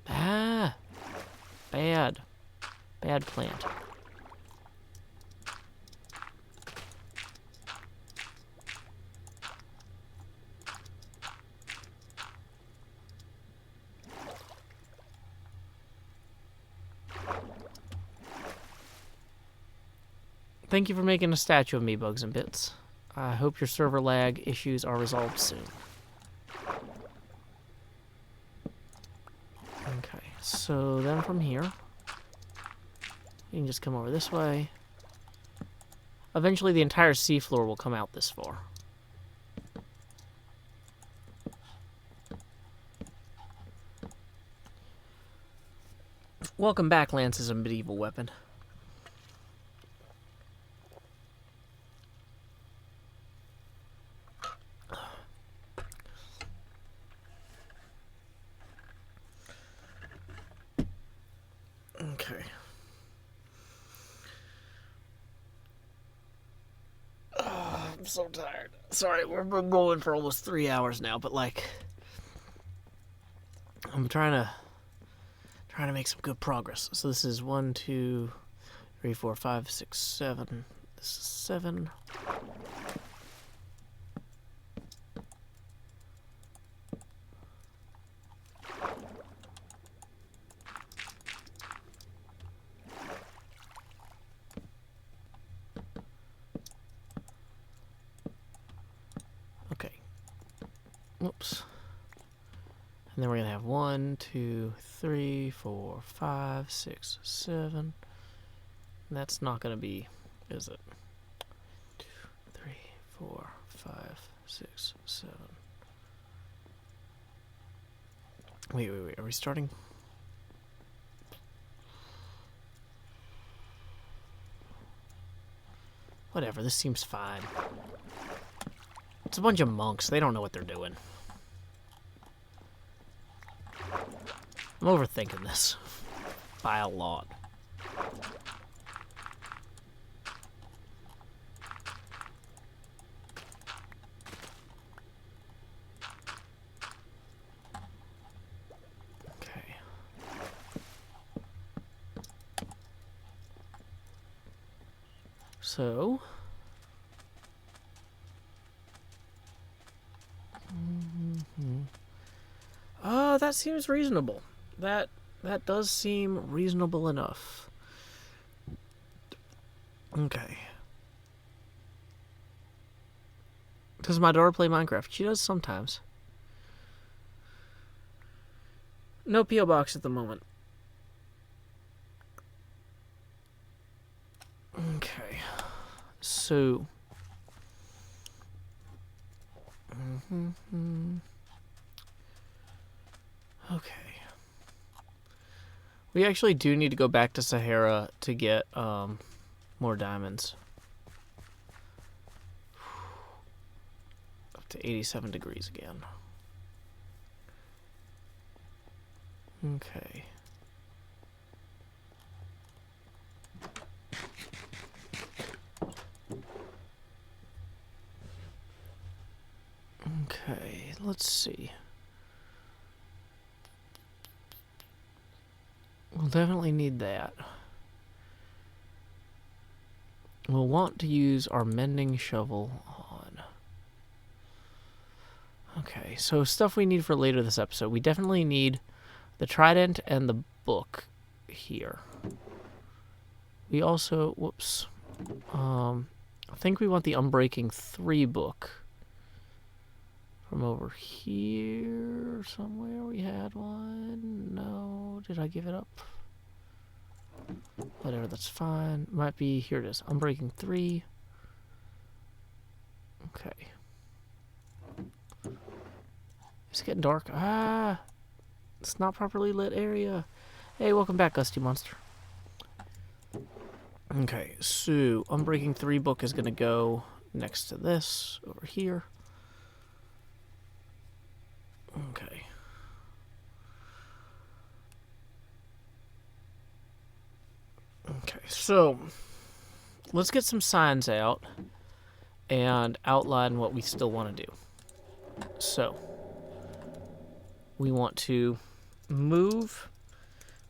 Ah! Bad. Bad plant. Thank you for making a statue of me, Bugs and Bits. I hope your server lag issues are resolved soon. Okay, so then from here, you can just come over this way. Eventually the entire seafloor will come out this far. Welcome back, Lance is a medieval weapon. Okay. Oh, I'm so tired. Sorry, we're going for almost 3 hours now, but like, I'm trying to make some good progress. So this is 1, 2, 3, 4, 5, 6, 7. This is 7. Whoops. And then we're going to have 1, 2, 3, 4, 5, 6, 7. And that's not going to be, is it? 2, 3, 4, 5, 6, 7. Wait. Are we starting? Whatever, this seems fine. It's a bunch of monks. They don't know what they're doing. I'm overthinking this by a lot. Okay. So... that seems reasonable. That does seem reasonable enough. Okay. Does my daughter play Minecraft? She does sometimes. No P.O. box at the moment. Okay. So... Okay. We actually do need to go back to Sahara to get more diamonds. Up to 87 degrees again. Okay. Okay, let's see. We'll definitely need that. We'll want to use our mending shovel on. Okay, so stuff we need for later this episode. We definitely need the trident and the book here. We also, whoops. I think we want the Unbreaking 3 book. From over here somewhere we had one. No, did I give it up? Whatever, that's fine. Might be, here it is. Unbreaking 3. Okay. It's getting dark. Ah! It's not properly lit area. Hey, welcome back, Gusty Monster. Okay, so Unbreaking 3 book is going to go next to this over here. Okay. Okay, so let's get some signs out and outline what we still want to do. So we want to move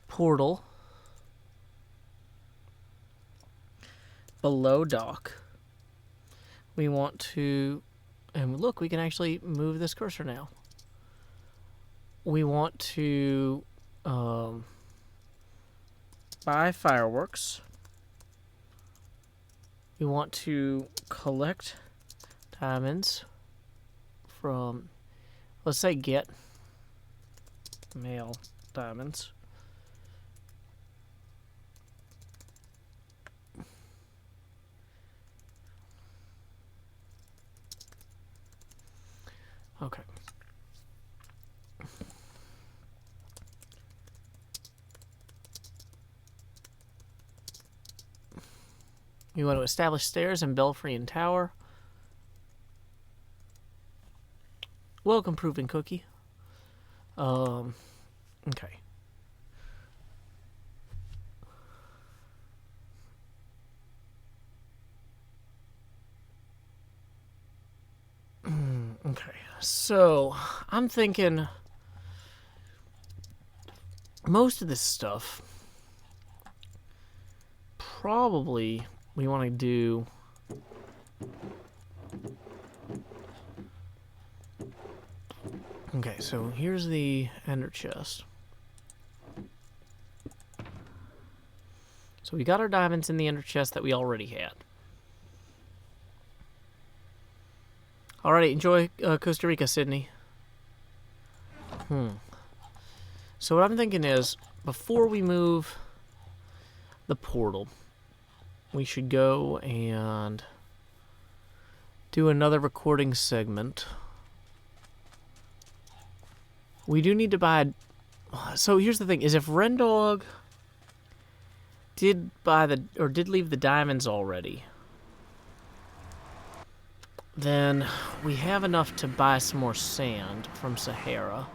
portal below dock. We want to, and look, we can actually move this cursor now. We want to buy fireworks. We want to collect diamonds from, let's say, get male diamonds. Okay. We want to establish stairs and belfry and tower. Welcome, Proven Cookie. Okay. Okay, so I'm thinking most of this stuff probably we want to do okay, so here's the ender chest. So we got our diamonds in the ender chest that we already had. Alrighty, enjoy Costa Rica, Sydney. So what I'm thinking is, before we move the portal, we should go and do another recording segment. We do need to buy... So here's the thing, is if Rendog did leave the diamonds already, then we have enough to buy some more sand from Sahara.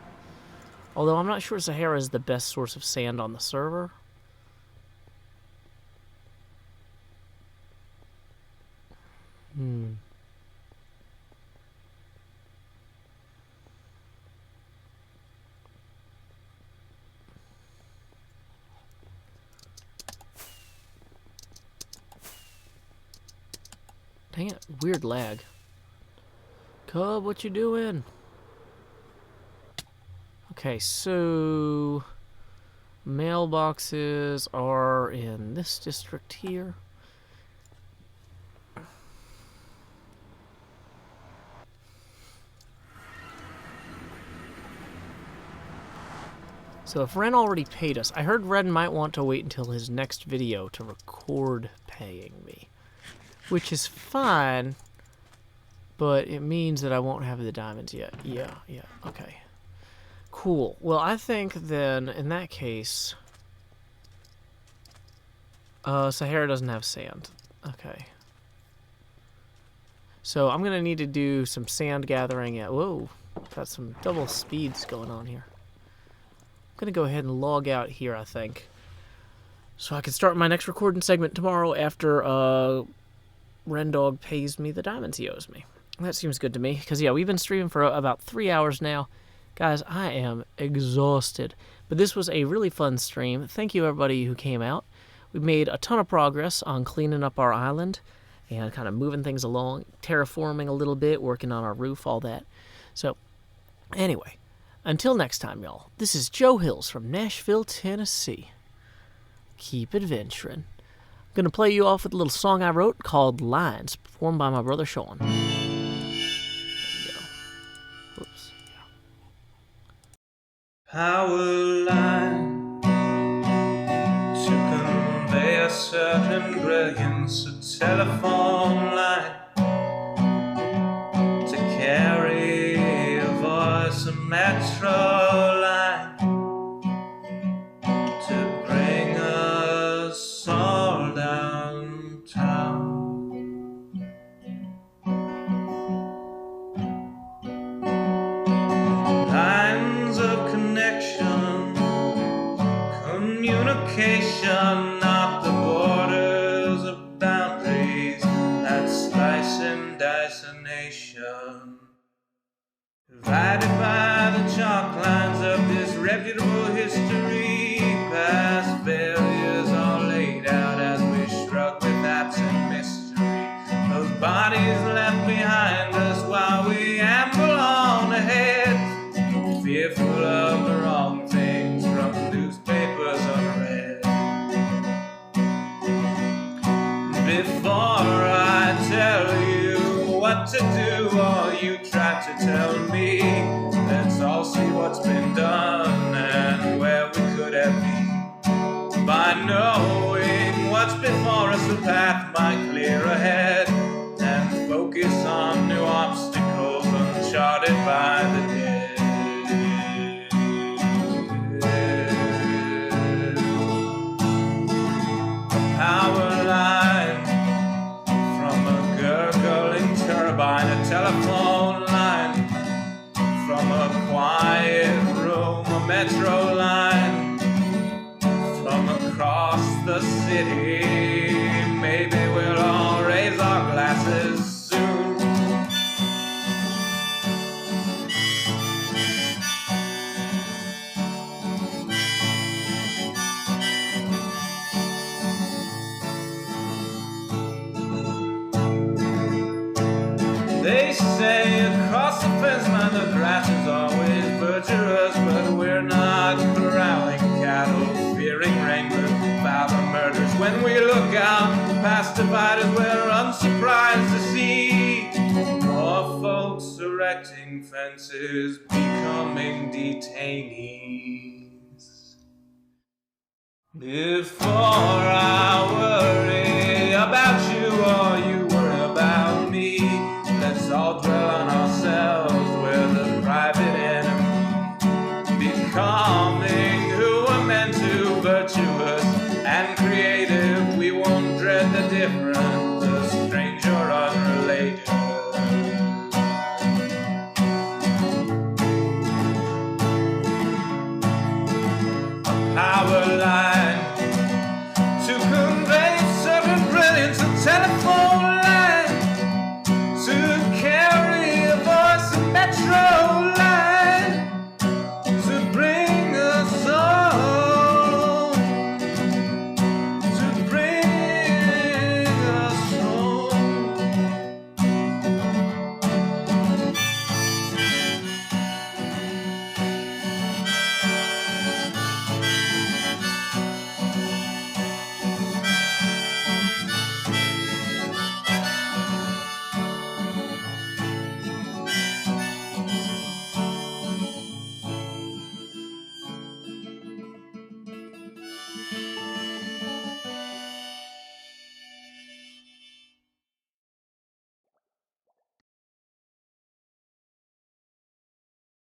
Although I'm not sure Sahara is the best source of sand on the server. Dang it, weird lag. Cub, what you doing? Okay, so mailboxes are in this district here. So if Ren already paid us, I heard Ren might want to wait until his next video to record paying me, which is fine, but it means that I won't have the diamonds yet. Yeah, okay. Cool. Well, I think then, in that case, Sahara doesn't have sand. Okay. So I'm going to need to do some sand gathering at... Whoa, got some double speeds going on here. I'm going to go ahead and log out here, I think, so I can start my next recording segment tomorrow after Rendog pays me the diamonds he owes me. That seems good to me, because, yeah, we've been streaming for about 3 hours now. Guys, I am exhausted. But this was a really fun stream. Thank you, everybody who came out. We made a ton of progress on cleaning up our island and kind of moving things along, terraforming a little bit, working on our roof, all that. So, anyway, until next time, y'all, this is Joe Hills from Nashville, Tennessee. Keep adventuring. I'm going to play you off with a little song I wrote called Lines, performed by my brother Sean. There you go. Oops. Power line to convey a certain brilliance, a telephone line to carry a voice, a metro line to bring us all downtown. Lines of connection, communication, not the borders of boundaries that slice and dice a nation. Divided by the chalk lines of disreputable history, past failures all laid out as we shrug with absent mystery. Those bodies left behind us while we amble on ahead, fearful of the wrong things from newspapers unread. Before I tell you what to do, or you try to tell me, let's all see what's been done and where we could have been. By knowing what's before us, the path might clear ahead, and focus on new obstacles uncharted by the dead. Power line from a gurgling turbine, a telephone line from a quiet room, a metro line from across the city. Maybe we'll all raise our glasses soon. They say across the fence line the grass is always butcherous, but we're not corralling cattle, fearing wranglers, about the murders. When we look building fences, becoming detainees. Before I worry about you or you worry about me, let's all dwell on ourselves, we're the private enemy. Becoming who we're meant to, virtuous and creative, we won't dread the different, the strange or unrelated. A power line